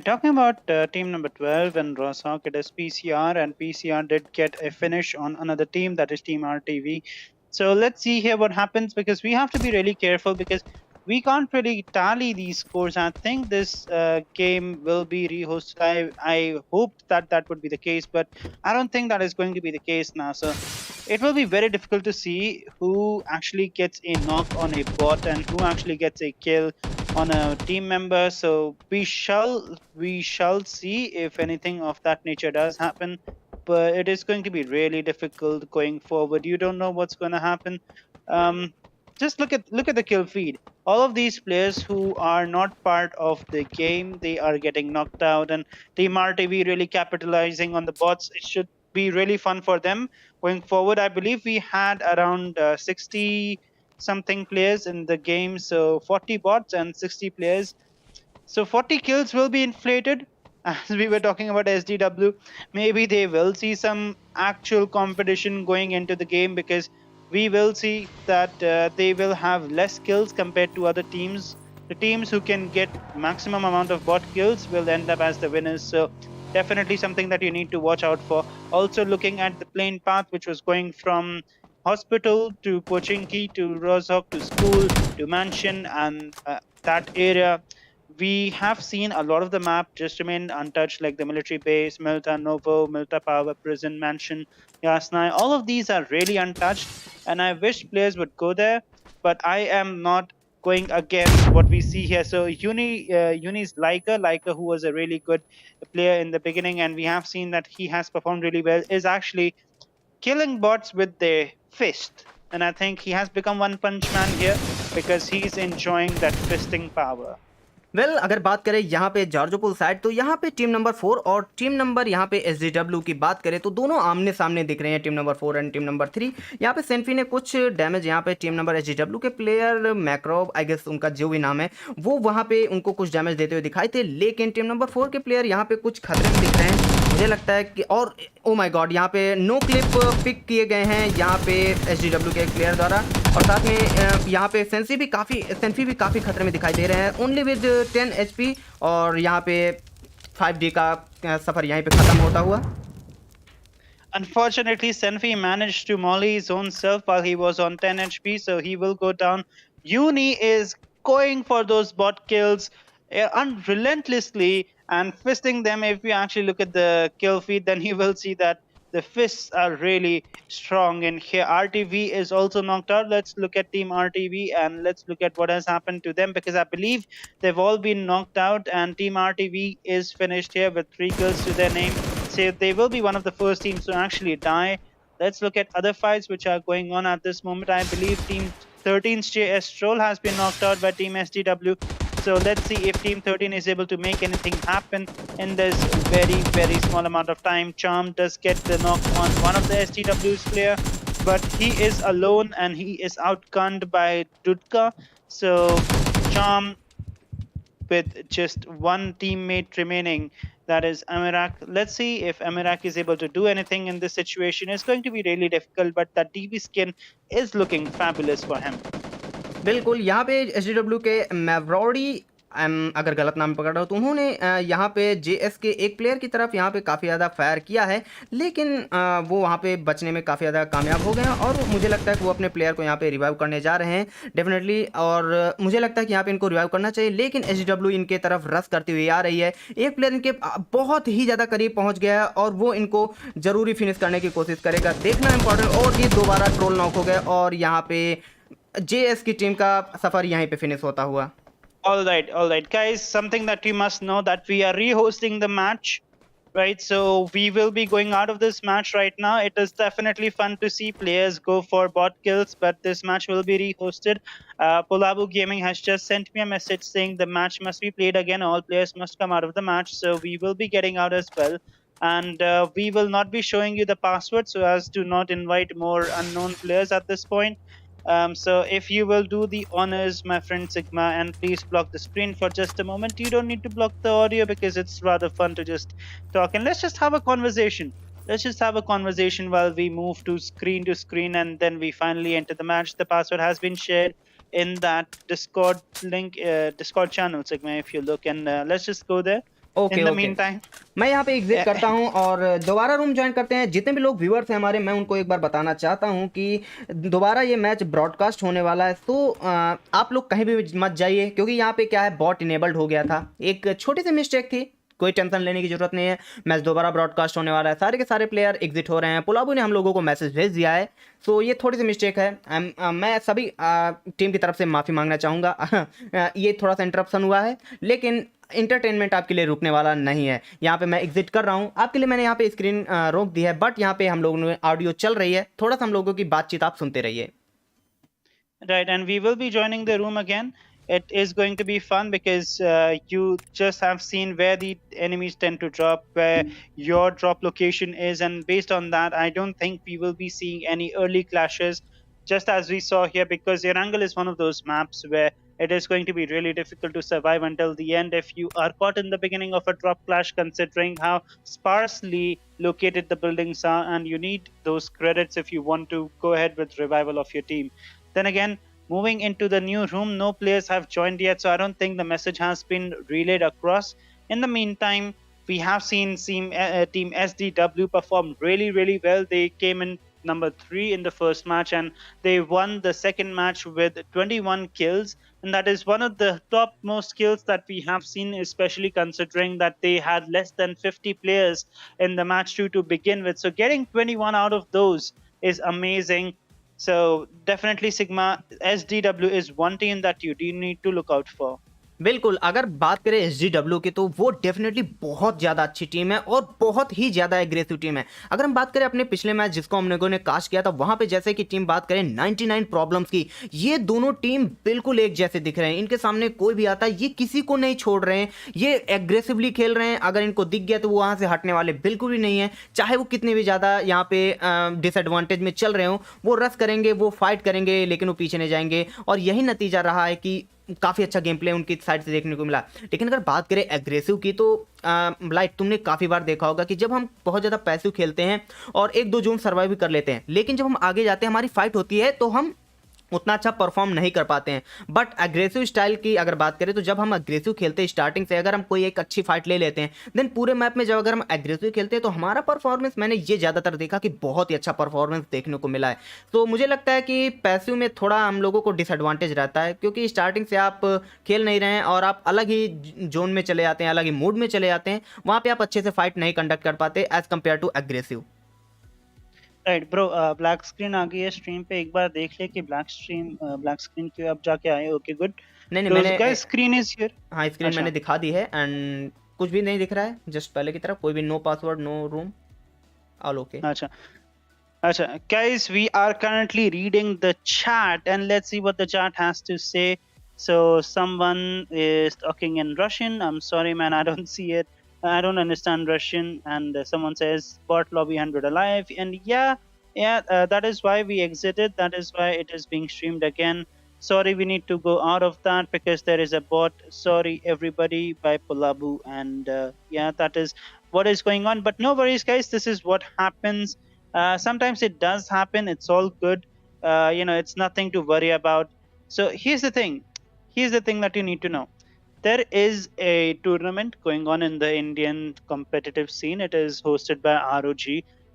Talking about team number 12 and Rostock, it is PCR, and PCR did get a finish on another team, that is Team RTV. So let's see here what happens, because we have to be really careful because we can't really tally these scores. I think this game will be rehosted. I hope that would be the case, but I don't think that is going to be the case now. So it will be very difficult to see who actually gets a knock on a bot and who actually gets a kill on a team member. So we shall see if anything of that nature does happen, but it is going to be really difficult going forward. You don't know what's going to happen. Just look at the kill feed. All of these players who are not part of the game, they are getting knocked out, and Team RTV really capitalizing on the bots. It should be really fun for them going forward. I believe we had around 60 something players in the game, so 40 bots and 60 players. So 40 kills will be inflated. As we were talking about SDW, maybe they will see some actual competition going into the game, because we will see that they will have less kills compared to other teams. The teams who can get maximum amount of bot kills will end up as the winners. So definitely something that you need to watch out for. Also looking at the plane path, which was going from hospital to Pochinki to Rozhok to school to mansion, and that area, we have seen a lot of the map just remain untouched, like the military base, Milta Novo, Milta Power, prison, mansion, Yasnai. All of these are really untouched, and I wish players would go there, but I am not going against what we see here. So Uni's Leica, who was a really good player in the beginning, and we have seen that he has performed really well, is actually killing bots with their fist. And I think he has become one punch man here because he's enjoying that fisting power. Well अगर बात करें यहाँ पे जॉर्जोपुल side, तो यहाँ पे team number 4 और team number यहाँ पे SDW की बात करें तो दोनों आमने सामने दिख रहे हैं, team number 4 and team number 3। यहाँ पे सेंफी ने कुछ डैमेज यहाँ पे टीम नंबर SDW के प्लेयर मैक्रोव, आई गेस उनका जो भी नाम है, वो वहाँ पे उनको कुछ डैमेज देते हुए दिखाई थे। लेकिन टीम नंबर 4 के प्लेयर यहाँ पे कुछ खतरे में दिख रहे हैं मुझे लगता है कि, और ओ माय गॉड, यहाँ पे नो क्लिप पिक किए गए हैं यहाँ पे SDW के एक प्लेयर द्वारा, और साथ में यहाँ पे सेंफी भी काफ़ी खतरे में दिखाई दे रहे हैं, ओनली विद 10 HP। और यहाँ पे 5D का सफ़र यहीं पे ख़त्म होता हुआ। Unfortunately, Senfi managed to molly his own self while he was on 10 HP, so he will go down. Uni is going for those bot kills unrelentlessly and fisting them. If you actually look at the kill feed, then you will see that the fists are really strong in here. RTV is also knocked out. Let's look at Team RTV and let's look at what has happened to them, because I believe they've all been knocked out and Team RTV is finished here with 3 kills to their name. So they will be one of the first teams to actually die. Let's look at other fights which are going on at this moment. I believe Team 13's JS Troll has been knocked out by Team SDW. So let's see if Team 13 is able to make anything happen in this very small amount of time. Charm does get the knock on one of the SDW's player, but he is alone and he is outgunned by Dudka. So Charm, with just one teammate remaining, that is Amirak. Let's see if Amirak is able to do anything in this situation. It's going to be really difficult, but that DB skin is looking fabulous for him. बिल्कुल, यहाँ पे SDW के मैवरोडी, अगर गलत नाम पकड़ रहा हूँ, तो उन्होंने यहाँ पे JS के एक प्लेयर की तरफ यहाँ पे काफ़ी ज़्यादा फायर किया है, लेकिन वो वहाँ पे बचने में काफ़ी ज़्यादा कामयाब हो गए हैं, और मुझे लगता है कि वो अपने प्लेयर को यहाँ पे रिवाइव करने जा रहे हैं डेफिनेटली, और मुझे लगता है कि यहाँ पे इनको रिवाइव करना चाहिए। लेकिन SDW इनके तरफ रश करती हुई आ रही है, एक प्लेयर इनके बहुत ही ज़्यादा करीब पहुँच गया है और वो इनको ज़रूरी फिनिश करने की कोशिश करेगा, देखना इंपॉर्टेंट। और ये दोबारा ट्रोल नॉक हो गए और यहाँ पे JS की टीम का सफ़र यहीं पे फिनिश होता हुआ। All right, guys. Something that you must know, that we are rehosting the match, right? So we will be going out of this match right now. It is definitely fun to see players go for bot kills, but this match will be rehosted. POLABU Gaming has just sent me a message saying the match must be played again. All players must come out of the match. So we will be getting out as well. And we will not be showing you the password so as to not invite more unknown players at this point. So if you will do the honors, my friend Sigma, and please block the screen for just a moment. You don't need to block the audio because it's rather fun to just talk, and let's just have a conversation. Let's just have a conversation while we move to screen, and then we finally enter the match. The password has been shared in that Discord link, Discord channel, Sigma, if you look, and let's just go there. Okay, In the meantime, मैं यहाँ पे exit करता हूँ और दोबारा room join करते हैं। जितने भी लोग व्यूअर्स हैं हमारे, मैं उनको एक बार बताना चाहता हूँ कि दोबारा ये मैच ब्रॉडकास्ट होने वाला है, तो आप लोग कहीं भी मत जाइए, क्योंकि यहाँ पे क्या है, बॉट इनेबल्ड हो गया था, एक छोटी सी मिस्टेक थी, कोई टेंशन लेने की जरूरत नहीं है। मैच दोबारा ब्रॉडकास्ट होने वाला है, सारे के सारे प्लेयर एग्जिट हो रहे हैं। पोलाबू ने हम लोगों को मैसेज भेज दिया है, सो ये थोड़ी सी मिस्टेक है। मैं सभी टीम की तरफ से माफ़ी मांगना चाहूँगा। ये थोड़ा सा इंटरप्शन हुआ है, लेकिन इंटरटेनमेंट आपके लिए रुकने वाला नहीं है। यहाँ पे मैं एग्जिट कर रहा हूँ, आपके लिए मैंने यहाँ पे स्क्रीन रोक दी है, बट यहाँ पे हम लोगों ने ऑडियो चल रही है, थोड़ा सा हम लोगों की बातचीत आप सुनते रहिए। Right, and we will be joining the room again. It is going to be fun because you just have seen where the enemies tend to drop, where your drop location is, and based on that, I don't think we will be seeing any early clashes, just as we saw here, because Erangel is one of those maps where it is going to be really difficult to survive until the end if you are caught in the beginning of a drop clash, considering how sparsely located the buildings are, and you need those credits if you want to go ahead with revival of your team. Then again, moving into the new room, no players have joined yet, so I don't think the message has been relayed across. In the meantime, we have seen Team SDW perform really well. They came in number 3 in the first match, and they won the second match with 21 kills, and that is one of the top most kills that we have seen, especially considering that they had less than 50 players in the match 2 to begin with. So getting 21 out of those is amazing. So definitely Sigma SDW is one team that you do need to look out for. बिल्कुल, अगर बात करें एसडीडब्ल्यू की तो वो definitely बहुत ज़्यादा अच्छी टीम है और बहुत ही ज़्यादा एग्रेसिव टीम है। अगर हम बात करें अपने पिछले मैच जिसको हम लोगों ने कास्ट किया था, वहाँ पे जैसे कि टीम बात करें 99 प्रॉब्लम्स की, ये दोनों टीम बिल्कुल एक जैसे दिख रहे हैं। इनके सामने कोई भी आता है ये किसी को नहीं छोड़ रहे हैं, ये एग्रेसिवली खेल रहे हैं। अगर इनको दिख गया तो वो वहाँ से हटने वाले बिल्कुल भी नहीं है, चाहे वो कितने भी ज़्यादा यहाँ पे डिसएडवांटेज में चल रहे हों, वो रस करेंगे, वो फाइट करेंगे, लेकिन वो पीछे नहीं जाएंगे। और यही नतीजा रहा है कि काफ़ी अच्छा गेम प्ले उनकी साइड से देखने को मिला। लेकिन अगर बात करें एग्रेसिव की तो लाइक तुमने काफ़ी बार देखा होगा कि जब हम बहुत ज़्यादा पैसिव खेलते हैं और एक दो जोन सर्वाइव भी कर लेते हैं, लेकिन जब हम आगे जाते हैं, हमारी फाइट होती है, तो हम उतना अच्छा परफॉर्म नहीं कर पाते हैं। बट एग्रेसिव स्टाइल की अगर बात करें तो जब हम एग्रेसिव खेलते हैं स्टार्टिंग से, अगर हम कोई एक अच्छी फाइट ले लेते हैं, देन पूरे मैप में जब अगर हम एग्रेसिव खेलते हैं तो हमारा परफॉर्मेंस, मैंने ये ज़्यादातर देखा कि बहुत ही अच्छा परफॉर्मेंस देखने को मिला है। तो मुझे लगता है कि पैसिव में थोड़ा हम लोगों को डिसएडवांटेज रहता है, क्योंकि स्टार्टिंग से आप खेल नहीं रहे हैं और आप अलग ही जोन में चले जाते हैं, अलग ही मूड में चले जाते हैं, वहाँ पर आप अच्छे से फाइट नहीं कंडक्ट कर पाते as compare to aggressive. Right bro, black screen आ गई है स्ट्रीम पे, एक बार देख ले कि ब्लैक स्क्रीन क्यों अब जाके आए। Okay good. नहीं मैंने गाइस स्क्रीन इज हियर। हाँ, स्क्रीन मैंने दिखा दी है एंड कुछ भी नहीं दिख रहा है, जस्ट पहले की तरह कोई भी no password, no room, all okay. अच्छा guys, we are currently reading the chat and let's see what the chat has to say. So someone is talking in Russian. I'm sorry man, I don't see it. I don't understand Russian. And someone says bot lobby 100 alive, and that is why we exited. That is why it is being streamed again. Sorry, we need to go out of that because there is a bot. Sorry everybody, by POLABU. And that is what is going on, but no worries guys, this is what happens. Sometimes it does happen, it's all good. It's nothing to worry about. So here's the thing that you need to know. There is a tournament going on in the Indian competitive scene. It is hosted by ROG.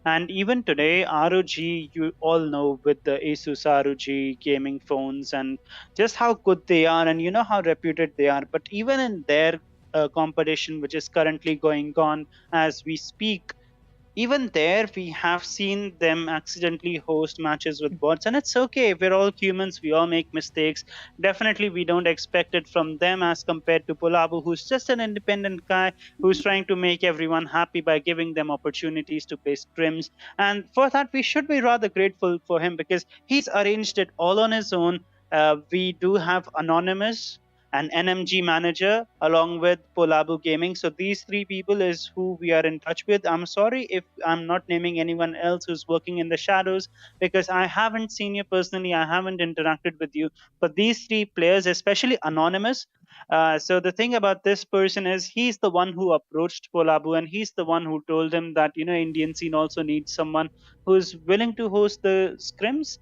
And even today, ROG, you all know, with the Asus ROG gaming phones and just how good they are, and you know how reputed they are. But even in their competition, which is currently going on as we speak, even there we have seen them accidentally host matches with bots, and it's okay. We're all humans, we all make mistakes. Definitely we don't expect it from them as compared to POLABU, who's just an independent guy who's trying to make everyone happy by giving them opportunities to play scrims. And for that we should be rather grateful for him because he's arranged it all on his own. We do have Anonymous, an NMG manager, along with POLABU Gaming. So these three people is who we are in touch with. I'm sorry if I'm not naming anyone else who's working in the shadows, because I haven't seen you personally, I haven't interacted with you. But these three players, especially Anonymous, so the thing about this person is he's the one who approached POLABU, and he's the one who told him that Indian scene also needs someone who's willing to host the scrims.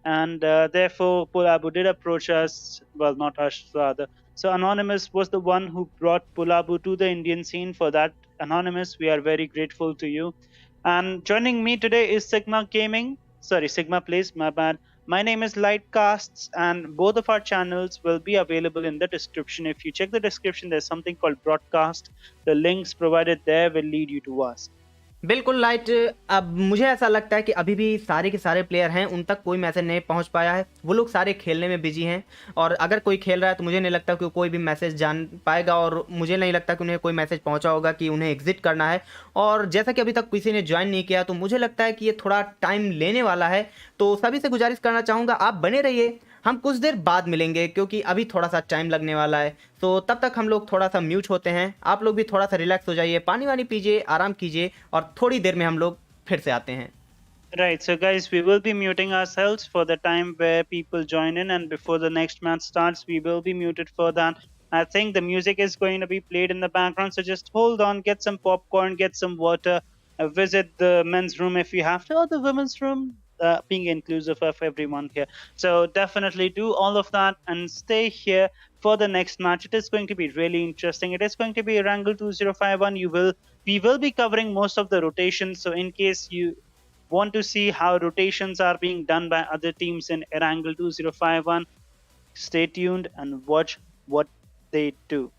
And therefore POLABU did approach us, well, not us rather. So Anonymous was the one who brought POLABU to the Indian scene. For that, Anonymous, we are very grateful to you. And joining me today is Sigma Plays, my bad. My name is Lightcasts, and both of our channels will be available in the description. If you check the description, there's something called broadcast. The links provided there will lead you to us. बिल्कुल light. अब मुझे ऐसा लगता है कि अभी भी सारे के सारे प्लेयर हैं, उन तक कोई मैसेज नहीं पहुंच पाया है, वो लोग सारे खेलने में बिजी हैं। और अगर कोई खेल रहा है तो मुझे नहीं लगता कि कोई भी मैसेज जान पाएगा, और मुझे नहीं लगता कि उन्हें कोई मैसेज पहुंचा होगा कि उन्हें एग्जिट करना है। और जैसा कि अभी तक किसी ने ज्वाइन नहीं किया, तो मुझे लगता है कि ये थोड़ा टाइम लेने वाला है। तो सभी से गुजारिश करना चाहूँगा, आप बने रहिए, हम कुछ देर बाद मिलेंगे, क्योंकि अभी थोड़ा सा टाइम लगने वाला है। तो तब तक हम लोग थोड़ा सा म्यूट होते हैं, आप लोग भी थोड़ा सा रिलैक्स हो जाइए, पानी वानी पीजिए, आराम कीजिए, और थोड़ी देर में हम लोग फिर से आते हैं। Right, so guys, we will be muting ourselves for the time where people join in, and before the next match starts, we will be muted for that. I think the music is going to be played in the background, so just hold on, get some popcorn, get some water, visit the men's room if you have to, or the women's room, being inclusive of everyone here. So definitely do all of that and stay here for the next match. It is going to be really interesting. It is going to be Erangel 2051. We will be covering most of the rotations, so in case you want to see how rotations are being done by other teams in Erangel 2051, stay tuned and watch what they do.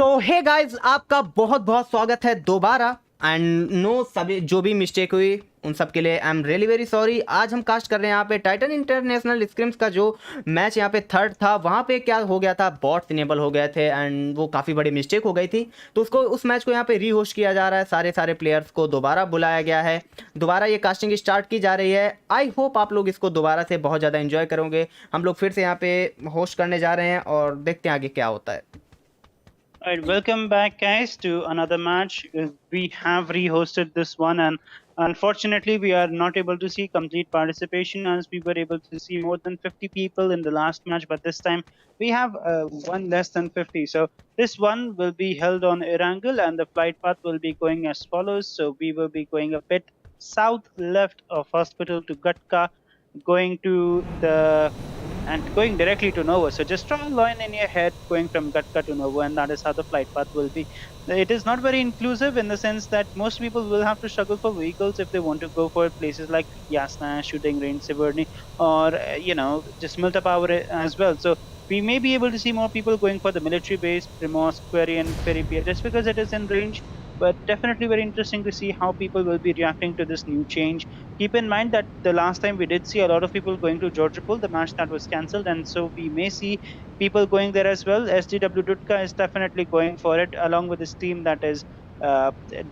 तो हे guys, आपका बहुत बहुत स्वागत है दोबारा। And no, सभी जो भी मिस्टेक हुई उन सब के लिए I am really very sorry. आज हम कास्ट कर रहे हैं यहाँ पे टाइटन इंटरनेशनल स्क्रिम्स का जो मैच यहाँ पे थर्ड था, वहाँ पे क्या हो गया था, बॉट्स इनेबल हो गए थे एंड वो काफ़ी बड़ी मिस्टेक हो गई थी। तो उसको उस मैच को यहाँ पे रीहोस्ट किया जा रहा है, सारे प्लेयर्स को दोबारा बुलाया गया है, दोबारा ये कास्टिंग स्टार्ट की जा रही है। आई होप आप लोग इसको दोबारा से बहुत ज़्यादा इन्जॉय करोगे। हम लोग फिर से यहाँ पे होस्ट करने जा रहे हैं और देखते हैं आगे क्या होता है। Alright, welcome back, guys, to another match. We have rehosted this one, and unfortunately, we are not able to see complete participation as we were able to see more than 50 people in the last match. But this time, we have one less than 50. So this one will be held on Erangel, and the flight path will be going as follows. So we will be going a bit south left of hospital to Gatka, going to the and going directly to Novo. So just draw a line in your head going from Gatka to Novo, and that is how the flight path will be. It is not very inclusive in the sense that most people will have to struggle for vehicles if they want to go for places like Yasna, Shooting Range, Siverny, or just Milta Power as well. So we may be able to see more people going for the military base, Primos, Query, and Ferry Pier, just because it is in range. But definitely very interesting to see how people will be reacting to this new change. Keep in mind that the last time we did see a lot of people going to Georgopol, the match that was cancelled, and so we may see people going there as well. SDW Dutka is definitely going for it, along with his team that is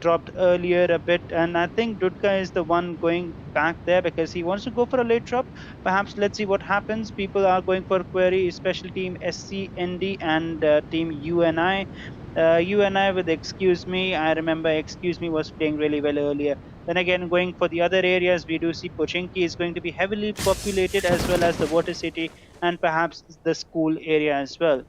dropped earlier a bit, and I think Dudka is the one going back there because he wants to go for a late drop. Perhaps let's see what happens. People are going for Query, special team SCND, and team UNI. UNI with Excuse Me. I remember Excuse Me was playing really well earlier. Then again, going for the other areas, we do see Pochinki is going to be heavily populated, as well as the Water City and perhaps the school area as well.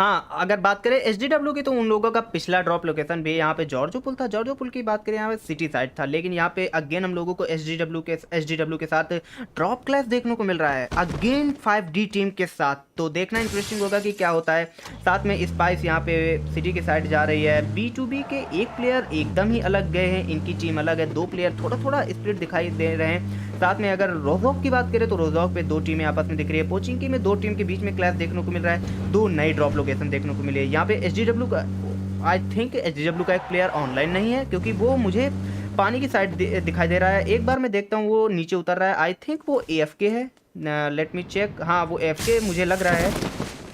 हाँ, अगर बात करें SDW की, तो उन लोगों का पिछला ड्रॉप लोकेशन भी यहाँ पे जॉर्जोपुल था। जॉर्जोपुल की बात करें यहाँ पे सिटी साइड था, लेकिन यहाँ पे अगेन हम लोगों को SDW के साथ ड्रॉप क्लैश देखने को मिल रहा है, अगेन 5D टीम के साथ। तो देखना इंटरेस्टिंग होगा कि क्या होता है। साथ में स्पाइस यहाँ पे सिटी की साइड जा रही है। B2B के एक प्लेयर एकदम ही अलग गए हैं, इनकी टीम अलग है, 2 प्लेयर थोड़ा स्प्लिट दिखाई दे रहे हैं। साथ में अगर रोजॉक की बात करें तो रोजॉक पे 2 टीमें आपस में दिख रही है। पोचिंकी में 2 टीम के बीच में क्लैश देखने को मिल रहा है, 2 नई ड्रॉप लोकेशन देखने को मिली है। यहाँ पे SDW का, आई थिंक SDW का एक प्लेयर ऑनलाइन नहीं है, क्योंकि वो मुझे पानी की साइड दिखाई दे रहा है। एक बार मैं देखता हूँ वो नीचे उतर रहा है, आई थिंक वो AFK है। Let me check. हाँ, वो AFK मुझे लग रहा है,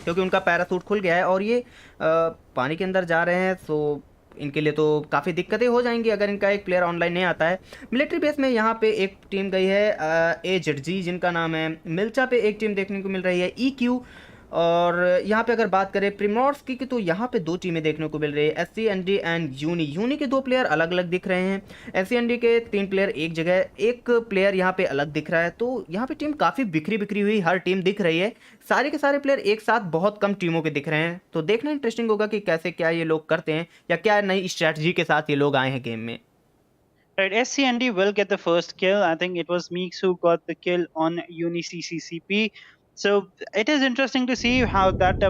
क्योंकि उनका पैरासूट खुल गया है और ये पानी के अंदर जा रहे हैं। सो इनके लिए तो काफ़ी दिक्कतें हो जाएंगी अगर इनका एक प्लेयर ऑनलाइन नहीं आता है। मिलिट्री बेस में यहाँ पे एक टीम गई है AZG, जिनका नाम है। मिल्चा पे एक टीम देखने को मिल रही है EQ। और यहाँ पे अगर बात करें प्रिमोर्स की, तो यहाँ पे 2 टीमें देखने को मिल रही है, SCND एंड यूनी के 2 प्लेयर अलग अलग दिख रहे हैं। SCND के 3 प्लेयर एक जगह, एक प्लेयर यहाँ पे अलग दिख रहा है। तो यहाँ पे टीम काफ़ी बिखरी हुई हर टीम दिख रही है। सारे के सारे प्लेयर एक साथ बहुत कम टीमों के दिख रहे हैं। तो देखना इंटरेस्टिंग होगा कि कैसे क्या ये लोग करते हैं, या क्या नई स्ट्रैटेजी के साथ ये लोग आए हैं गेम में। Right, SCND will get the first kill. I think it was Meeks who got the kill on Uni CCCP. So it is interesting to see how that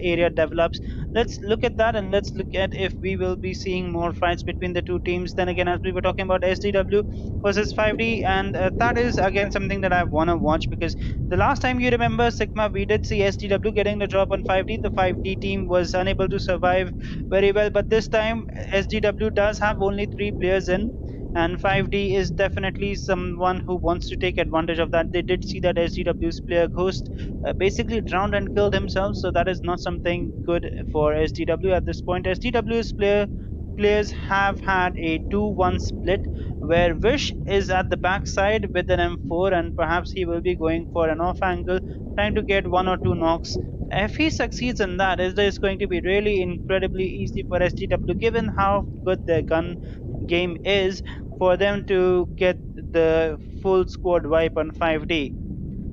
area develops. Let's look at that, and let's look at if we will be seeing more fights between the 2 teams. Then again, as we were talking about SDW versus 5D, and that is again something that I want to watch, because the last time you remember Sigma, we did see SDW getting the drop on 5D. The 5D team was unable to survive very well, but this time SDW does have only 3 players in. And 5D is definitely someone who wants to take advantage of that. They did see that SDW's player Ghost basically drowned and killed himself, so that is not something good for SDW at this point. SDW's players have had a 2-1 split, where Wish is at the backside with an M4, and perhaps he will be going for an off angle, trying to get 1 or 2 knocks. If he succeeds in that, it is going to be really incredibly easy for SDW, given how good their gun game is, for them to get the full squad wipe on 5D.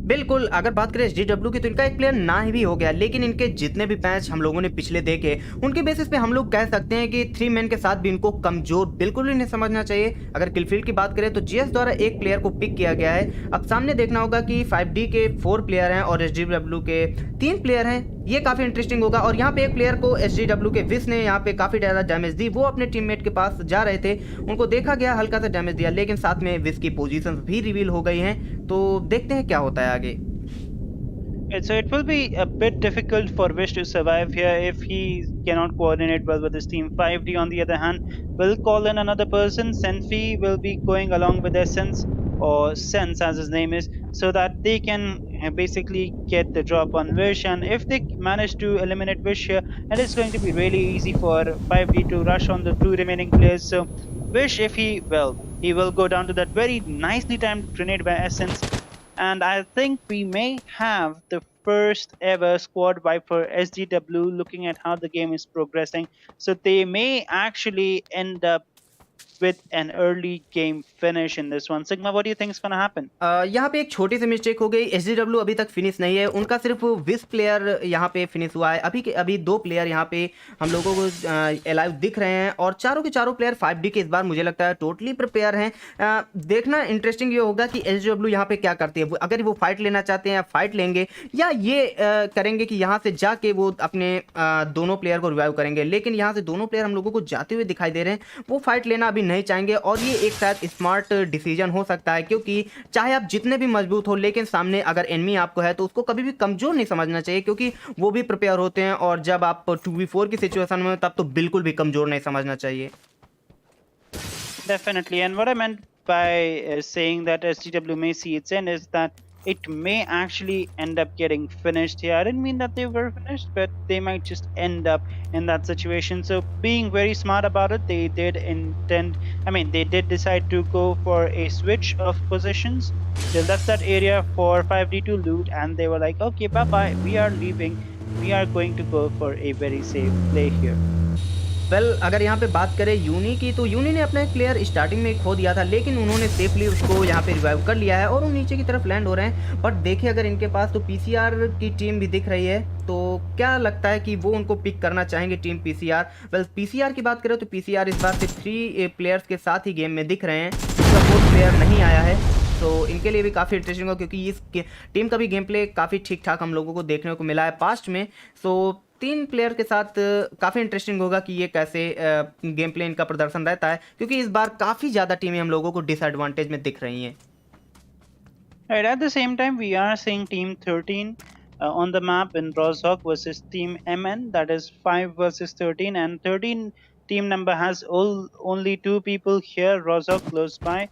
बिल्कुल, अगर बात करें SDW की, तो इनका एक player ना ही भी हो गया, लेकिन इनके जितने भी मैच हम लोगों ने पिछले देखे, उनके बेसिस पे हम लोग कह सकते हैं कि 3 मैन के साथ भी इनको कमजोर बिल्कुल भी नहीं समझना चाहिए। अगर किलफील्ड की बात करें तो GS द्वारा एक प्लेयर को पिक किया गया है। अब सामने देखना होगा कि 5D के 4 प्लेयर हैं और SDW के 3 प्लेयर हैं, ये काफ़ी इंटरेस्टिंग होगा। और यहाँ पे एक प्लेयर को SDW के विस ने यहाँ पे काफ़ी ज़्यादा डैमेज दी। वो अपने टीममेट के पास जा रहे थे, उनको देखा गया, हल्का सा डैमेज दिया, लेकिन साथ में विस की पोजीशंस भी रिवील हो गई हैं। तो देखते हैं क्या होता है आगे। So it will be a bit difficult for Wish to survive here if he cannot coordinate well with his team. 5D, on the other hand, will call in another person. Senfi will be going along with Essence, or Sense as his name is, so that they can basically get the drop on Wish. And if they manage to eliminate Wish here, it is going to be really easy for 5D to rush on the two remaining players. So Wish, if he, well, he will go down to that very nicely timed grenade by Essence, and I think we may have the first ever squad wipe for SDW, looking at how the game is progressing. So they may actually end up with an early game finish in this one. Sigma, what do you think is going to happen? यहाँ पे एक छोटी सी mistake हो गई। एसडीडब्ल्यू अभी तक finish नहीं है, उनका सिर्फ 20 प्लेयर यहाँ पे फिनिश हुआ है। अभी के अभी 2 प्लेयर यहाँ पे हम लोगों को अलाइव दिख रहे हैं, और चारों के चारों प्लेयर 5D के इस बार मुझे लगता है टोटली प्रिपेयर हैं। देखना इंटरेस्टिंग ये होगा कि एसडीडब्ल्यू यहाँ पे क्या करती है, अगर वो फाइट लेना चाहते हैं या फाइट लेंगे, या ये करेंगे कि यहाँ से जाके वो अपने दोनों प्लेयर को रिवाइव करेंगे। लेकिन यहाँ से दोनों प्लेयर हम लोगों को जाते हुए दिखाई दे रहे हैं, वो फाइट लेना अभी नहीं चाहेंगे, और ये एक शायद स्मार्ट डिसीजन हो सकता है, क्योंकि चाहे आप जितने भी मजबूत हो, लेकिन सामने अगर एनिमी आपको है तो उसको कभी भी कमजोर नहीं समझना चाहिए, क्योंकि वो भी प्रिपेयर होते हैं, और जब आप 2v4 की सिचुएशन में तब तो बिल्कुल भी कमजोर नहीं समझना चाहिए। Definitely. And what I meant by saying that SDW may see its end is that it may actually end up getting finished here. I didn't mean that they were finished, but they might just end up in that situation. So being very smart about it, they did they did decide to go for a switch of positions. They left that area for 5D to loot, and they were like, okay, bye-bye, we are leaving. We are going to go for a very safe play here. अगर यहाँ पे बात करें uni की, तो uni ने अपना एक प्लेयर स्टार्टिंग में खो दिया था, लेकिन उन्होंने सेफली उसको यहाँ पे रिवाइव कर लिया है, और वो नीचे की तरफ लैंड हो रहे हैं। बट देखिए, अगर इनके पास तो पीसीआर की टीम भी दिख रही है, तो क्या लगता है कि वो उनको पिक करना चाहेंगे टीम पीसीआर? पीसीआर की बात करें तो पीसीआर इस बार सिर्फ 3 प्लेयर्स के साथ ही गेम में दिख रहे हैं, उसका 4th प्लेयर नहीं आया है। तो इनके लिए भी काफ़ी इंटरेस्टिंग होगा, क्योंकि इस टीम का भी गेम प्ले काफ़ी ठीक ठाक हम लोगों को देखने को मिला है पास्ट में। सो 3 प्लेयर के साथ काफ़ी इंटरेस्टिंग होगा कि ये कैसे गेम प्ले इनका प्रदर्शन रहता है, क्योंकि इस बार काफ़ी ज़्यादा टीमें हम लोगों को डिसएडवांटेज में दिख रही हैं। Right, at the same time, we are seeing Team 13 on the map in Rozhok versus Team MN, that is 5 versus 13, and 13 team number has only 2 people here, Rozhok close by.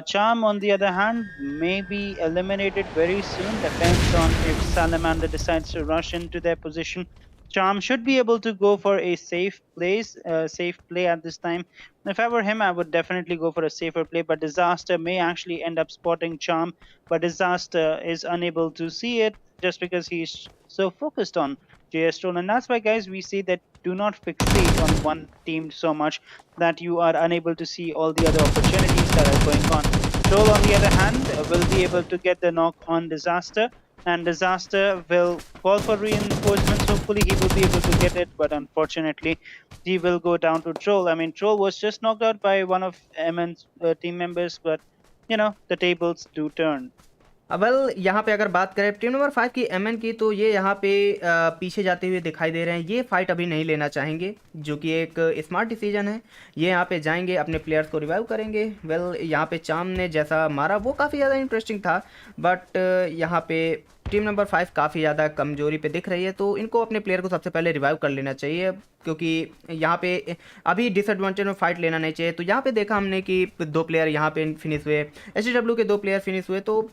Charm, on the other hand, may be eliminated very soon, depends on if Salamander decides to rush into their position. Charm should be able to go for a safe play at this time. If I were him, I would definitely go for a safer play, but Disaster may actually end up spotting Charm, but Disaster is unable to see it just because he's so focused on JS Troll. And that's why, guys, we say that do not fixate on one team so much that you are unable to see all the other opportunities that are going on. Troll, on the other hand, will be able to get the knock on Disaster, and Disaster will call for reinforcements. Hopefully he will be able to get it, but unfortunately he will go down to Troll. I mean, Troll was just knocked out by one of MN's team members, but you know, the tables do turn. यहाँ पे अगर बात करें team number 5 की MN की, तो ये यहाँ पे पीछे जाते हुए दिखाई दे रहे हैं। ये फाइट अभी नहीं लेना चाहेंगे, जो कि एक स्मार्ट डिसीजन है। ये यहाँ पे जाएंगे, अपने प्लेयर्स को रिवाइव करेंगे। यहाँ पे चाम ने जैसा मारा वो काफ़ी ज़्यादा इंटरेस्टिंग था, बट यहाँ पे टीम नंबर 5 काफ़ी ज़्यादा कमजोरी पे दिख रही है, तो इनको अपने प्लेयर को सबसे पहले रिवाइव कर लेना चाहिए, क्योंकि यहाँ पे अभी डिसएडवांटेज में फाइट लेना नहीं चाहिए। तो यहाँ पे देखा हमने कि 2 प्लेयर यहाँ पे फिनिश हुए, एसडब्ल्यू के 2 प्लेयर फिनिश हुए, तो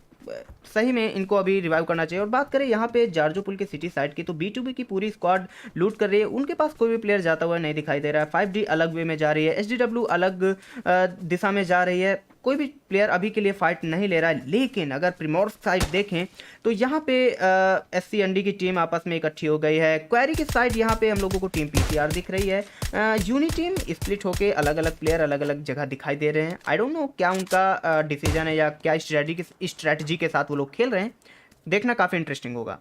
सही में इनको अभी रिवाइव करना चाहिए। और बात करें यहाँ पे जार्जोपुल के सिटी साइड की, तो B2B की पूरी स्क्वाड लूट कर रही है, उनके पास कोई भी प्लेयर जाता हुआ नहीं दिखाई दे रहा है। 5D अलग वे में जा रही है, SDW अलग दिशा में जा रही है, कोई भी प्लेयर अभी के लिए फाइट नहीं ले रहा है। लेकिन अगर प्रीमोर्स साइड देखें तो यहाँ पे SCND की टीम आपस में इकट्ठी हो गई है। क्वेरी की साइड यहाँ पे हम लोगों को टीम PCR दिख रही है। यूनी टीम स्प्लिट होके अलग अलग प्लेयर अलग अलग जगह दिखाई दे रहे हैं। आई डोंट नो क्या उनका डिसीजन है या क्या स्ट्रैटेजी के साथ वो लोग खेल रहे हैं, देखना काफ़ी इंटरेस्टिंग होगा।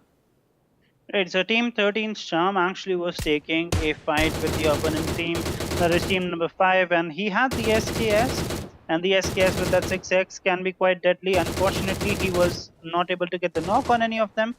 Right, so Team 13's Charm actually was taking a fight with the opponent team, that is team number 5, and he had the SKS, and the SKS with that 6x can be quite deadly. Unfortunately, he was not able to get the knock on any of them,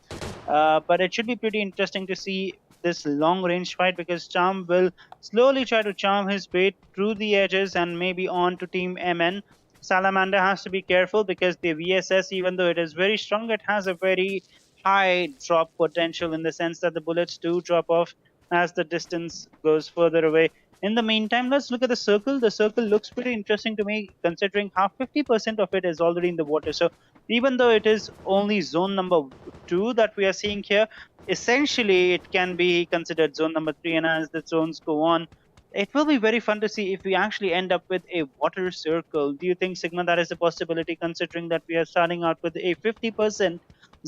but it should be pretty interesting to see this long range fight, because Charm will slowly try to charm his way through the edges and maybe on to Team MN. Salamander has to be careful because the VSS, even though it is very strong, it has a very high drop potential in the sense that the bullets do drop off as the distance goes further away. In the meantime, let's look at the circle. The circle looks pretty interesting to me, considering how 50% of it is already in the water. So even though it is only zone number 2 that we are seeing here, essentially it can be considered zone number 3. And as the zones go on, it will be very fun to see if we actually end up with a water circle. Do you think, Sigma, that is a possibility, considering that we are starting out with a 50%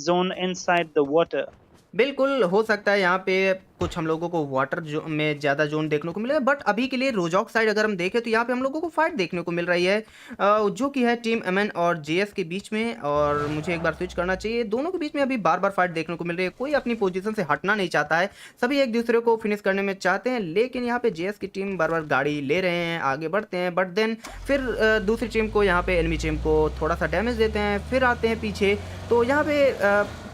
zone inside the water? बिल्कुल, हो सकता है यहाँ पे कुछ हम लोगों को वाटर जो में ज़्यादा ज़ोन देखने को मिले, बट अभी के लिए रोजॉक साइड अगर हम देखें तो यहाँ पे हम लोगों को फाइट देखने को मिल रही है, जो कि है टीम एमएन और जेएस के बीच में। और मुझे एक बार स्विच करना चाहिए, दोनों के बीच में अभी बार बार फाइट देखने को मिल रही है। कोई अपनी पोजीशन से हटना नहीं चाहता है, सभी एक दूसरे को फिनिश करने में चाहते हैं, लेकिन यहाँ पे जेएस की टीम बार बार गाड़ी ले रहे हैं, आगे बढ़ते हैं, बट देन फिर दूसरी टीम को, यहाँ पे एनिमी टीम को थोड़ा सा डैमेज देते हैं, फिर आते हैं पीछे। तो यहाँ पे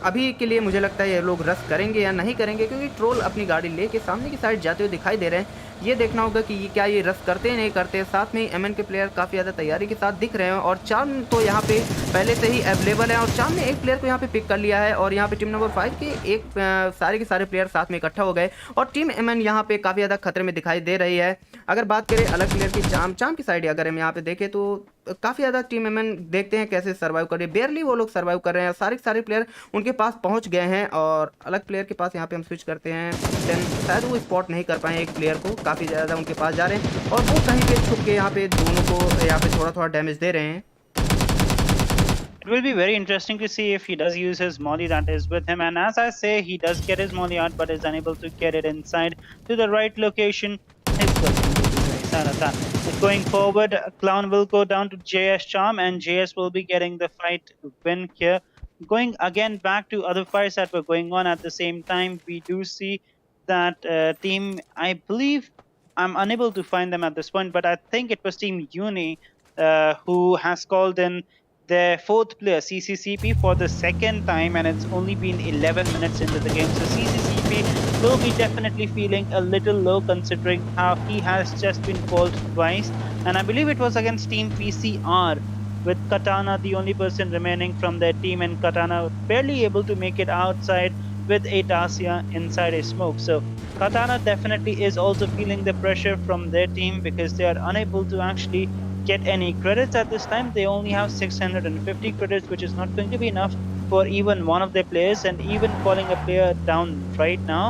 अभी के लिए मुझे लगता है ये लोग रश करेंगे या नहीं करेंगे, क्योंकि ट्रोल अपनी गाड़ी लेके सामने की साइड जाते हुए दिखाई दे रहे हैं। ये देखना होगा कि ये क्या ये रश करते हैं नहीं करते। साथ में ही एमएन के प्लेयर काफ़ी ज़्यादा तैयारी के साथ दिख रहे हैं, और चार्म तो यहाँ पे पहले से ही अवेलेबल है, और चार्म ने एक प्लेयर को यहाँ पे पिक कर लिया है, और यहाँ पे टीम नंबर 5 के सारे के सारे प्लेयर साथ में इकट्ठा हो गए, और टीम एमएन यहाँ पे काफ़ी ज़्यादा खतरे में दिखाई दे रही है। अगर बात करें अलग प्लेयर की, चार्म की साइड अगर हम यहाँ पे देखें तो काफ़ी ज़्यादा टीम एमएन देखते हैं कैसे सर्वाइव कर रही है। बेयरली वो लोग सर्वाइव कर रहे हैं, सारे के सारे प्लेयर उनके पास पहुंच गए हैं, और अलग प्लेयर के पास यहाँ पे हम स्विच करते हैं। देन शायद वो स्पॉट नहीं कर पाए एक प्लेयर को, काफ़ी ज़्यादा उनके पास जा रहे हैं, और वो कहीं पे छुप के यहाँ पे दोनों को यहाँ पे थोड़ा थोड़ा डैमेज दे रहे हैं। It will be very interesting to see if he does use his molly that is with him. And as I say, he does get his molly out, but is unable to get it inside to the right location. His person will be very sad at that. But going forward, Clown will go down to JS Charm, and JS will be getting the fight win here. Going again back to other fights that were going on at the same time, we do see that team, I believe, I'm unable to find them at this point, but I think it was Team Uni who has called in their fourth player, CCCP, for the second time, and it's only been 11 minutes into the game. So CCCP will be definitely feeling a little low, considering how he has just been called twice. And I believe it was against Team PCR, with Katana the only person remaining from their team, and Katana barely able to make it outside with a Dacia inside a smoke. So Katana definitely is also feeling the pressure from their team, because they are unable to actually get any credits at this time. They only have 650 credits, which is not going to be enough for even one of their players, and even calling a player down right now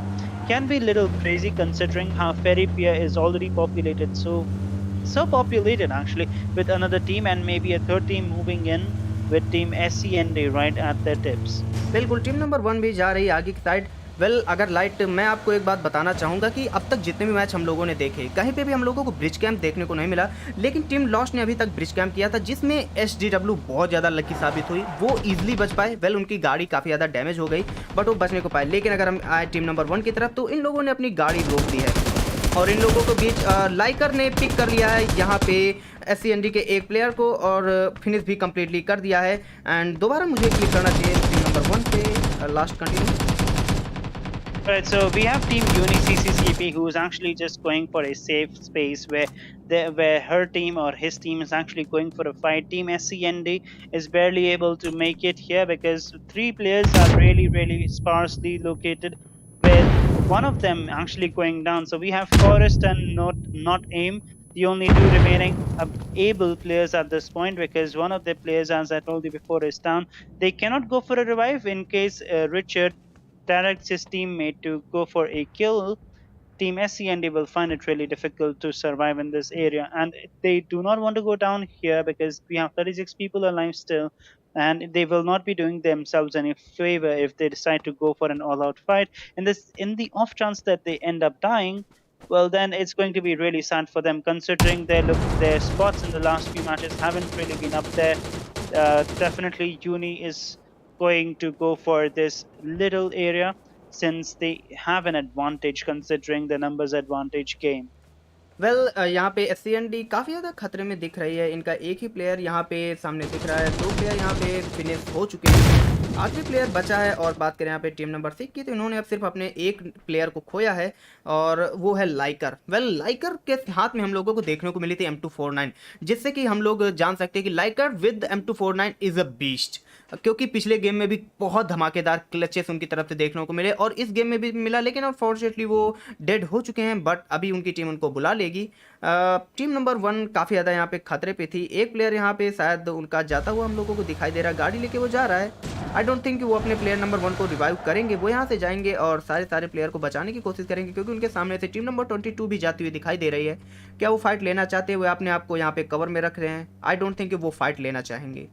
can be a little crazy, considering how Ferry Pier is already populated, so populated actually, with another team and maybe a third team moving in with team SCND right at their tips. बिल्कुल, team number 1 भी जा रही है आगे की side. Well, अगर light, मैं आपको एक बात बताना चाहूँगा कि अब तक जितने भी मैच हम लोगों ने देखे, कहीं पे भी हम लोगों को ब्रिज कैंप देखने को नहीं मिला, लेकिन टीम लॉस्ट ने अभी तक ब्रिज कैंप किया था, जिसमें SDW बहुत ज़्यादा लकी साबित हुई। वो ईजिली बच पाए। वेल, उनकी गाड़ी काफ़ी ज़्यादा डैमेज हो गई, बट वो बचने को पाए। लेकिन अगर हम आए टीम नंबर 1 की तरफ, तो इन लोगों ने अपनी गाड़ी रोक दी है, और इन लोगों के बीच लाइकर ने पिक कर लिया है यहाँ पे SCND के एक प्लेयर को, और फिनिश भी कम्प्लीटली कर दिया है। एंड दोबारा मुझे क्लिक करना चाहिए टीम नंबर 1 पे, last continue. Right, so we have Team Uni CCCP, who is actually just going for a safe space where her team or his team is actually going for a fight. Team SCND is barely able to make it here, because 3 players are really sparsely located, with one of them actually going down. So we have Forrest and not Aim, the only 2 remaining able players at this point, because one of the players, as I told you before, is down. They cannot go for a revive in case Richard directs his teammate to go for a kill. Team SCND will find it really difficult to survive in this area, and they do not want to go down here, because we have 36 people alive still, and they will not be doing themselves any favor if they decide to go for an all-out fight. In the off chance that they end up dying, well, then it's going to be really sad for them, considering their spots in the last few matches haven't really been up there. Definitely Uni is going to go for this little area, since they have an advantage, considering the numbers advantage game. Well, यहाँ पे SCND काफ़ी ज़्यादा खतरे में दिख रही है। इनका एक ही प्लेयर यहाँ पे सामने दिख रहा है, 2 प्लेयर यहाँ पे फिनिश हो चुके हैं। आखिरी प्लेयर बचा है और बात करें यहाँ पे टीम नंबर 6 की, तो इन्होंने अब सिर्फ अपने एक प्लेयर को खोया है और वो है लाइकर। लाइकर के हाथ में हम लोगों को देखने को मिली थी M249, जिससे कि हम लोग जान सकते हैं कि Likert with M249 is a beast, क्योंकि पिछले गेम में भी बहुत धमाकेदार क्लचेस उनकी तरफ से देखने को मिले और इस गेम में भी मिला, लेकिन अनफॉर्चुनेटली वो डेड हो चुके हैं। बट अभी उनकी टीम उनको बुला लेगी। टीम नंबर 1 काफ़ी ज़्यादा यहाँ पे खतरे पे थी। एक प्लेयर यहाँ पे शायद उनका जाता हुआ हम लोगों को दिखाई दे रहा है, गाड़ी लेके वो जा रहा है। आई डोंट थिंक कि वो अपने प्लेयर नंबर 1 को रिवाइव करेंगे, वो यहाँ से जाएंगे और सारे प्लेयर को बचाने की कोशिश करेंगे, क्योंकि उनके सामने से टीम नंबर 22 भी जाती हुई दिखाई दे रही है। क्या वो फाइट लेना चाहते हुए अपने आप को यहाँ पे कवर में रख रहे हैं? आई डोंट थिंक कि वो फाइट लेना चाहेंगे।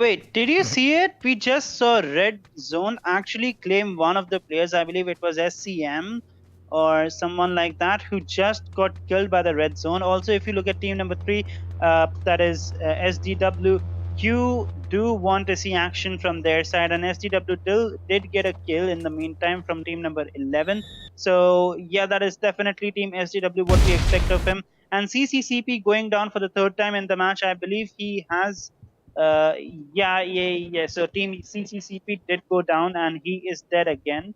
Wait, did you see it? We just saw Red Zone actually claim one of the players. I believe it was SCM or someone like that who just got killed by the Red Zone. Also, if you look at team number 3, that is SDW, you do want to see action from their side, and SDW did get a kill in the meantime from team number 11. So yeah, that is definitely team SDW what we expect of him. And CCCP going down for the 3rd time in the match. I believe he has yeah. So team CCCP did go down and he is dead again.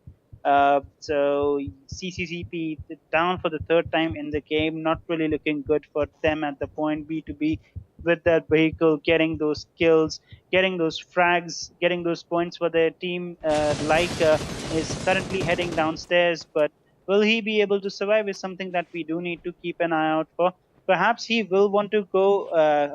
So CCCP down for the 3rd time in the game. Not really looking good for them at the point B2B with that vehicle, getting those kills, getting those frags, getting those points for their team. Is currently heading downstairs, but will he be able to survive is something that we do need to keep an eye out for. Perhaps he will want to go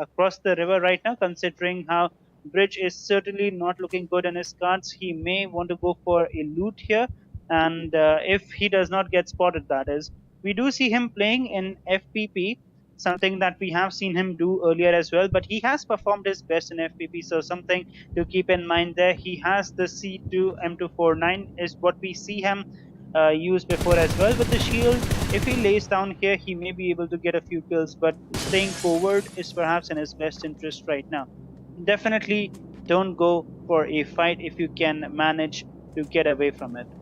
across the river right now, considering how Bridge is certainly not looking good in his cards. He may want to go for a loot here, and if he does not get spotted, that is. We do see him playing in FPP, something that we have seen him do earlier as well, but he has performed his best in FPP, so something to keep in mind there. He has the C2 M249 is what we see him used before as well with the shield. If he lays down here, he may be able to get a few kills, but staying forward is perhaps in his best interest right now. Definitely don't go for a fight if you can manage to get away from it.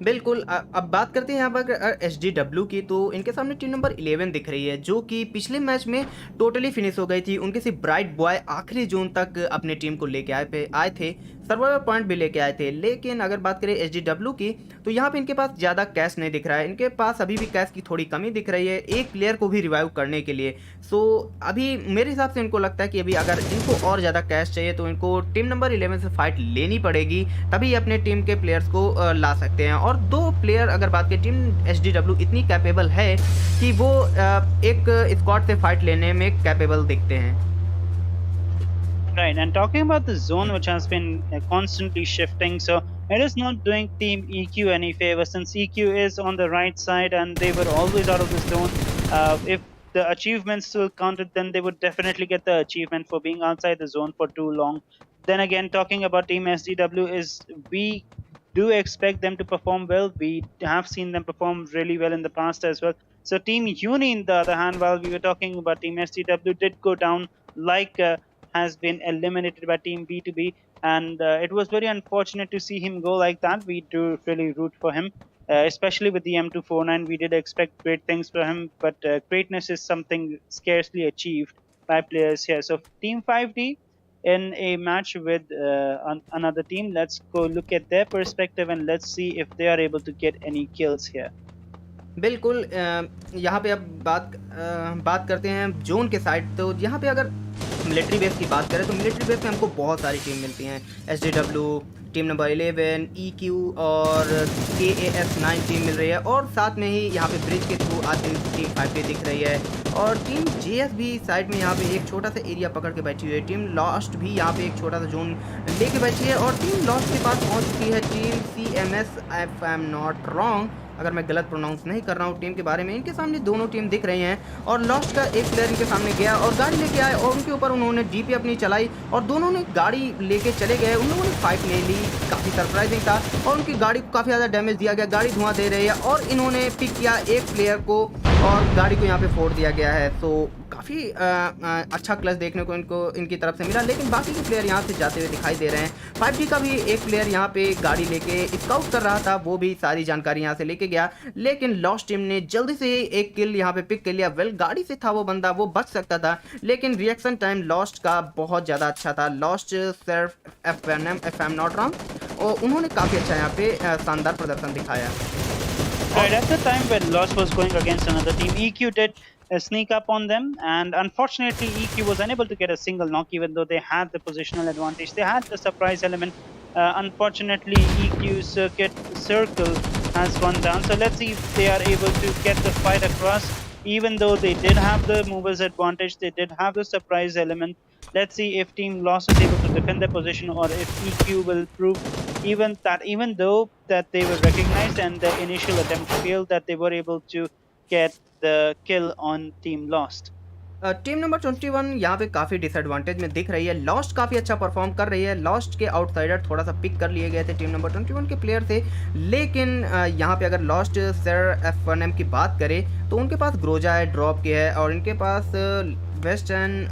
बिल्कुल। अब बात करते हैं यहाँ पर SDW की, तो इनके सामने टीम नंबर 11 दिख रही है, जो कि पिछले मैच में टोटली फिनिश हो गई थी। उनके सिर्फ ब्राइट बॉय आखिरी जोन तक अपने टीम को लेके आए थे, सर्वाइवल पॉइंट भी लेके आए थे। लेकिन अगर बात करें SDW की, तो यहाँ पे इनके पास ज़्यादा कैश नहीं दिख रहा है, इनके पास अभी भी कैश की थोड़ी कमी दिख रही है एक प्लेयर को भी रिवाइव करने के लिए। सो अभी मेरे हिसाब से इनको लगता है कि अभी अगर इनको और ज़्यादा कैश चाहिए तो इनको टीम नंबर 11 से फाइट लेनी पड़ेगी, तभी अपने टीम के प्लेयर्स को ला सकते हैं। और 2 प्लेयर अगर बात करें, टीम SDW इतनी कैपेबल है कि वो एक स्क्वाड से फाइट लेने में कैपेबल दिखते हैं। Right, and talking about the zone which has been constantly shifting, so it is not doing Team EQ any favor, since EQ is on the right side and they were always out of the zone. If the achievements still counted, then they would definitely get the achievement for being outside the zone for too long. Then again, talking about Team SDW, is we do expect them to perform well. We have seen them perform really well in the past as well. So Team Uni, on the other hand, while we were talking about Team SDW, did go down like has been eliminated by Team B2B, and it was very unfortunate to see him go like that. We do really root for him, especially with the M249. We did expect great things for him, but greatness is something scarcely achieved by players here. So Team 5D in a match with another team. Let's go look at their perspective and let's see if they are able to get any kills here. बिल्कुल। यहाँ पे अब बात करते हैं zone के side. तो यहाँ पे अगर मिलिट्री बेस की बात करें तो मिलिट्री बेस में हमको बहुत सारी टीम मिलती हैं। SDW, टीम नंबर 11, EQ और KAS 9 टीम मिल रही है, और साथ में ही यहाँ पे ब्रिज के थ्रू आती टीम 5 दिख रही है, और टीम JS भी साइड में यहाँ पे एक छोटा सा एरिया पकड़ के बैठी हुई है। टीम लॉस्ट भी यहाँ पे एक छोटा सा जोन लेके बैठी है, और टीम लॉस्ट के पास पहुँच चुकी है team CMS, if I am not wrong, अगर मैं गलत प्रोनाउंस नहीं कर रहा हूँ टीम के बारे में। इनके सामने दोनों टीम दिख रही हैं, और लॉस्ट का एक प्लेयर इनके सामने गया और गाड़ी लेके आए, और उनके ऊपर उन्होंने DP अपनी चलाई और दोनों ने गाड़ी लेके चले गए। उन लोगों ने फाइट ले ली, काफ़ी सरप्राइजिंग था, और उनकी गाड़ी को काफ़ी ज़्यादा डैमेज दिया गया, गाड़ी धुआं दे रही है, और इन्होंने पिक किया एक प्लेयर को और गाड़ी को यहाँ पे फोड़ दिया गया है। तो काफ़ी अच्छा क्लच देखने को इनकी तरफ से मिला, लेकिन बाकी के प्लेयर यहाँ से जाते हुए दिखाई दे रहे हैं। 5G का भी एक प्लेयर यहाँ पे गाड़ी लेके स्काउट कर रहा था, वो भी सारी जानकारी यहाँ से लेके गया, लेकिन लॉस्ट टीम ने जल्दी से एक किल यहाँ पे पिक कर लिया। वेल, गाड़ी से था वो बंदा, वो बच सकता था, लेकिन रिएक्शन टाइम लॉस्ट का बहुत ज़्यादा अच्छा था। लॉस्ट सिर्फ एफ एम नॉट रॉन्ग, और उन्होंने काफ़ी अच्छा यहाँ पे शानदार प्रदर्शन दिखाया। Right, at the time when Lost was going against another team, EQ did sneak up on them, and unfortunately EQ was unable to get a single knock even though they had the positional advantage. They had the surprise element. Unfortunately, EQ's circle has gone down, so let's see if they are able to get the fight across. Even though they did have the movers advantage, they did have the surprise element. Let's see if Team Lost is able to defend their position, or if EQ will prove even though that they were recognized and the initial attempt failed, that they were able to get the kill on Team Lost. Team number 21 यहाँ पे काफ़ी disadvantage में दिख रही है। Lost काफ़ी अच्छा perform कर रही है। लॉस्ट के आउटसाइडर थोड़ा सा पिक कर लिए गए थे टीम नंबर 21 के प्लेयर से, लेकिन यहाँ पे अगर लॉस्ट सर F1M की बात करें तो उनके पास ग्रोजा है, ड्रॉप की है, और इनके पास वेस्ट एंड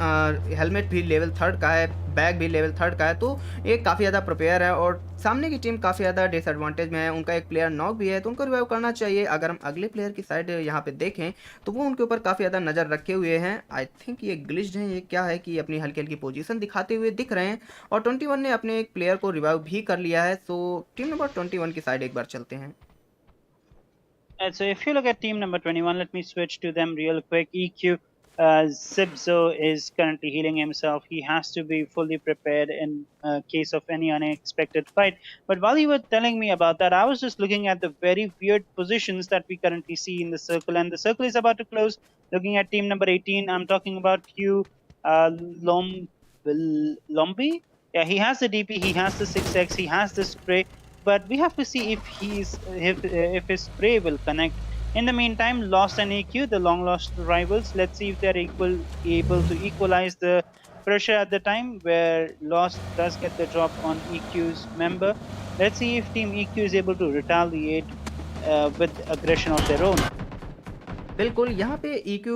हेलमेट भी लेवल 3 का है, बैग भी लेवल 3 का है, तो ये काफ़ी ज़्यादा प्रिपेयर है। और सामने की टीम काफ़ी ज़्यादा डिसएडवांटेज में है, उनका एक प्लेयर नॉक भी है, तो उनको रिवाइव करना चाहिए। अगर हम अगले प्लेयर की साइड यहाँ पे देखें तो वो उनके ऊपर काफ़ी ज़्यादा नज़र रखे हुए हैं। आई थिंक ये ग्लिच्ड हैं, ये क्या है कि अपनी हल्की हल्की पोजीशन दिखाते हुए दिख रहे हैं, और 21 ने अपने एक प्लेयर को रिवाइव भी कर लिया है। सो टीम नंबर 21 की साइड एक बार चलते हैं। So if you look at team number 21, let me switch to them real quick. EQ Zibzo is currently healing himself. He has to be fully prepared in case of any unexpected fight. But while you were telling me about that, I was just looking at the very weird positions that we currently see in the circle, and the circle is about to close. Looking at team number 18, I'm talking about Hugh Lombi. Yeah, he has the DP, he has the 6x, he has the spray, but we have to see if his spray will connect. In the meantime, Lost and EQ, the long lost rivals, let's see if they're able to equalize the pressure at the time where Lost does get the drop on EQ's member. Let's see if Team EQ is able to retaliate with aggression of their own. बिल्कुल, यहाँ पे EQ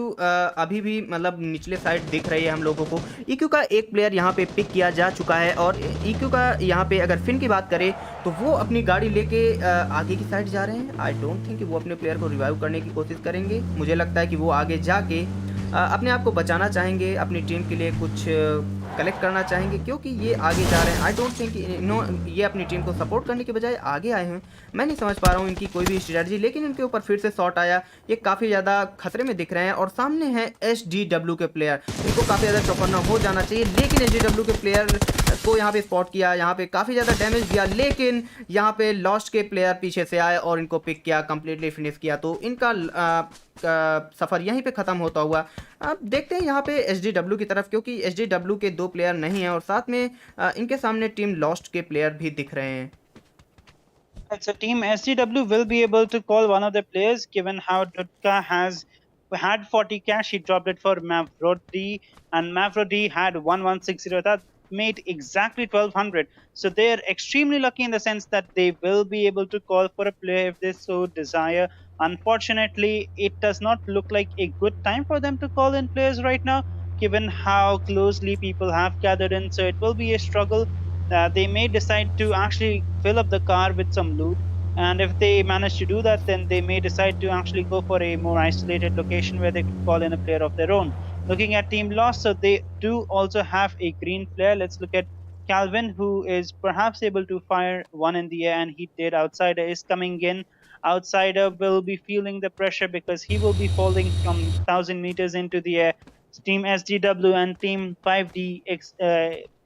अभी भी मतलब निचले side दिख रही है हम लोगों को। EQ का एक प्लेयर यहाँ पे पिक किया जा चुका है, और EQ का यहाँ पे अगर फिन की बात करें तो वो अपनी गाड़ी लेके आगे की साइड जा रहे हैं। आई डोंट थिंक कि वो अपने प्लेयर को रिवाइव करने की कोशिश करेंगे। मुझे लगता है कि वो आगे जाके अपने आप को बचाना चाहेंगे, अपनी टीम के लिए कुछ कलेक्ट करना चाहेंगे, क्योंकि ये आगे जा रहे हैं। आई डोंट थिंक ये अपनी टीम को सपोर्ट करने के बजाय आगे आए हैं। मैं नहीं समझ पा रहा हूँ इनकी कोई भी स्ट्रेटजी, लेकिन इनके ऊपर फिर से शॉट आया। ये काफ़ी ज़्यादा खतरे में दिख रहे हैं, और सामने है SDW के प्लेयर। इनको काफ़ी ज़्यादा चौकन्ना हो जाना चाहिए, लेकिन SDW के प्लेयर को यहाँ पे स्पॉट किया, यहाँ पे काफ़ी ज़्यादा डैमेज दिया, लेकिन यहाँ पे लॉस्ट के प्लेयर पीछे से आए और इनको पिक किया, कंप्लीटली फिनिश किया। तो इनका सफ़र यहीं पे ख़त्म होता हुआ। अब देखते हैं यहाँ पे SDW की तरफ, क्योंकि SDW के 2 प्लेयर नहीं हैं, और साथ में इनके सामने टीम लॉस्ट के प्लेयर भी दिख रहे हैं। So team SDW will be able to call one of the players, given how Dudka had 40 cash. He dropped it for Mavrodi, and Mavrodi had 1160. That made exactly 1200. So they're extremely lucky in the sense that they will be able to call for a player if they so desire. Unfortunately, it does not look like a good time for them to call in players right now, given how closely people have gathered in. So it will be a struggle. They may decide to actually fill up the car with some loot, and if they manage to do that, then they may decide to actually go for a more isolated location where they can call in a player of their own. Looking at Team Lost, so they do also have a green player. Let's look at Calvin, who is perhaps able to fire one in the air, and he did. Outsider is coming in. Outsider will be feeling the pressure because he will be falling from 1,000 meters into the air. Team SGW and Team 5D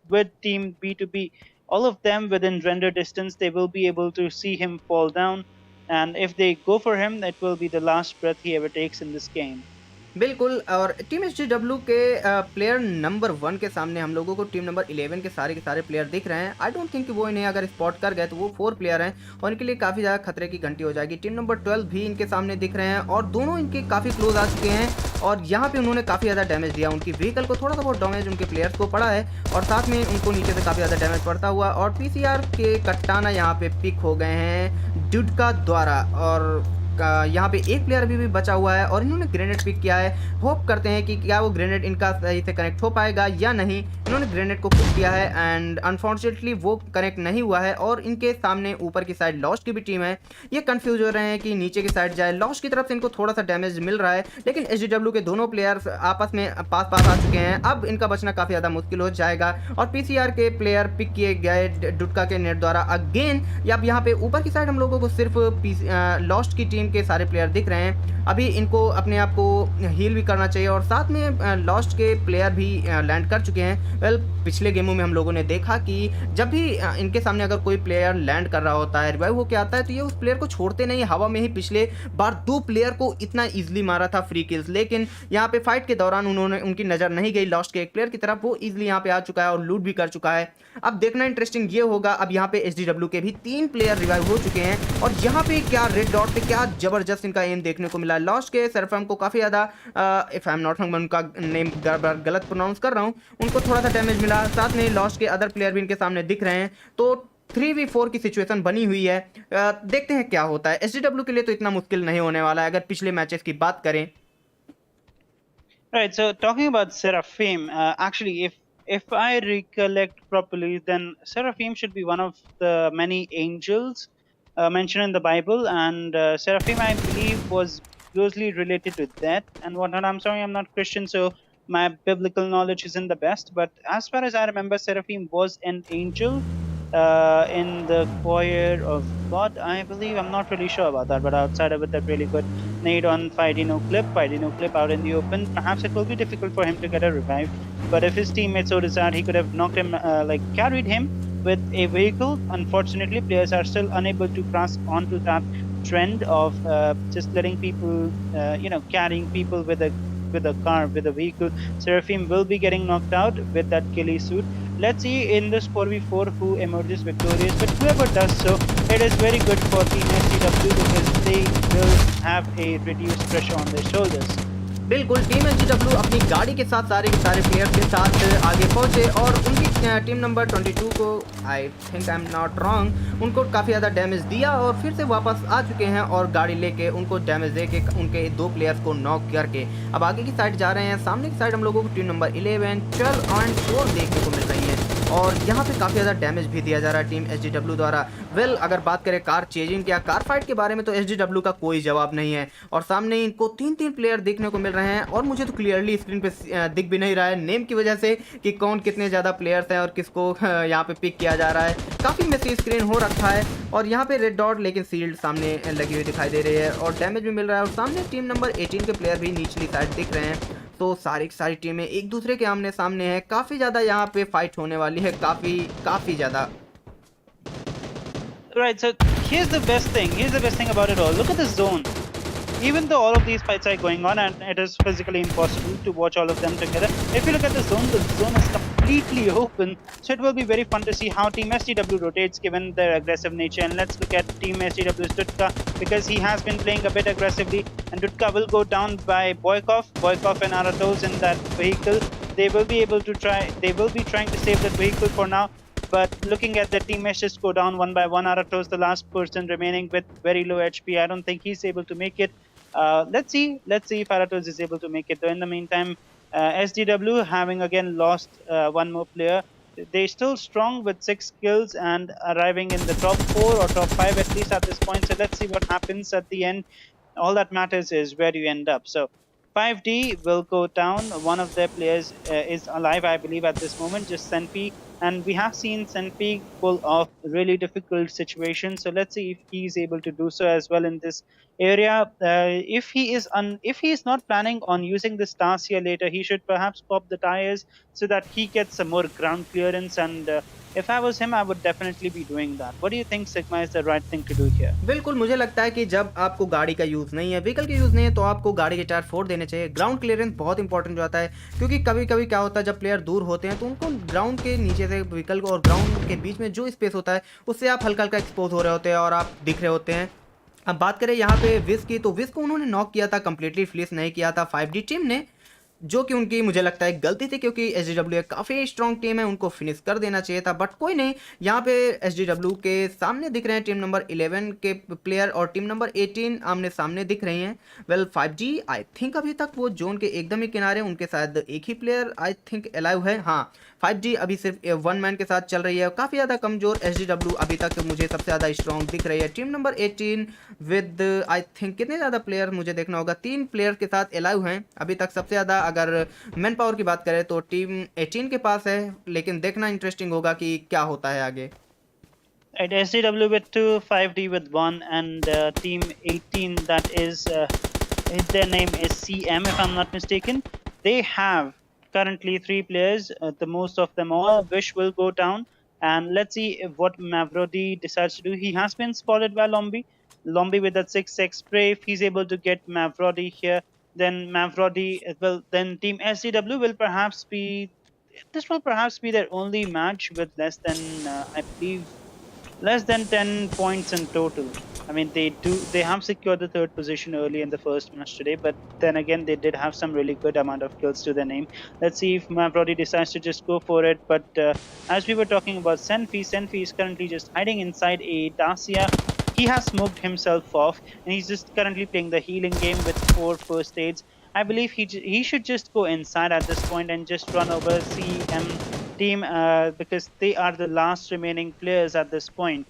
with Team B2B, all of them within render distance, they will be able to see him fall down, and if they go for him, it will be the last breath he ever takes in this game. बिल्कुल, और team SGW के player number 1 के सामने हम लोगों को team number 11 के सारे प्लेयर दिख रहे हैं। आई डोंट थिंक कि वो इन्हें अगर स्पॉट कर गए तो वो 4 प्लेयर हैं, और इनके लिए काफ़ी ज़्यादा खतरे की घंटी हो जाएगी। टीम नंबर 12 भी इनके सामने दिख रहे हैं, और दोनों इनके काफ़ी क्लोज आ चुके हैं, और यहाँ पे उन्होंने काफ़ी ज़्यादा डैमेज दिया। उनकी व्हीकल को थोड़ा सा बहुत डैमेज उनके प्लेयर्स को पड़ा है, और साथ में उनको नीचे से काफ़ी ज़्यादा डैमेज पड़ता हुआ। और PCR के कट्टाना यहाँ पे पिक हो गए हैं डुडका द्वारा, और यहाँ पे एक प्लेयर अभी भी बचा हुआ है और इन्होंने ग्रेनेड पिक किया है। होप करते हैं कि क्या वो ग्रेनेड इनका सही से कनेक्ट हो पाएगा या नहीं। इन्होंने ग्रेनेड को पिक किया है एंड अनफॉर्चुनेटली वो कनेक्ट नहीं हुआ है और इनके सामने ऊपर की साइड लॉस्ट की भी टीम है। ये कंफ्यूज हो रहे हैं कि नीचे की साइड जाए। लॉस्ट की तरफ से इनको थोड़ा सा डैमेज मिल रहा है, लेकिन SDW के दोनों प्लेयर्स आपस में पास पास आ चुके हैं। अब इनका बचना काफ़ी ज़्यादा मुश्किल हो जाएगा और PCR के प्लेयर पिक किए गए डुटका के नेट द्वारा अगेन। अब यहाँ पे ऊपर की साइड हम लोगों को सिर्फ लॉस्ट की टीम के सारे प्लेयर दिख रहे हैं। अभी इनको अपने आप को हील भी करना चाहिए और साथ में लॉस्ट के प्लेयर भी लैंड कर चुके हैं। वेल, पिछले गेमों में हम लोगों ने देखा कि जब भी इनके सामने अगर कोई प्लेयर लैंड कर रहा होता है, रिवाइव होकर आता है, तो ये उस प्लेयर को छोड़ते नहीं। हवा में ही पिछले बार 2 प्लेयर को इतना ईजिली मारा था फ्री किल्स, लेकिन यहाँ पे फाइट के दौरान उनकी नज़र नहीं गई लॉस्ट के एक प्लेयर की तरफ। वो ईजिली यहाँ पे आ चुका है और लूट भी कर चुका है। अब देखना इंटरेस्टिंग ये होगा, अब यहाँ पे SDW के भी 3 प्लेयर रिवाइव हो चुके हैं और यहाँ पे क्या रेड डॉट पे क्या जबरदस्त इनका एम देखने को मिला। लॉस्ट के सरफम को काफ़ी ज़्यादा if I am not wrong, मैं उनका नेम गलत प्रोनाउंस कर रहा हूँ, उनको थोड़ा सा डैमेज मिला। साथ में लॉस्ट के अदर प्लेयर भी इनके सामने दिख रहे हैं, तो 3v4 की सिचुएशन बनी हुई है। देखते हैं क्या होता है। SDW के लिए तो इतना मुश्किल नहीं होने वाला है अगर पिछले मैचेस की बात करें। Right, so talking about Seraphim, actually, if I recollect properly, then Seraphim should be one of the many angels mentioned in the Bible, and Seraphim, I believe, was closely related to death and whatnot. I'm sorry, I'm not Christian, so my biblical knowledge isn't the best, but as far as I remember, Seraphim was an angel in the choir of God, I believe. I'm not really sure about that, but outside of it, that really good nade on Fidino clip out in the open. Perhaps it will be difficult for him to get a revive, but if his teammates so desired, he could have knocked him, carried him with a vehicle. Unfortunately, players are still unable to cross onto that trend of just letting people, carrying people with a car, with a vehicle. Seraphim will be getting knocked out with that ghillie suit. Let's see in this 4v4 who emerges victorious, but whoever does so, it is very good for Team SDW because they will have a reduced pressure on their shoulders. बिल्कुल, team SDW अपनी गाड़ी के साथ सारे के सारे player के साथ आगे पहुंचे और उनकी टीम नंबर 22 को, I think I am not wrong, उनको काफ़ी ज़्यादा डैमेज दिया और फिर से वापस आ चुके हैं और गाड़ी लेके उनको डैमेज दे के उनके 2 प्लेयर्स को नॉक करके अब आगे की साइड जा रहे हैं। सामने की साइड हम लोगों को टीम नंबर 11, 12 और 4 देखने को मिल रही है और यहाँ पे काफ़ी ज़्यादा डैमेज भी दिया जा रहा है टीम SDW द्वारा। वेल, अगर बात करें कार चेजिंग या कार फाइट के बारे में तो SDW का कोई जवाब नहीं है और सामने इनको 3 प्लेयर देखने को मिल रहे हैं और मुझे तो क्लियरली स्क्रीन पे दिख भी नहीं रहा है नेम की वजह से कि कौन कितने ज़्यादा प्लेयर्स हैं और किसको यहाँ पे पिक किया जा रहा है। काफ़ी मेसी स्क्रीन हो रखा है और यहाँ पे रेड डॉट लेकिन सील्ड सामने लगी हुई दिखाई दे रही है और डैमेज भी मिल रहा है और सामने टीम नंबर 18 के प्लेयर भी निचली साइड दिख रहे हैं। तो सारी की सारी टीमें एक दूसरे के आमने सामने है। काफ़ी ज़्यादा यहाँ पे फाइट होने वाली है, काफ़ी ज़्यादा। Right, so here's the best thing about it all. Look at the zone. Even though all of these fights are going on and it is physically impossible to watch all of them together, if you look at the zone is completely open. So it will be very fun to see how Team SDW rotates given their aggressive nature. And let's look at Team SDW's Dutka because he has been playing a bit aggressively. And Dutka will go down by Boykov and Aratos in that vehicle. They will be trying to save that vehicle for now. But looking at the teammates just go down one by one. Aratos, the last person remaining with very low HP. I don't think he's able to make it. Let's see if Aratos is able to make it. Though in the meantime, SDW having again lost one more player. They're still strong with 6 kills and arriving in the top 4 or top 5 at least at this point. So let's see what happens at the end. All that matters is where you end up. So 5D will go down. One of their players is alive, I believe, at this moment, just Senpi. And we have seen Senpi pull off really difficult situations. So let's see if he is able to do so as well in this area. If he is not planning on using the stars here later, he should perhaps pop the tires so that he gets some more ground clearance. And if I was him, I would definitely be doing that. What do you think, Sigma, is the right thing to do here? बिल्कुल, मुझे लगता है कि जब आपको गाड़ी का use नहीं है, व्हीकल का यूज़ नहीं है, तो आपको गाड़ी के टायर फोड़ देने चाहिए। ग्राउंड क्लियरेंस बहुत इंपॉर्टेंट हो जाता है क्योंकि कभी कभी क्या होता है जब प्लेयर दूर होते हैं तो उनको ग्राउंड के नीचे से व्हीकल और ग्राउंड के बीच में जो स्पेस होता है उससे आप हल्का हल्का एक्सपोज हो रहे होते हैं और आप दिख रहे होते हैं। अब बात करें यहाँ पे विस की, तो विस को उन्होंने नॉक किया था, कंप्लीटली फ्लिस नहीं किया था 5D टीम ने। जो कि उनकी मुझे लगता है गलती थी, क्योंकि SGW एक काफ़ी स्ट्रॉन्ग टीम है, उनको फिनिश कर देना चाहिए था, बट कोई नहीं। यहाँ पे SGW के सामने दिख रहे हैं टीम नंबर 11 के प्लेयर और टीम नंबर 18 आमने सामने दिख रही हैं। वेल 5G आई थिंक अभी तक वो जोन के एकदम ही किनारे, उनके शायद एक ही प्लेयर आई थिंक अलाइव है। हाँ, 5G अभी सिर्फ वन मैन के साथ चल रही है, काफ़ी ज़्यादा कमज़ोर। SGW अभी तक मुझे सबसे ज़्यादा स्ट्रॉन्ग दिख रही है। Team number 18 with I think कितने ज़्यादा प्लेयर मुझे देखना होगा, 3 प्लेयर के साथ अलाइव हैं अभी तक। सबसे ज़्यादा अगर मैन पावर की बात करें तो टीम 18 के पास है, लेकिन देखना इंटरेस्टिंग होगा कि क्या होता है आगे। At SDW with 2, 5D with 1, and team 18, that is, their name is CM, if I'm not mistaken. They have currently 3 players, the most of them all. Wish will go down, and let's see what Mavrodi decides to do. He has been spotted by Lombi. Lombi with that 6x spray. If he's able to get Mavrodi here, then Mavrodi, well, then team SDW will perhaps be. This will perhaps be their only match with less than, I believe, less than 10 points in total. I mean, they have secured the 3rd position early in the first match today, but then again, they did have some really good amount of kills to their name. Let's see if Mavrodi decides to just go for it. But as we were talking about Senfi is currently just hiding inside a Dacia. He has smoked himself off, and he's just currently playing the healing game with 4 first aids. I believe he should just go inside at this point and just run over CM team, because they are the last remaining players at this point.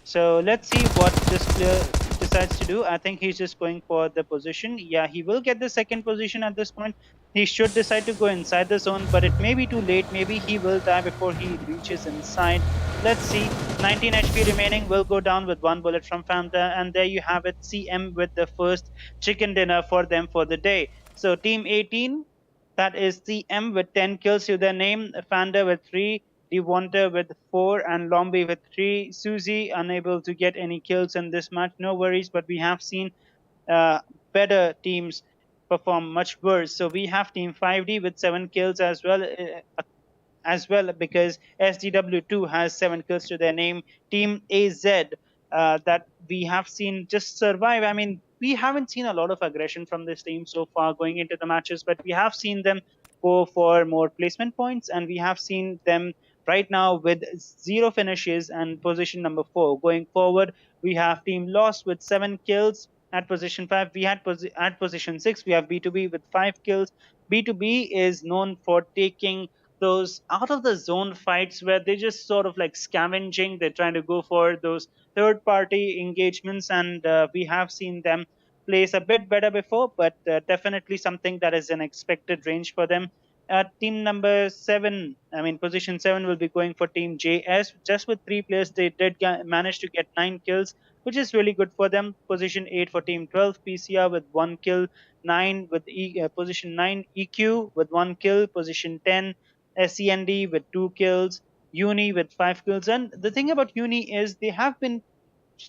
So let's see what this player decides to do. I think he's just going for the position. Yeah, he will get the 2nd position at this point. He should decide to go inside the zone, but it may be too late. Maybe he will die before he reaches inside. Let's see. 19 HP remaining, will go down with 1 bullet from Fanta, and there you have it. CM with the first chicken dinner for them for the day. So team 18, that is CM with 10 kills to their name, Fanda with 3, Devonta with 4, and Lombi with 3. Suzy unable to get any kills in this match. No worries, but we have seen better teams perform much worse. So we have Team 5D with 7 kills as well, because SDW2 has 7 kills to their name. Team AZ, that we have seen just survive. I mean, we haven't seen a lot of aggression from this team so far going into the matches, but we have seen them go for more placement points, and we have seen them right now with 0 finishes and position number 4. Going forward, we have Team Lost with 7 kills. At position 5, we had at position 6, we have B2B with 5 kills. B2B is known for taking those out of the zone fights where they just sort of like scavenging. They're trying to go for those third party engagements, and we have seen them place a bit better before, but definitely something that is an expected range for them. Team number 7, I mean, position 7 will be going for Team JS. Just with 3 players, they did manage to get 9 kills, which is really good for them. Position 8 for Team 12, PCR with 1 kill. 9 with position 9, EQ with 1 kill. Position 10, SEND with 2 kills. Uni with 5 kills. And the thing about Uni is they have been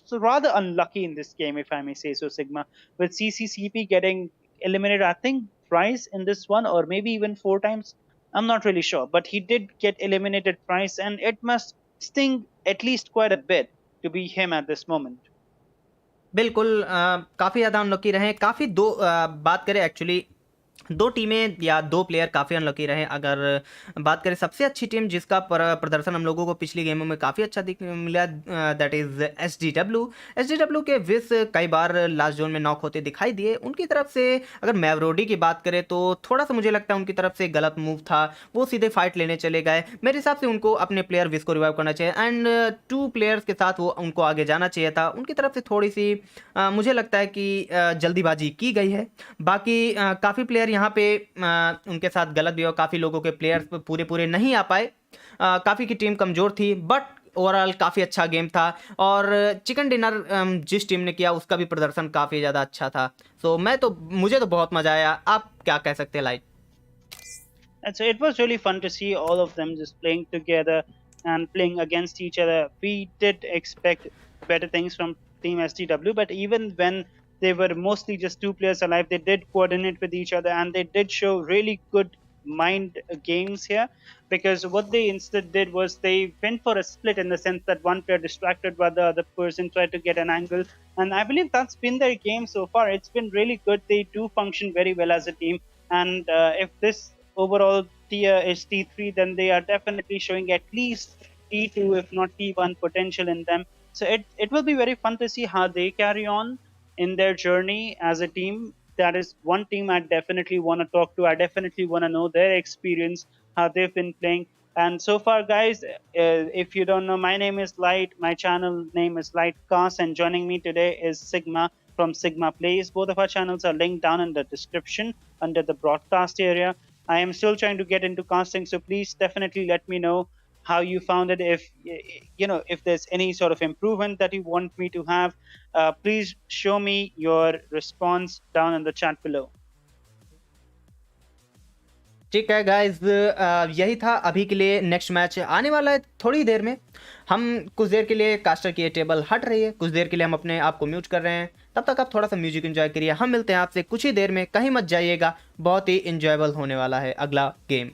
so rather unlucky in this game, if I may say so, Sigma, with CCCP getting eliminated, I think, thrice in this one, or maybe even 4 times. I'm not really sure, but he did get eliminated thrice, and it must sting at least quite a bit to be him at this moment. बिल्कुल काफ़ी ज़्यादा unlucky रहे, काफ़ी बात करें actually 2 टीमें या 2 player काफ़ी अनलकी रहे। अगर बात करें सबसे अच्छी टीम जिसका प्रदर्शन हम लोगों को पिछली गेमों में काफ़ी अच्छा मिला, दैट इज़ एसडीडब्ल्यू के विस कई बार लास्ट जोन में नॉक होते दिखाई दिए। उनकी तरफ से अगर मैवरोडी की बात करें तो थोड़ा सा मुझे लगता है उनकी तरफ से गलत मूव था, वो सीधे फाइट लेने चले गए। मेरे हिसाब से उनको अपने प्लेयर विस को रिवाइव करना चाहिए, एंड 2 प्लेयर्स के साथ वो उनको आगे जाना चाहिए था। उनकी तरफ से थोड़ी सी मुझे लगता है कि जल्दीबाजी की गई है। बाकी काफ़ी प्लेयर यहाँ पे उनके साथ गलत भी हो, काफ़ी लोगों के प्लेयर्स पूरे नहीं आ पाए, काफ़ी की टीम कमज़ोर थी, बट ओवरऑल काफ़ी अच्छा गेम था। और चिकन डिनर जिस टीम ने किया उसका भी प्रदर्शन काफ़ी ज़्यादा अच्छा था। सो मुझे तो बहुत मज़ा आया। आप क्या कह सकते हैं light? And so it was really fun to see all of them just playing together and playing against each other. We did expect better things from Team STW, but even when they were mostly just 2 players alive, they did coordinate with each other, and they did show really good mind games here, because what they instead did was they went for a split, in the sense that one player distracted while the other person tried to get an angle, and I believe that's been their game so far. It's been really good. They do function very well as a team. And if this overall tier is T3, then they are definitely showing at least T2, if not T1 potential in them. So it will be very fun to see how they carry on in their journey as a team. That is one team I definitely want to talk to. I definitely want to know their experience, how they've been playing. And so far, guys, if you don't know, my name is Light. My channel name is Lightcast, and joining me today is Sigma from Sigma Plays. Both of our channels are linked down in the description under the broadcast area. I am still trying to get into casting, so please definitely let me know how you found it. If if there's any sort of improvement that you want me to have, please show me your response down in the chat below. ठीक है guys, यही था अभी के लिए। Next match आने वाला है थोड़ी देर में। हम कुछ देर के लिए कास्टर की टेबल हट रही है, कुछ देर के लिए हम अपने आप को म्यूट कर रहे हैं। तब तक आप थोड़ा सा म्यूजिक एंजॉय करिए। हम मिलते हैं आपसे कुछ ही देर में, कहीं मत जाइएगा, बहुत ही इंजॉयबल होने वाला है अगला गेम।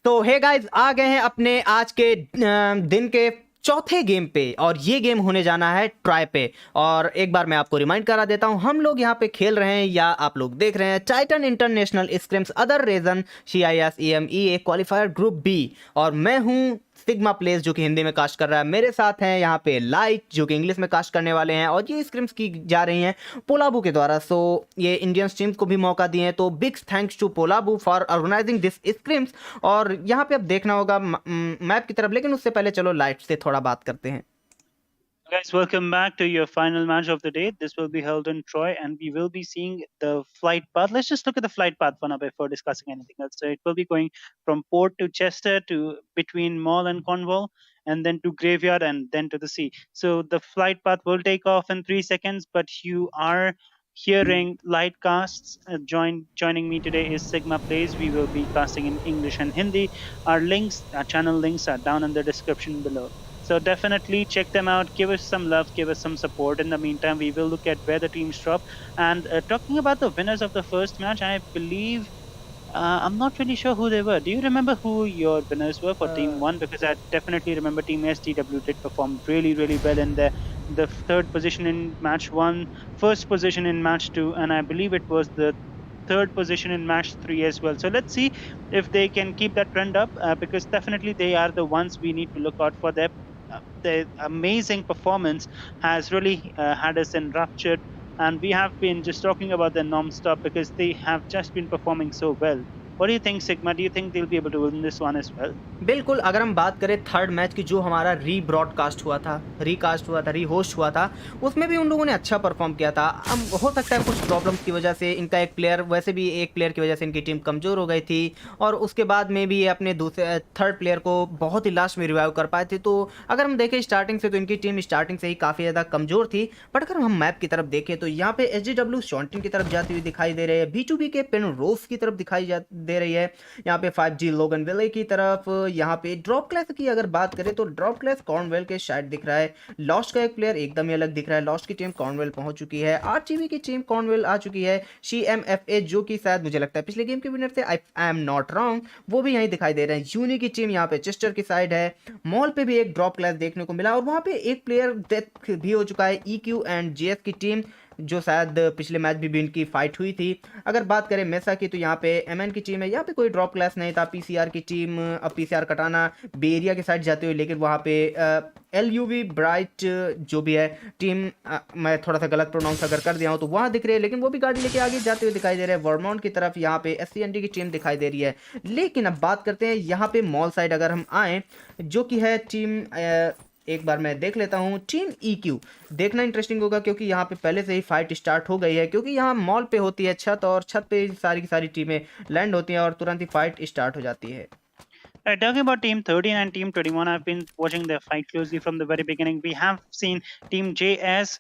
तो हे गाइस, आ गए हैं अपने आज के दिन के चौथे गेम पे, और ये गेम होने जाना है ट्राई पे। और एक बार मैं आपको रिमाइंड करा देता हूँ, हम लोग यहाँ पे खेल रहे हैं या आप लोग देख रहे हैं Titan International scrims other region CIS EMEA qualifier group B. और मैं हूँ सिग्मा प्लेस जो कि हिंदी में कास्ट कर रहा है। मेरे साथ हैं यहाँ पे लाइट जो कि इंग्लिश में कास्ट करने वाले हैं, और ये स्क्रिम्स की जा रही हैं पोलाबू के द्वारा। सो ये इंडियन टीम्स को भी मौका दिए हैं, तो बिग थैंक्स टू पोलाबू फॉर ऑर्गेनाइजिंग दिस स्क्रिम्स। और यहाँ पे अब देखना होगा मैप की तरफ, लेकिन उससे पहले चलो लाइट से थोड़ा बात करते हैं। Guys, welcome back to your final match of the day. This will be held in Troy, and we will be seeing the flight path. Let's just look at the flight path for now before discussing anything else. So it will be going from Port to Chester, to between Mall and Cornwall, and then to Graveyard, and then to the sea. So the flight path will take off in 3 seconds, but you are hearing light casts. Joining me today is Sigma Plays. We will be casting in English and Hindi. Our channel links are down in the description below. So definitely check them out. Give us some love. Give us some support. In the meantime, we will look at where the teams drop. And talking about the winners of the first match, I believe I'm not really sure who they were. Do you remember who your winners were for Team 1? Because I definitely remember Team SDW did perform really, really well in the third position in match 1, first position in match 2, and I believe it was the third position in match 3 as well. So let's see if they can keep that trend up, because definitely they are the ones we need to look out for. Their amazing performance has really had us enraptured, and we have been just talking about them non-stop because they have just been performing so well. What do you think, Sigma? Do you think they'll be able to win this one as well? बिल्कुल, अगर हम बात करें third match की, जो हमारा रीब्रॉडकास्ट हुआ था, रीकास्ट हुआ था, रीहोस्ट हुआ था, उसमें भी उन लोगों ने अच्छा परफॉर्म किया था। अब हो सकता है कुछ प्रॉब्लम्स की वजह से इनका एक प्लेयर, वैसे भी एक प्लेयर की वजह से इनकी टीम कमज़ोर हो गई थी, और उसके बाद में भी ये अपने दूसरे थर्ड प्लेयर को बहुत ही लास्ट में रिवाइव कर पाए थे। तो अगर हम देखें स्टार्टिंग से, तो इनकी टीम स्टार्टिंग से ही काफ़ी ज़्यादा कमज़ोर थी। बट अगर हम मैप की तरफ देखें, तो यहाँ पे SDW शॉन्टिन की तरफ जाती हुई दिखाई दे रही है, B2B के पेन रोज की तरफ दिखाई दे रही है, यहाँ पे 5G लोगन विले की तरफ। यहाँ पे ड्रॉप क्लास की अगर बात करें, तो ड्रॉप क्लास कॉर्नवेल के शायद दिख रहा है। लॉस्ट का एक प्लेयर एकदम ही अलग दिख रहा है। लॉस्ट की टीम कॉर्नवेल पहुंच चुकी है। RGB की टीम कॉर्नवेल आ चुकी है। CMFA जो कि शायद मुझे लगता है पिछले गेम के विनर थे, आई एम नॉट रॉन्ग, वो भी यहीं दिखाई दे रहे हैं। यूनी की टीम यहाँ पे चेस्टर की साइड है। मॉल पे भी एक ड्रॉप क्लास देखने को मिला, और वहाँ पे एक प्लेयर डेथ भी हो चुका है। EQ एंड GS की टीम, जो शायद पिछले मैच भी इनकी फाइट हुई थी। अगर बात करें मेसा की, तो यहाँ पे MN की टीम है। यहाँ पे कोई ड्रॉप क्लास नहीं था। PCR की टीम, अब PCR कटाना बेरिया के साइड जाते हुए, लेकिन वहाँ पे LUV ब्राइट जो भी है टीम, मैं थोड़ा सा गलत प्रोनाउंस अगर कर दिया हूँ तो वहाँ दिख रही है, लेकिन वो भी गाड़ी लेके आगे जाते हुए दिखाई दे रहे हैं। वर्मोंट की तरफ यहाँ पे SCND की टीम दिखाई दे रही है। लेकिन अब बात करते हैं यहाँ पे मॉल साइड अगर हम आएँ, जो कि है टीम, एक बार मैं देख लेता हूँ, टीम EQ। देखना इंटरेस्टिंग होगा, क्योंकि यहाँ पे पहले से ही फाइट स्टार्ट हो गई है, क्योंकि यहाँ मॉल पे होती है छत, और छत पे सारी की सारी टीमें लैंड होती हैं, और तुरंत ही फाइट स्टार्ट हो जाती है। Talking about Team 13 and Team 21, I've been watching their fight closely from the very beginning. We have seen Team JS,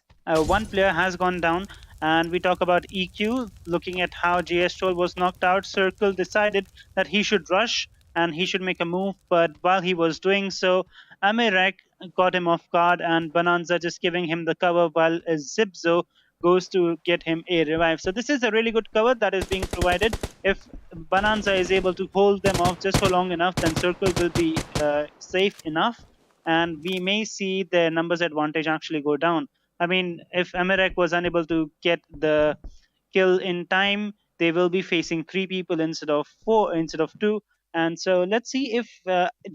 one player has gone down, and we talk about EQ. Looking at how JS Troll was knocked out, Circle decided that he should rush and he should make a move, but while he was doing so, Amirek caught him off guard, and Bonanza just giving him the cover while Zipzo goes to get him a revive. So this is a really good cover that is being provided. If Bonanza is able to hold them off just for long enough, then Circle will be safe enough, and we may see their numbers advantage actually go down. I mean, if Amirek was unable to get the kill in time, they will be facing 3 people instead of 4, instead of 2. And so let's see if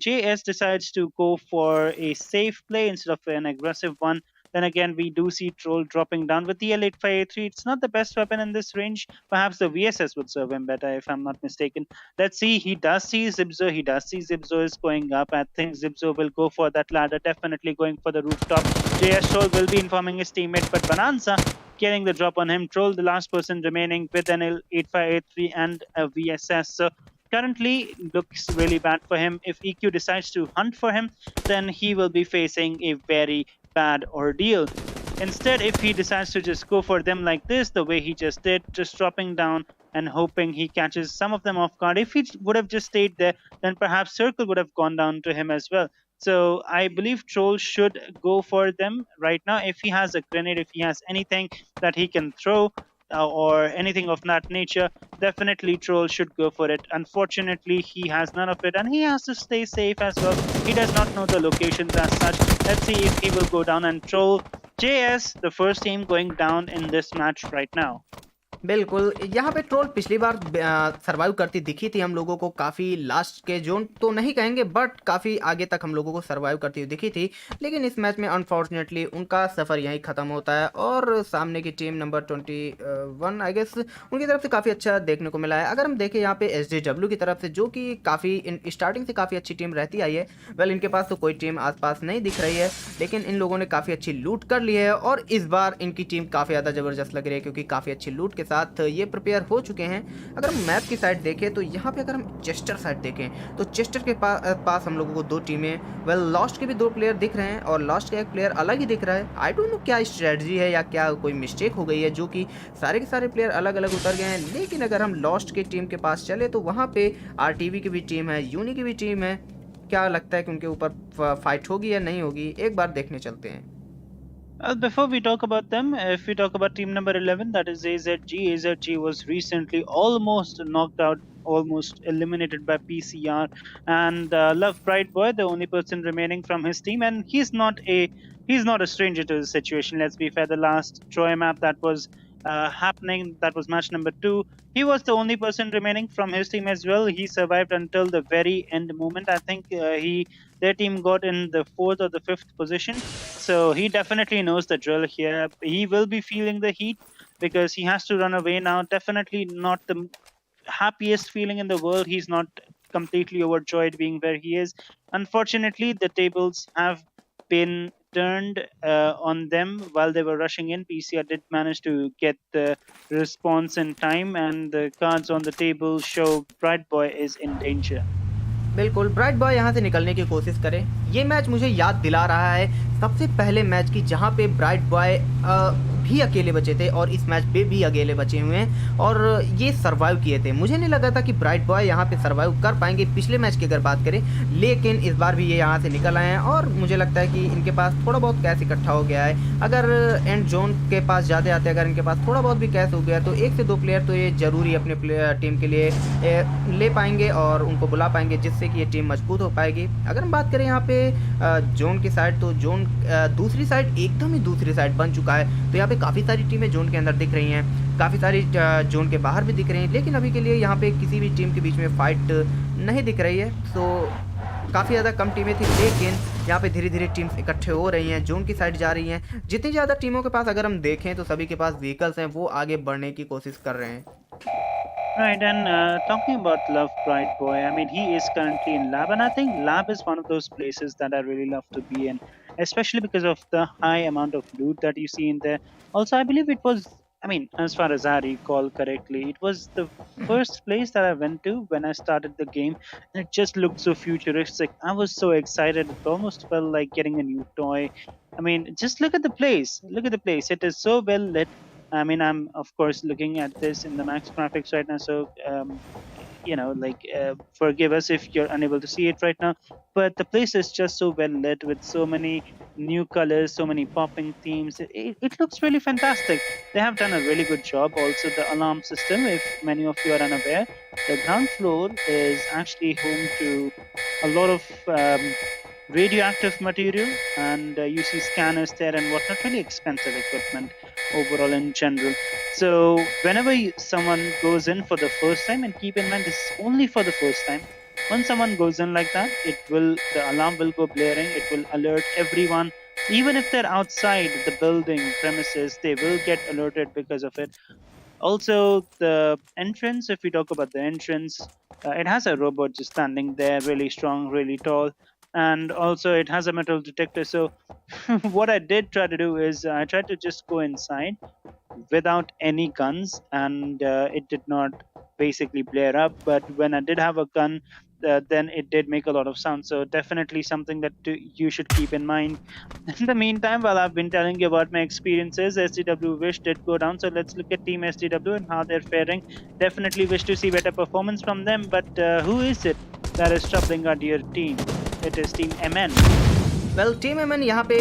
JS decides to go for a safe play instead of an aggressive one. Then again, we do see Troll dropping down with the L85A3. It's not the best weapon in this range. Perhaps the VSS would serve him better, if I'm not mistaken. Let's see. He does see Zipzo. He does see Zipzo is going up. I think Zipzo will go for that ladder, definitely going for the rooftop. JS Troll will be informing his teammate, but Bonanza getting the drop on him. Troll, the last person remaining with an L85A3 and a VSS. So currently looks really bad for him. If EQ decides to hunt for him, then he will be facing a very bad ordeal. Instead, if he decides to just go for them like this, the way he just did, just dropping down and hoping he catches some of them off guard, if he would have just stayed there, then perhaps Circle would have gone down to him as well. So I believe Troll should go for them right now. If he has a grenade, if he has anything that he can throw, or anything of that nature, definitely Troll should go for it. Unfortunately, he has none of it, and he has to stay safe as well. He does not know the locations as such. Let's see if he will go down. And Troll, JS, the first team going down in this match right now. बिल्कुल, यहाँ पे troll पिछली बार survive करती दिखी थी हम लोगों को, काफ़ी लास्ट के जोन तो नहीं कहेंगे बट काफ़ी आगे तक हम लोगों को सर्वाइव करती हुई दिखी थी, लेकिन इस मैच में अनफॉर्चुनेटली उनका सफ़र यहीं ख़त्म होता है और सामने की टीम नंबर 21 आई गेस उनकी तरफ से काफ़ी अच्छा देखने को मिला है। अगर हम देखें यहाँ पे SDW की तरफ से, जो कि काफ़ी स्टार्टिंग से काफ़ी अच्छी टीम रहती आई है, वेल इनके पास तो कोई टीम आसपास नहीं दिख रही है, लेकिन इन लोगों ने काफ़ी अच्छी लूट कर ली है और इस बार इनकी टीम काफ़ी ज़्यादा ज़बरदस्त लग रही है क्योंकि काफ़ी अच्छी लूट के साथ ये प्रिपेयर हो चुके हैं। अगर हम मैप की साइड देखें तो यहाँ पे अगर हम चेस्टर साइड देखें तो चेस्टर के पास हम लोगों को दो टीमें, वेल लॉस्ट के भी दो प्लेयर दिख रहे हैं और लॉस्ट का एक प्लेयर अलग ही दिख रहा है। आई डोंट नो क्या स्ट्रेटजी है या क्या कोई मिस्टेक हो गई है जो कि सारे के सारे प्लेयर अलग अलग उतर गए हैं। लेकिन अगर हम लॉस्ट की टीम के पास चले तो वहाँ पे RTV की भी टीम है, यूनी की भी टीम है। क्या लगता है कि उनके ऊपर फाइट होगी या नहीं होगी, एक बार देखने चलते हैं। Before we talk about them, if we talk about team number 11, that is AZG. AZG was recently almost knocked out, almost eliminated by PCR. And Love Bright Boy, the only person remaining from his team, and he's not a stranger to the situation. Let's be fair. The last Troy map that was happening, that was match number 2. He was the only person remaining from his team as well. He survived until the very end moment. I think their team got in the 4th or the 5th position. So he definitely knows the drill here. He will be feeling the heat because he has to run away now. Definitely not the happiest feeling in the world. He's not completely overjoyed being where he is. Unfortunately, the tables have been turned on them while they were rushing in. PCR did manage to get the response in time, and the cards on the table show Bright Boy is in danger. बिल्कुल, bright boy यहाँ से निकलने की कोशिश करे। ये match मुझे याद दिला रहा है सबसे पहले मैच की, जहाँ पे ब्राइट बॉय भी अकेले बचे थे और इस मैच पे भी अकेले बचे हुए हैं और ये सर्वाइव किए थे। मुझे नहीं लगा था कि ब्राइट बॉय यहाँ पे सर्वाइव कर पाएंगे पिछले मैच की अगर बात करें, लेकिन इस बार भी ये यहाँ से निकल आए हैं और मुझे लगता है कि इनके पास थोड़ा बहुत कैश इकट्ठा हो गया है। अगर एंड जोन के पास जाते आते अगर इनके पास थोड़ा बहुत भी कैश हो गया तो 1 से 2 प्लेयर तो ये ज़रूरी अपने टीम के लिए ले पाएंगे और उनको बुला पाएंगे, जिससे कि ये टीम मजबूत हो पाएगी। अगर हम बात करें यहाँ पे जोन की साइड, तो जोन दूसरी साइड एकदम ही दूसरी साइड बन चुका है। तो यहाँ पे काफ़ी सारी टीमें जोन के अंदर दिख रही हैं, काफ़ी सारी जोन के बाहर भी दिख रही हैं, लेकिन अभी के लिए यहाँ पे किसी भी टीम के बीच में फाइट नहीं दिख रही है। तो काफ़ी ज़्यादा कम टीमें थी, लेकिन यहाँ पे धीरे धीरे टीम्स इकट्ठे हो रही हैं, जोन की साइड जा रही हैं। जितनी ज़्यादा टीमों के पास अगर हम देखें तो सभी के पास व्हीकल्स हैं, वो आगे बढ़ने की कोशिश कर रहे हैं। Right, and talking about Love Bright Boy, I mean, he is currently in lab, and I think lab is one of those places that I really love to be in, especially because of the high amount of loot that you see in there. Also, I believe it was, I mean, as far as I recall correctly, it was the first place that I went to when I started the game, and it just looked so futuristic. I was so excited, it almost felt like getting a new toy. I mean, just look at the place. Look at the place. It is so well lit. I mean, I'm of course looking at this in the max graphics right now, so forgive us if you're unable to see it right now, but the place is just so well lit with so many new colors, so many popping themes. It looks really fantastic. They have done a really good job. Also, the alarm system, if many of you are unaware, the ground floor is actually home to a lot of radioactive material, and you see scanners there and whatnot. Really expensive equipment overall in general. So whenever someone goes in for the first time, and keep in mind this is only for the first time, when someone goes in like that, the alarm will go blaring. It will alert everyone, even if they're outside the building premises, they will get alerted because of it. Also, the entrance, if we talk about the entrance, it has a robot just standing there, really strong, really tall, and also it has a metal detector. So what I did try to do is I tried to just go inside without any guns, and it did not basically blare up. But when I did have a gun, then it did make a lot of sound. So definitely something that you should keep in mind. In the meantime, while I've been telling you about my experiences, SDW Wish did go down. So let's look at Team SDW and how they're faring. Definitely wish to see better performance from them. But who is it that is troubling our dear team? It is Team MN. Well team MN यहाँ पे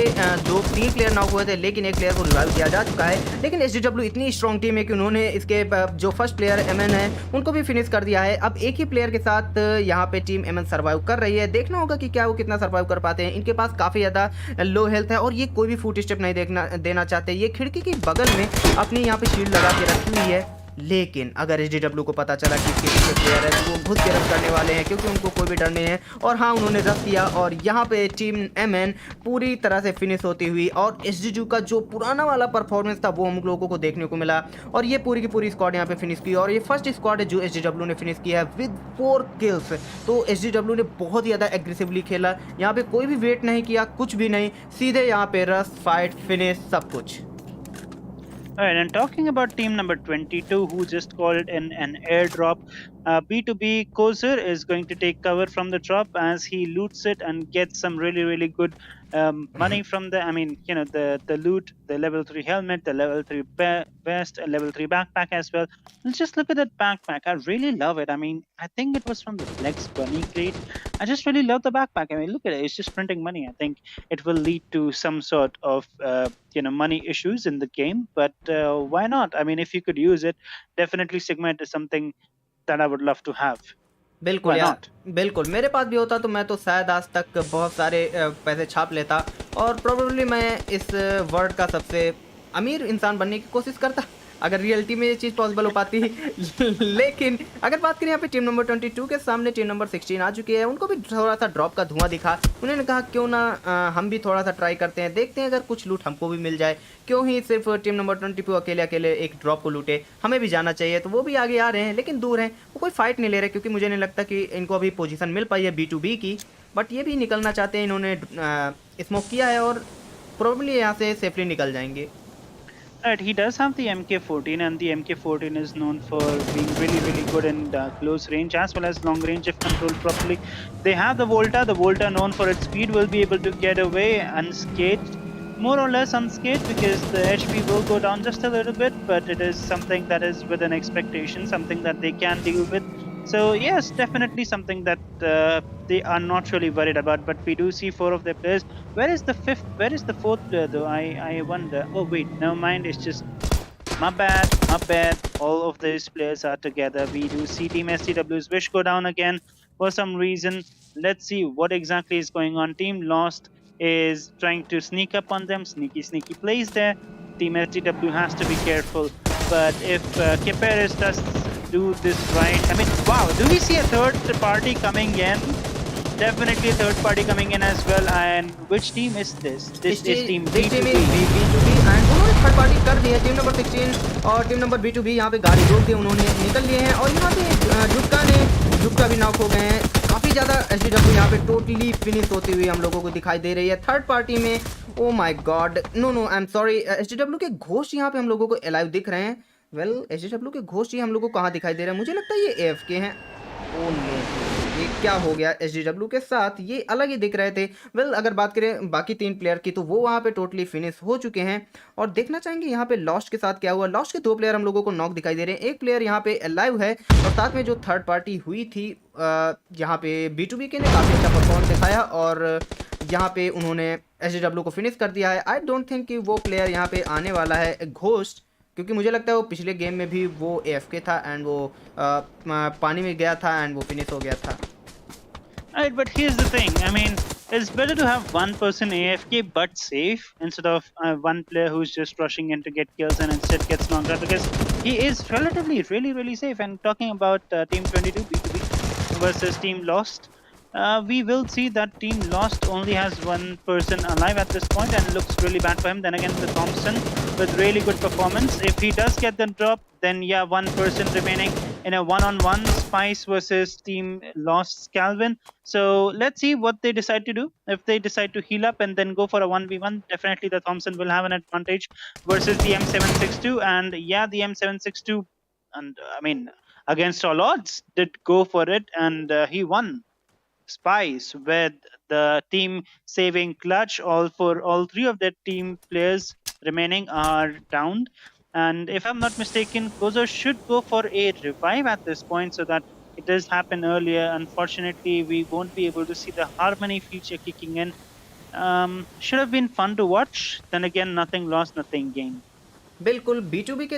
2-3 player knock हुए थे, लेकिन एक player को revive किया जा चुका है। लेकिन एसडीडब्ल्यू इतनी स्ट्रॉन्ग टीम है कि उन्होंने इसके जो फर्स्ट प्लेयर एमएन है उनको भी फिनिश कर दिया है। अब एक ही प्लेयर के साथ यहाँ पे टीम एमएन सर्वाइव कर रही है। देखना होगा कि क्या वो कितना सर्वाइव कर पाते हैं। इनके पास काफ़ी ज़्यादा लो हेल्थ है और ये कोई भी फुट स्टेप नहीं देना चाहते। ये खिड़की की बगल में अपनी यहाँ पे शील्ड लगा के रखी हुई है, लेकिन अगर एसडीडब्ल्यू को पता चला कि इसके पीछे प्लेयर है तो वो खुद के रश करने वाले हैं, क्योंकि उनको कोई भी डर नहीं है। और हाँ, उन्होंने रश किया और यहाँ पे टीम एमएन पूरी तरह से फिनिश होती हुई, और एसडीडब्ल्यू का जो पुराना वाला परफॉर्मेंस था वो हम लोगों को देखने को मिला। और ये पूरी की पूरी स्क्वाड यहाँ पे फिनिश की, और ये फर्स्ट स्क्वाड है जो एसडीडब्ल्यू ने फिनिश किया है विद 4 किल्स। तो एसडीडब्ल्यू ने बहुत ही ज़्यादा एग्रेसिवली खेला, यहाँ पे कोई भी वेट नहीं किया, कुछ भी नहीं, सीधे यहाँ पे रश, फाइट, फिनिश, सब कुछ। Alright, and talking about team number 22 who just called in an airdrop, B2B Kozer is going to take cover from the drop as he loots it and gets some really good money from the, I mean, you know, the loot, the level 3 helmet, the level 3 vest, a level 3 backpack as well. Let's just look at that backpack. I really love it. I mean, I think it was from the Flex Bunny crate. I just really love the backpack. I mean, look at it. It's just printing money. I think it will lead to some sort of money issues in the game, but why not? I mean, if you could use it, definitely Sigma is something that I would love to have. बिल्कुल यार, बिल्कुल मेरे पास भी होता तो मैं तो शायद आज तक बहुत सारे पैसे छाप लेता, और प्रोबेबली मैं इस वर्ल्ड का सबसे अमीर इंसान बनने की कोशिश करता अगर रियलिटी में ये चीज़ पॉसिबल हो पाती। लेकिन अगर बात करें यहाँ पे टीम नंबर 22 के सामने टीम नंबर 16 आ चुकी है। उनको भी थोड़ा सा ड्रॉप का धुआं दिखा, उन्होंने कहा क्यों ना हम भी थोड़ा सा ट्राई करते हैं, देखते हैं अगर कुछ लूट हमको भी मिल जाए, क्यों ही सिर्फ टीम नंबर 22 अकेले अकेले एक ड्रॉप को लूटे, हमें भी जाना चाहिए। तो वो भी आगे आ रहे हैं, लेकिन दूर हैं, वो कोई फाइट नहीं ले रहे, क्योंकि मुझे नहीं लगता कि इनको अभी पोजीशन मिल पाई है B2B की। बट ये भी निकलना चाहते हैं, इन्होंने स्मोक किया है और प्रोबेबली यहाँ से सेफली निकल जाएंगे। Right, he does have the MK14, and the MK14 is known for being really good in close range as well as long range if controlled properly. They have the Volta known for its speed, will be able to get away unscathed, more or less unscathed, because the HP will go down just a little bit, but it is something that is within expectation, something that they can deal with. So yes, definitely something that they are not really worried about. But we do see 4 of their players. Where is the 5th? Where is the 4th player though? I wonder. Oh wait, never mind. It's just my bad. All of these players are together. We do see Team STW's wish go down again for some reason. Let's see what exactly is going on. Team Lost is trying to sneak up on them. Sneaky plays there. Team STW has to be careful. But if Kiperis does do this right, I mean, wow, do we see a third party coming in? Definitely a third party coming in as well. And which team is this? This is team B2B. and उन्होंने third party कर दी है। Team number 16 और team number B2B यहाँ पे गाड़ी रोक के उन्होंने निकल लिए हैं, और यहाँ पे जुक्का भी नॉक हो गए हैं। काफ़ी ज़्यादा SDW यहाँ पे टोटली फिनिश होती हुई हम लोगों को दिखाई दे रही है थर्ड पार्टी में। Oh my god, no I am sorry. SDW के घोष यहाँ पे हम लोगों को अलाइव दिख रहे हैं। वेल SDW के घोष ये हम लोगों को कहाँ दिखाई दे रहे हैं? मुझे लगता है ये AFK हैं। ओ नो, ये क्या हो गया SDW के साथ? ये अलग ही दिख रहे थे। वेल अगर बात करें बाकी 3 प्लेयर की, तो वो वहाँ पे टोटली फिनिश हो चुके हैं। और देखना चाहेंगे यहाँ पे लॉस्ट के साथ क्या हुआ। लॉस्ट के 2 प्लेयर हम लोगों को नॉक दिखाई दे रहे हैं, एक प्लेयर यहाँ पे अलाइव है, और साथ में जो थर्ड पार्टी हुई थी यहाँ पे B2B के ने काफ़ी अच्छा परफॉर्मेंस दिखाया, और यहाँ पे उन्होंने SDW को फिनिश कर दिया है। आई डोंट थिंक कि वो प्लेयर यहाँ पे आने वाला है घोस्ट, क्योंकि मुझे लगता है वो पिछले गेम में भी वो AFK था एंड वो पानी में गया था एंड वो फिनिश हो गया था। Right, but here's the thing. I mean, it's better to have one person AFK but safe instead of one player who's just rushing in to get kills and instead gets knocked out, because he is relatively really safe. And talking about Team 22 B2B versus Team Lost, we will see that Team Lost only has one person alive at this point, and it looks really bad for him. Then again, the Thompson with really good performance. If he does get the drop, then yeah, one person remaining in a one-on-one Spice versus Team Lost's Calvin. So let's see what they decide to do. If they decide to heal up and then go for a 1v1, definitely the Thompson will have an advantage versus the M762. And yeah, the M762, and I mean, against all odds, did go for it, and he won. Spice with the team saving clutch. All 3 of their team players remaining are downed, and if I'm not mistaken, Kozo should go for a revive at this point, so that it does happen earlier. Unfortunately, we won't be able to see the harmony feature kicking in. Should have been fun to watch. Then again, nothing lost, nothing gained. बिल्कुल B2B के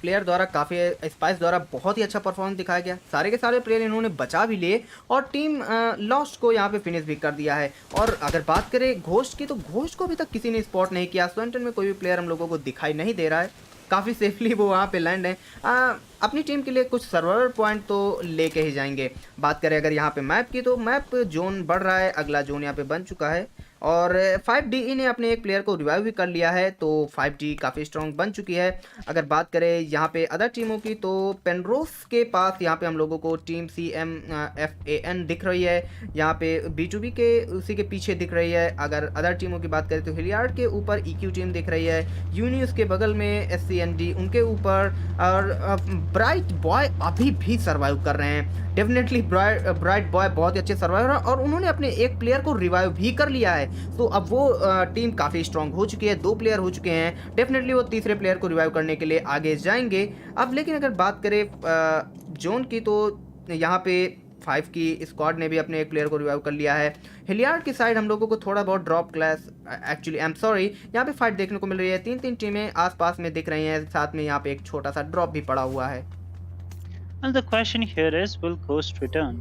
player द्वारा काफ़ी spice द्वारा बहुत ही अच्छा performance दिखाया गया। सारे के सारे प्लेयर इन्होंने बचा भी लिए और टीम लॉस्ट को यहाँ पे फिनिश भी कर दिया है। और अगर बात करें घोस्ट की, तो घोस्ट को अभी तक किसी ने स्पॉट नहीं किया। स्वेंटन में कोई भी प्लेयर हम लोगों को दिखाई नहीं दे रहा है, काफ़ी सेफली वो वहाँ पे लैंड है। अपनी टीम के लिए कुछ सर्वाइवल पॉइंट तो लेके ही जाएंगे। बात करें अगर यहाँ पे मैप की, तो मैप जोन बढ़ रहा है, अगला जोन यहाँ पे बन चुका है और 5DE ने अपने एक प्लेयर को रिवाइव भी कर लिया है, तो 5D काफ़ी स्ट्रॉन्ग बन चुकी है। अगर बात करें यहाँ पे अदर टीमों की, तो पेनरोस के पास यहाँ पे हम लोगों को टीम CMFAN दिख रही है, यहाँ पे B2B के उसी के पीछे दिख रही है। अगर अदर टीमों की बात करें तो हिलियार्ड के ऊपर EQ टीम दिख रही है, यूनियस के बगल में SCND उनके ऊपर, और ब्राइट बॉय अभी भी सर्वाइव कर रहे हैं। डेफिनेटली ब्राइट बॉय बहुत ही अच्छे सर्वाइवर हैं और उन्होंने अपने एक प्लेयर को रिवाइव भी कर लिया है। तो अब वो टीम काफ़ी स्ट्रांग हो चुकी है, 2 प्लेयर हो चुके हैं। डेफिनेटली वो तीसरे प्लेयर को रिवाइव करने के लिए आगे जाएंगे। अब लेकिन अगर बात करें जोन की, तो यहाँ पे 5 की स्क्वाड ने भी अपने एक प्लेयर को रिवाइव कर लिया है। हिलियार्ड की साइड हम लोगों को थोड़ा बहुत drop class, actually I am sorry, यहाँ पे फाइट देखने को मिल रही है। 3 टीमें आसपास में दिख रही हैं, साथ में यहाँ पे एक छोटा सा ड्रॉप भी पड़ा हुआ है। Well, the question here is, will Ghost return?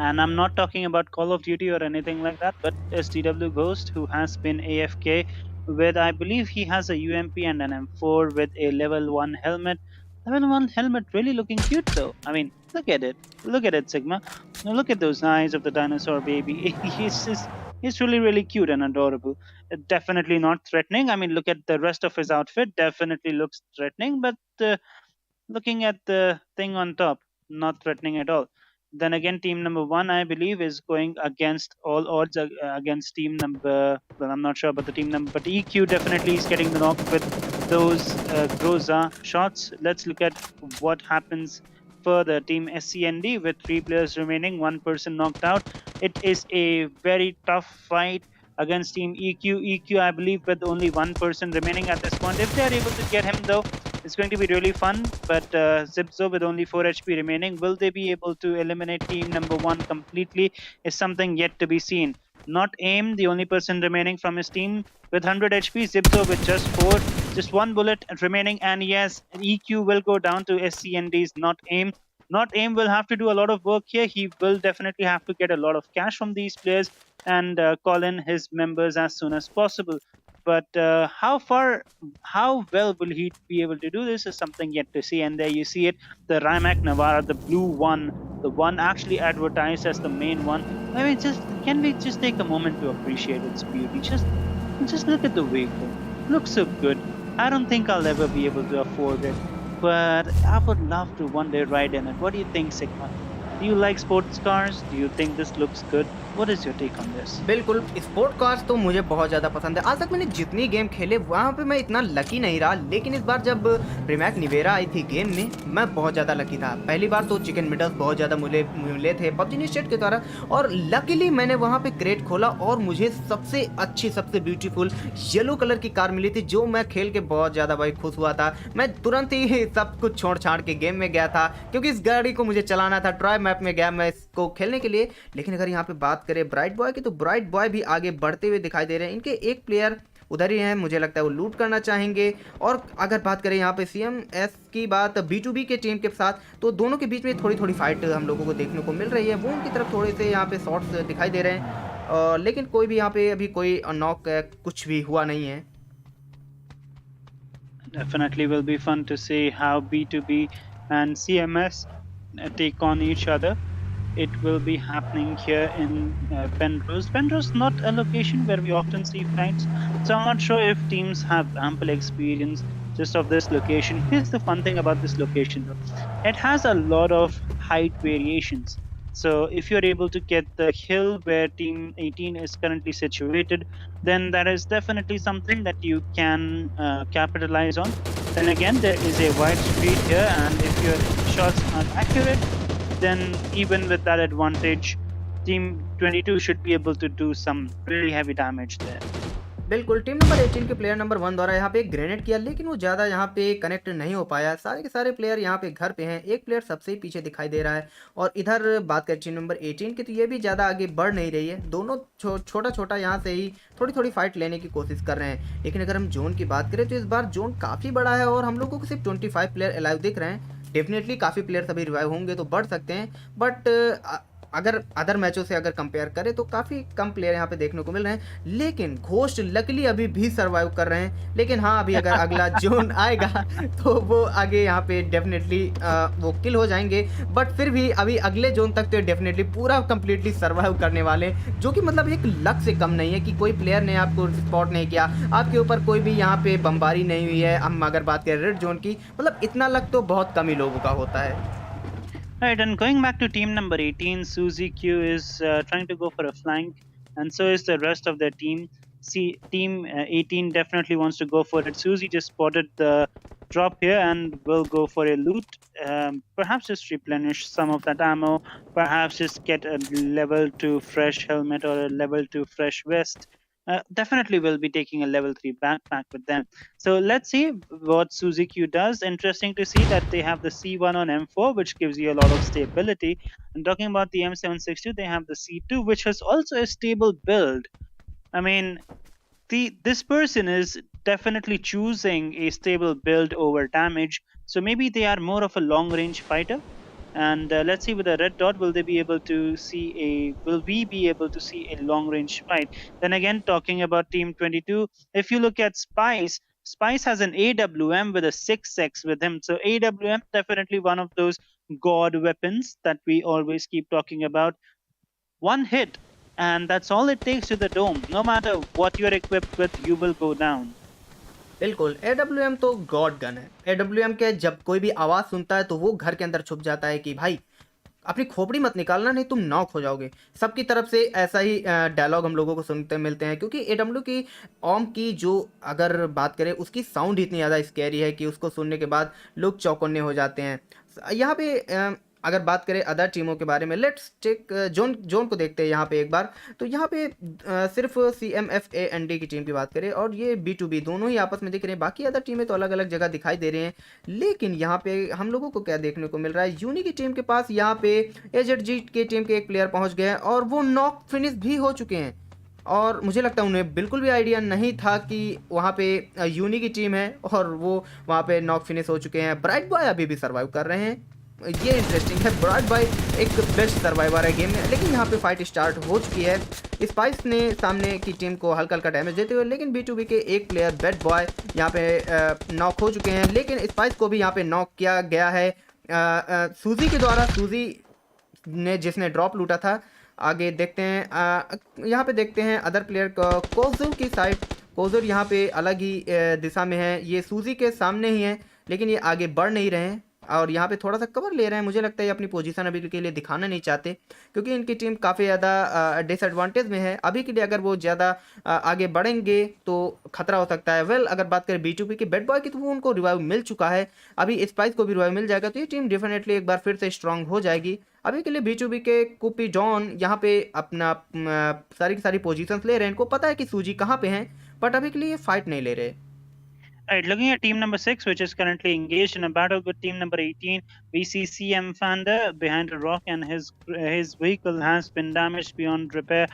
And I'm not talking about Call of Duty or anything like that, but SDW Ghost, who has been AFK with, I believe he has a UMP and an M4 with a level 1 helmet. Level 1 helmet really looking cute though. I mean, look at it. Look at it, Sigma. Now look at those eyes of the dinosaur baby. He's really cute and adorable. Definitely not threatening. I mean, look at the rest of his outfit. Definitely looks threatening, but looking at the thing on top, not threatening at all. Then again, team number 1, I believe, is going against all odds against team number, well, I'm not sure about the team number, but EQ definitely is getting the knock with those Groza shots. Let's look at what happens for the team SCND with 3 players remaining, 1 person knocked out. It is a very tough fight against team EQ. EQ, I believe, with only 1 person remaining at this point. If they are able to get him though, it's going to be really fun. But Zipzo with only 4 HP remaining, will they be able to eliminate team number 1 completely is something yet to be seen. Not AIM, the only person remaining from his team with 100 HP. Zipzo with just 4, just 1 bullet remaining, and yes, EQ will go down to SCND's Not AIM. Not AIM will have to do a lot of work here. He will definitely have to get a lot of cash from these players and call in his members as soon as possible. But how well will he be able to do this is something yet to see. And there you see it, the Rimac Navara, the blue one, the one actually advertised as the main one. I mean, can we just take a moment to appreciate its beauty? Just look at the vehicle. Looks so good. I don't think I'll ever be able to afford it, but I would love to one day ride in it. What do you think, Sigma? Do you like sports cars? Do you think this looks good? What is your take on this? बिल्कुल, sport cars तो मुझे बहुत ज़्यादा पसंद है। आज तक मैंने जितनी गेम खेले वहाँ पे मैं इतना लकी नहीं रहा, लेकिन इस बार जब रिमैक निवेरा आई थी गेम में, मैं बहुत ज़्यादा लकी था। पहली बार तो चिकन मिडल्स बहुत ज़्यादा मिले थे PUBG न्यूज़टेट के द्वारा, और लकीली मैंने वहाँ पे क्रेट खोला और मुझे सबसे अच्छी, सबसे ब्यूटीफुल येलो कलर की कार मिली थी, जो मैं खेल के बहुत ज़्यादा भाई खुश हुआ था। मैं तुरंत ही सब कुछ छोड़ छाड़ के गेम में गया था, क्योंकि इस गाड़ी को मुझे चलाना था। ट्राई मैप में गया मैं इसको खेलने के लिए। लेकिन अगर यहाँ पे बात करें ब्राइट बॉय की, तो ब्राइट बॉय भी आगे बढ़ते हुए दिखाई दे रहे हैं। इनके एक प्लेयर उधर ही हैं, मुझे लगता है वो लूट करना चाहेंगे। और अगर बात करें यहाँ पे CMS की बात B2B के टीम के साथ, तो दोनों के बीच में थोड़ी फाइट हम लोगों को देखने को मिल रही है। वो उनकी तरफ थोड़े से यहाँ पे शॉट्स दिखाई दे रहे हैं, लेकिन कोई भी यहाँ पे अभी कोई नॉक कुछ भी हुआ नहीं है। Definitely will be fun to see how B2B and CMS take on each other. It will be happening here in Penrose. Penrose not a location where we often see fights, so I'm not sure if teams have ample experience just of this location. Here's the fun thing about this location though. It has a lot of height variations. So if you're able to get the hill where team 18 is currently situated, then that is definitely something that you can capitalize on. Then again, there is a wide street here, and if your shots are accurate, then even with that advantage, team 22 should be able to do some really heavy damage there. बिल्कुल, team number 18 के player number 1 द्वारा यहाँ पे एक grenade किया, लेकिन वो ज़्यादा यहाँ पे कनेक्ट नहीं हो पाया। सारे के सारे प्लेयर यहाँ पे घर पे हैं, एक प्लेयर सबसे ही पीछे दिखाई दे रहा है। और इधर बात करें टीम नंबर 18 की, तो ये भी ज़्यादा आगे बढ़ नहीं रही है। दोनों छोटा-छोटा यहाँ से ही थोड़ी-थोड़ी फाइट लेने की कोशिश कर रहे हैं। लेकिन अगर हम जोन की बात करें, तो इस बार जोन काफ़ी बड़ा है और हम लोगों को सिर्फ 25 प्लेयर अलाइव दिख रहे हैं। डेफिनेटली काफ़ी प्लेयर अभी रिवाइव होंगे तो बढ़ सकते हैं, बट अगर अदर मैचों से अगर कंपेयर करें तो काफ़ी कम प्लेयर यहाँ पे देखने को मिल रहे हैं। लेकिन घोस्ट लकीली अभी भी सर्वाइव कर रहे हैं। लेकिन हाँ, अभी अगर अगला जोन आएगा तो वो आगे यहाँ पे डेफिनेटली वो किल हो जाएंगे। बट फिर भी अभी अगले जोन तक तो डेफिनेटली पूरा कंप्लीटली सर्वाइव करने वाले, जो कि मतलब एक लक से कम नहीं है कि कोई प्लेयर ने आपको स्पॉट नहीं किया, आपके ऊपर कोई भी यहाँ पे बमबारी नहीं हुई है। हम अगर बात करें रेड जोन की, मतलब इतना लक तो बहुत कम ही लोगों का होता है। Right, and going back to team number 18, Suzy Q is trying to go for a flank, and so is the rest of their team. See, team 18 definitely wants to go for it. Suzy just spotted the drop here and will go for a loot. Perhaps just replenish some of that ammo, perhaps just get a level 2 fresh helmet or a level 2 fresh vest. Definitely will be taking a level 3 backpack with them. So let's see what Suzy Q does. Interesting to see that they have the C1 on M4, which gives you a lot of stability. And talking about the M762, they have the C2, which has also a stable build. I mean, this person is definitely choosing a stable build over damage. So maybe they are more of a long range fighter. And let's see with the red dot, will we be able to see a long range fight? Then again, talking about team 22, if you look at Spice has an AWM with a 6x with him. So AWM definitely one of those god weapons that we always keep talking about. One hit and that's all it takes to the dome. No matter what you're equipped with, you will go down. बिल्कुल, AWM तो God gun है। AWM के जब कोई भी आवाज़ सुनता है तो वो घर के अंदर छुप जाता है कि भाई अपनी खोपड़ी मत निकालना, नहीं तुम नॉक हो जाओगे। सबकी तरफ से ऐसा ही डायलॉग हम लोगों को सुनते मिलते हैं, क्योंकि एडब्ल्यू की ओम की जो अगर बात करें उसकी साउंड इतनी ज़्यादा स्कैरी है कि उसको सुनने के बाद लोग चौकन्ने हो जाते हैं। यहाँ पे अगर बात करें अदर टीमों के बारे में, लेट्स टेक जोन को देखते हैं यहाँ पे एक बार। तो यहाँ पे सिर्फ CMFAND की टीम की बात करें और ये B2B दोनों ही आपस में दिख रहे हैं। बाकी अदर टीमें तो अलग अलग जगह दिखाई दे रहे हैं। लेकिन यहाँ पे हम लोगों को क्या देखने को मिल रहा है, यूनी की टीम के पास यहाँ पे AZG की टीम के एक प्लेयर पहुँच गए हैं और वो नॉक फिनिश भी हो चुके हैं। और मुझे लगता है उन्हें बिल्कुल भी आइडिया नहीं था कि वहाँ पे यूनी की टीम है और वो वहाँ पे नॉक फिनिश हो चुके हैं। ब्राइट बॉय अभी भी सर्वाइव कर रहे हैं, ये इंटरेस्टिंग है। ब्राइट बॉय एक बेस्ट सर्वाइवर है गेम में, लेकिन यहाँ पे फाइट स्टार्ट हो चुकी है। स्पाइस ने सामने की टीम को हल्का हल्का डैमेज देते हुए, लेकिन B2B के एक प्लेयर बैड बॉय यहाँ पे नॉक हो चुके हैं। लेकिन स्पाइस को भी यहाँ पे नॉक किया गया है सूजी के द्वारा। सूजी ने जिसने ड्रॉप लूटा था। आगे देखते हैं यहाँ पे देखते हैं अदर प्लेयर को, कोजुर की साइड। कोजुर यहाँ पे अलग ही दिशा में है, ये सूजी के सामने ही है, लेकिन ये आगे बढ़ नहीं रहे हैं और यहाँ पे थोड़ा सा कवर ले रहे हैं। मुझे लगता है ये अपनी पोजीशन अभी के लिए दिखाना नहीं चाहते, क्योंकि इनकी टीम काफ़ी ज़्यादा डिसएडवांटेज में है। अभी के लिए अगर वो ज़्यादा आगे बढ़ेंगे तो खतरा हो सकता है। वेल, अगर बात करें B2B के बैड बॉय की, तो वो उनको रिवाइव मिल चुका है। अभी स्पाइस को भी रिवाइव मिल जाएगा, तो ये टीम डेफिनेटली एक बार फिर से स्ट्रांग हो जाएगी। अभी के लिए B2B के कुपी जॉन यहाँ पे अपना सारी की सारी पोजीशंस ले रहे हैं। इनको पता है कि सूजी कहाँ पे हैं, बट अभी के लिए फाइट नहीं ले रहे। Alright, looking at team number 6, which is currently engaged in a battle with team number 18, we see CM Fander behind a rock and his vehicle has been damaged beyond repair.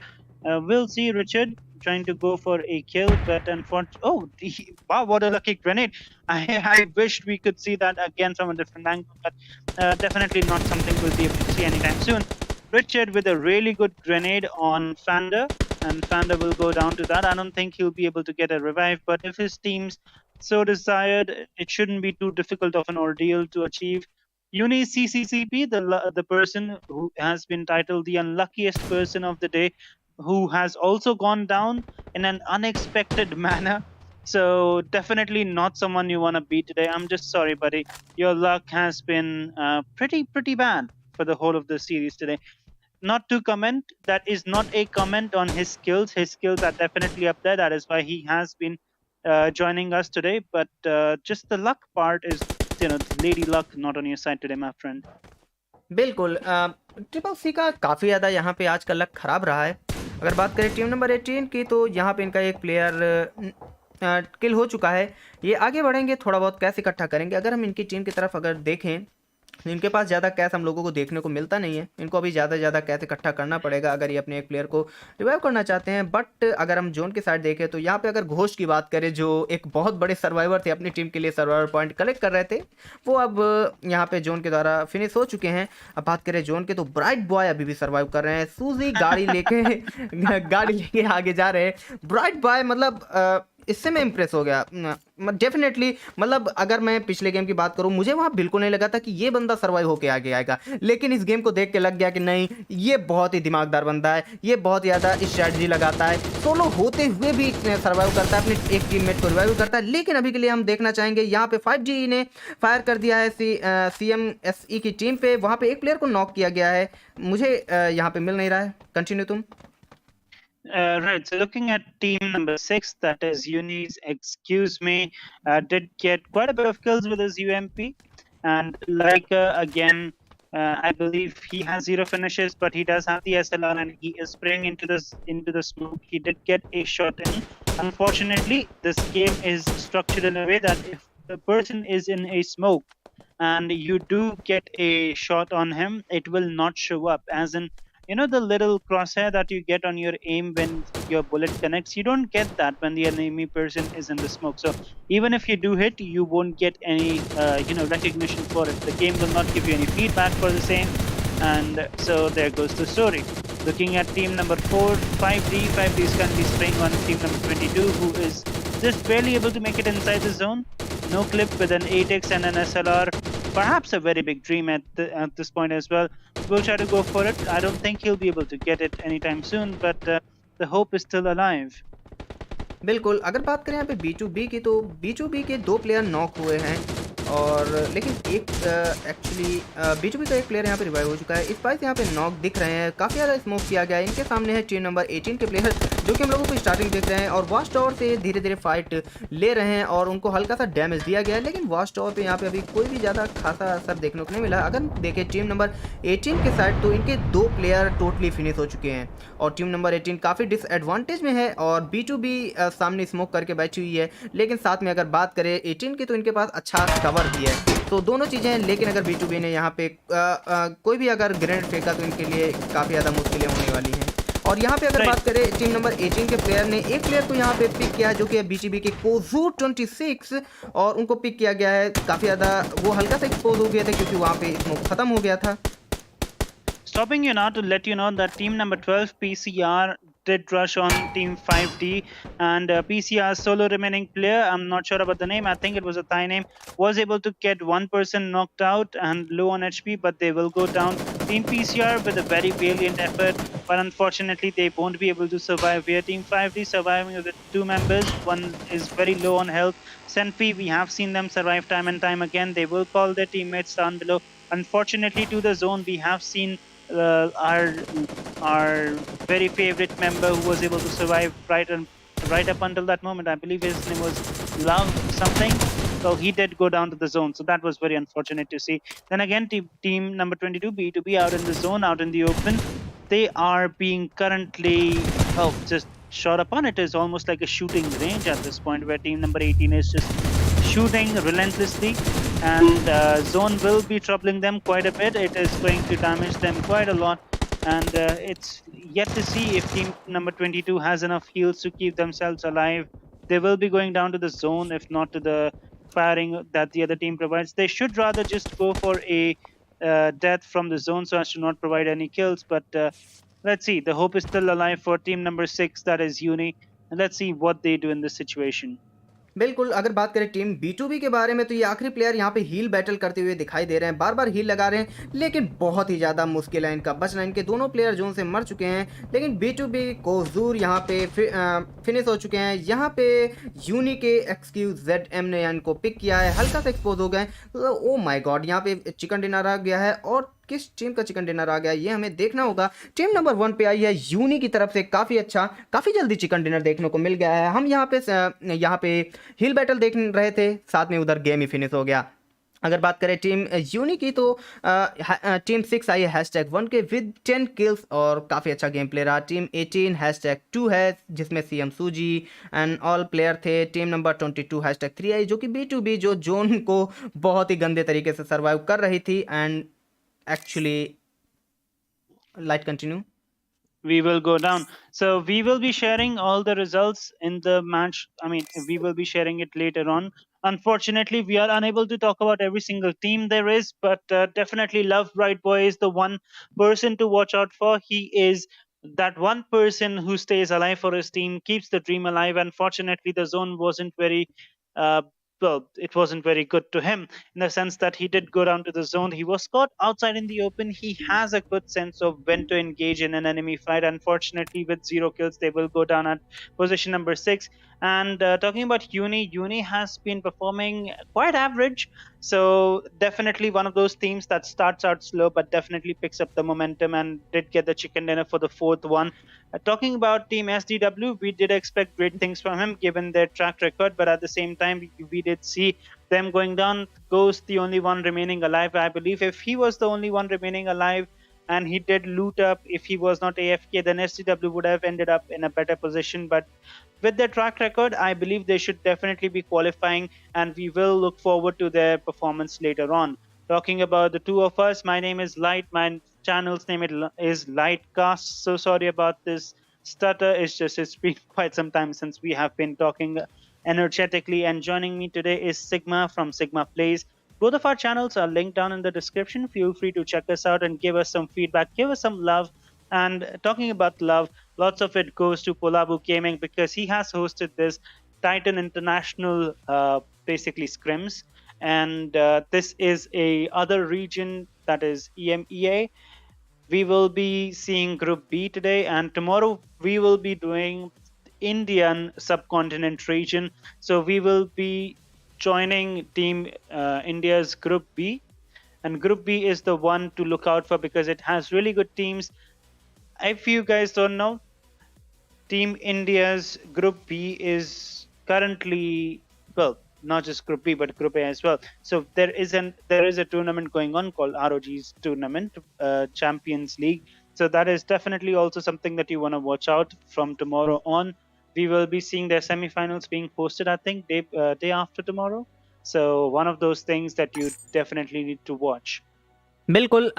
We'll see Richard trying to go for a kill, but unfortunately, wow, what a lucky grenade. I wished we could see that again from a different angle, but definitely not something we'll be able to see anytime soon. Richard with a really good grenade on Fander, and Fander will go down to that. I don't think he'll be able to get a revive, but if his team's so desired, it shouldn't be too difficult of an ordeal to achieve. Uni CCCP, the person who has been titled the unluckiest person of the day, who has also gone down in an unexpected manner. So definitely not someone you want to beat today. I'm just sorry, buddy. Your luck has been pretty bad for the whole of the series today. Not to comment, that is not a comment on his skills. His skills are definitely up there. That is why he has been joining us today, but just the luck part is, lady luck not on your side today, my friend. बिल्कुल, triple C का काफ़ी ज़्यादा यहाँ पे आज का luck खराब रहा है। अगर बात करें टीम नंबर 18 की तो यहाँ पे इनका एक प्लेयर किल हो चुका है। ये आगे बढ़ेंगे, थोड़ा बहुत कैश इकट्ठा करेंगे। अगर हम इनकी टीम की तरफ अगर देखें, इनके पास ज़्यादा कैश हम लोगों को देखने को मिलता नहीं है। इनको अभी ज़्यादा से ज़्यादा कैश इकट्ठा करना पड़ेगा अगर ये अपने एक प्लेयर को रिवाइव करना चाहते हैं। बट अगर हम जोन की साइड देखें तो यहाँ पे अगर घोष की बात करें, जो एक बहुत बड़े सर्वाइवर थे, अपनी टीम के लिए सर्वाइवर पॉइंट कलेक्ट कर रहे थे, वो अब यहाँ पे जोन के द्वारा फिनिश हो चुके हैं। अब बात करें जोन के तो ब्राइट बॉय अभी भी सर्वाइव कर रहे हैं। सूजी गाड़ी लेके गाड़ी लेके आगे जा रहे हैं। ब्राइट बॉय मतलब इससे मैं इम्प्रेस हो गया डेफिनेटली। मतलब अगर मैं पिछले गेम की बात करूं, मुझे वहां बिल्कुल नहीं लगा था कि ये बंदा सर्वाइव होके आगे आएगा, लेकिन इस गेम को देख के लग गया कि नहीं, ये बहुत ही दिमागदार बंदा है, ये बहुत ज़्यादा स्ट्रैटेजी लगाता है, सोलो होते हुए भी सर्वाइव करता है, अपने एक टीममेट को रिवाइव करता है। लेकिन अभी के लिए हम देखना चाहेंगे यहाँ पे 5G ने फायर कर दिया है CMSE की टीम पे। वहाँ पे एक प्लेयर को नॉक किया गया है, मुझे यहाँ पे मिल नहीं रहा है। कंटिन्यू तुम। Right, so looking at team number 6, that is Uni's Excuse Me, did get quite a bit of kills with his UMP. And like again, I believe he has 0 finishes, but he does have the SLR and he is spraying into the smoke. He did get a shot in. Unfortunately, this game is structured in a way that if the person is in a smoke and you do get a shot on him, it will not show up. As in, you know, the little crosshair that you get on your aim when your bullet connects, you don't get that when the enemy person is in the smoke. So even if you do hit, you won't get any recognition for it. The game will not give you any feedback for the same. And so there goes the story. Looking at team number 4, 5D is currently spraying on team number 22, who is just barely able to make it inside the zone. No clip with an 8x and an SLR. Perhaps a very big dream at this point as well. We'll try to go for it. I don't think he'll be able to get it anytime soon, but the hope is still alive. बिल्कुल। अगर बात करें यहाँ पे B2B की, तो B2B के 2 player knock हुए हैं, और लेकिन एक एक्चुअली B2B का एक प्लेयर यहाँ पे रिवाइव हो चुका है। इस बार यहाँ पे नॉक दिख रहे हैं, काफ़ी ज़्यादा स्मोक किया गया है। इनके सामने है टीम नंबर 18 के प्लेयर, जो कि हम लोगों को स्टार्टिंग देख रहे हैं, और वॉच टावर से धीरे धीरे फाइट ले रहे हैं, और उनको हल्का सा डैमेज दिया गया है। लेकिन वॉच टावर पे यहाँ पे अभी कोई भी ज़्यादा खासा असर देखने को नहीं मिला। अगर देखें टीम नंबर 18 के साइड, तो इनके 2 प्लेयर टोटली फिनिश हो चुके हैं, और टीम नंबर 18 काफ़ी डिसएडवांटेज में है, और B2B सामने स्मोक करके बैठी हुई है। लेकिन साथ में अगर बात करें 18 की, तो इनके पास अच्छा कवर भी है, तो दोनों चीज़ें हैं। लेकिन अगर B2B ने यहाँ पे कोई भी अगर ग्रेनेड फेंका, तो इनके लिए काफ़ी ज़्यादा मुश्किलें होने वाली हैं। और यहाँ पे अगर बात करें टीम नंबर 18 के प्लेयर ने एक प्लेयर को यहाँ पे पिक किया है, जो कि है B2B के कोजू 26, और उनको पिक किया गया है। काफ़ी ज़्यादा वो हल्का सा एक्सपोज हो गया था, क्योंकि वहाँ पे स्मोक खत्म हो गया था। Stopping you now to let you know that team number 12 PCR did rush on team 5D, and PCR's solo remaining player, I'm not sure about the name, I think it was a Thai name, was able to get one person knocked out and low on HP, but they will go down. Team PCR with a very valiant effort, but unfortunately they won't be able to survive here. Team 5D surviving with 2 members, one is very low on health. Senfi, we have seen them survive time and time again. They will call their teammates down below. Unfortunately, to the zone, we have seen our very favorite member who was able to survive right up until that moment. I believe his name was Love something. So he did go down to the zone. So that was very unfortunate to see. Then again, team number 22, B2B, out in the zone, out in the open. They are being currently just shot upon. It is almost like a shooting range at this point, where team number 18 is just shooting relentlessly, and zone will be troubling them quite a bit. It is going to damage them quite a lot, and it's yet to see if team number 22 has enough heals to keep themselves alive. They will be going down to the zone, if not to the firing that the other team provides. They should rather just go for a death from the zone, so as to not provide any kills, but let's see. The hope is still alive for team number 6, that is Uni, and let's see what they do in this situation. बिल्कुल। अगर बात करें team B2B के बारे में, तो ये आखिरी प्लेयर यहाँ पे हील बैटल करते हुए दिखाई दे रहे हैं, बार बार हील लगा रहे हैं, लेकिन बहुत ही ज़्यादा मुश्किल है इनका बचना। इनके दोनों प्लेयर जोन से मर चुके हैं, लेकिन B2B कोजूर यहाँ पे फिनिश हो चुके हैं। यहाँ पे यूनी के XQZM ने इनको पिक किया है, हल्का सा एक्सपोज हो गए। ओ माय गॉड, यहाँ पे चिकन डिनर आ गया है, और किस टीम का चिकन डिनर आ गया ये हमें देखना होगा। टीम नंबर 1 पे आई है यूनी की तरफ से काफ़ी अच्छा, काफ़ी जल्दी चिकन डिनर देखने को मिल गया है। हम यहाँ पे हील बैटल देख रहे थे, साथ में उधर गेम ही फिनिश हो गया। अगर बात करें टीम यूनी की तो टीम 6 आई है #1 के विद 10 किल्स और काफ़ी अच्छा गेम प्ले रहा। टीम 18 #2 है जिसमें सीएम सूजी एंड ऑल प्लेयर थे। टीम नंबर 22 #3 आई जो कि B2B जो जोन को बहुत ही गंदे तरीके से सर्वाइव कर रही थी and actually light continue. We will go down. So we will be sharing all the results in the match. I mean, we will be sharing it later on. Unfortunately, we are unable to talk about every single team there is, but definitely Love Bright Boy is the one person to watch out for. He is that one person who stays alive for his team, keeps the dream alive. Unfortunately, the zone wasn't very uh, well, it wasn't very good to him in the sense that he did go down to the zone. He was caught outside in the open. He has a good sense of when to engage in an enemy fight. Unfortunately, with 0 kills, they will go down at position number 6. And talking about Uni has been performing quite average. So definitely one of those teams that starts out slow, but definitely picks up the momentum and did get the chicken dinner for the 4th one. Talking about Team SDW, we did expect great things from him given their track record, but at the same time, we did see them going down. Ghost, the only one remaining alive, I believe. If he was the only one remaining alive and he did loot up, if he was not AFK, then SDW would have ended up in a better position. But with their track record, I believe they should definitely be qualifying, and we will look forward to their performance later on. Talking about the two of us, my name is Light. My channel's name is Lightcast. So sorry about this stutter. It's been quite some time since we have been talking energetically. And joining me today is Sigma from Sigma Plays. Both of our channels are linked down in the description. Feel free to check us out and give us some feedback, give us some love. And talking about love, lots of it goes to POLABU Gaming because he has hosted this Titan International basically scrims. And this is a other region that is EMEA. We will be seeing Group B today, and tomorrow we will be doing Indian subcontinent region. So we will be joining Team India's Group B, and Group B is the one to look out for because it has really good teams. If you guys don't know, Team India's Group B is currently, well, not just Group B but Group A as well. So there is a tournament going on called ROG's tournament, Champions League. So that is definitely also something that you want to watch out from tomorrow on. We will be seeing their semifinals being hosted, I think, day after tomorrow. So one of those things that you definitely need to watch. बिल्कुल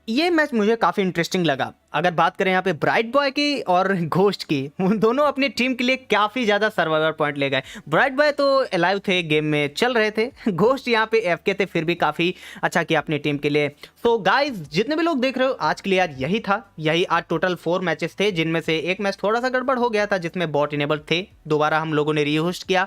ये match मुझे काफ़ी interesting लगा। अगर बात करें यहाँ पे ब्राइट बॉय की और घोस्ट की, उन दोनों अपनी टीम के लिए काफ़ी ज़्यादा सर्वाइवर पॉइंट ले गए। ब्राइट बॉय तो अलाइव थे, गेम में चल रहे थे, घोस्ट यहाँ पे एफके थे, फिर भी काफ़ी अच्छा किया अपनी टीम के लिए। सो गाइज, जितने भी लोग देख रहे हो, आज के लिए आज यही था। यही आज टोटल 4 मैचेस थे, जिनमें से एक मैच थोड़ा सा गड़बड़ हो गया था जिसमें बॉट इनेबल थे। दोबारा हम लोगों ने रीहोस्ट किया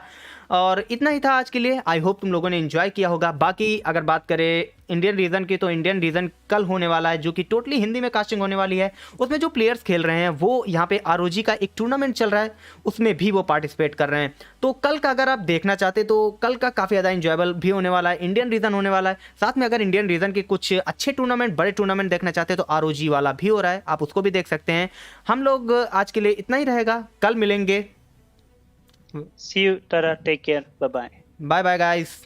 और इतना ही था आज के लिए। आई होप तुम लोगों ने एंजॉय किया होगा। बाकी अगर बात करें इंडियन रीजन की, तो इंडियन रीजन कल होने वाला है जो कि टोटली हिंदी में कास्टिंग होने वाली है। उसमें जो प्लेयर्स खेल रहे हैं वो यहाँ पे आरओजी का एक टूर्नामेंट चल रहा है, उसमें भी वो पार्टिसिपेट कर रहे हैं। तो कल का अगर आप देखना चाहते तो कल का काफ़ी ज़्यादा इंजॉयबल भी होने वाला है, इंडियन रीजन होने वाला है। साथ में अगर इंडियन रीजन के कुछ अच्छे टूर्नामेंट, बड़े टूर्नामेंट देखना चाहते तो आरओजी वाला भी हो रहा है, आप उसको भी देख सकते हैं। हम लोग आज के लिए इतना ही रहेगा, कल मिलेंगे। See you, Tara. Take care. Bye bye. Bye bye guys.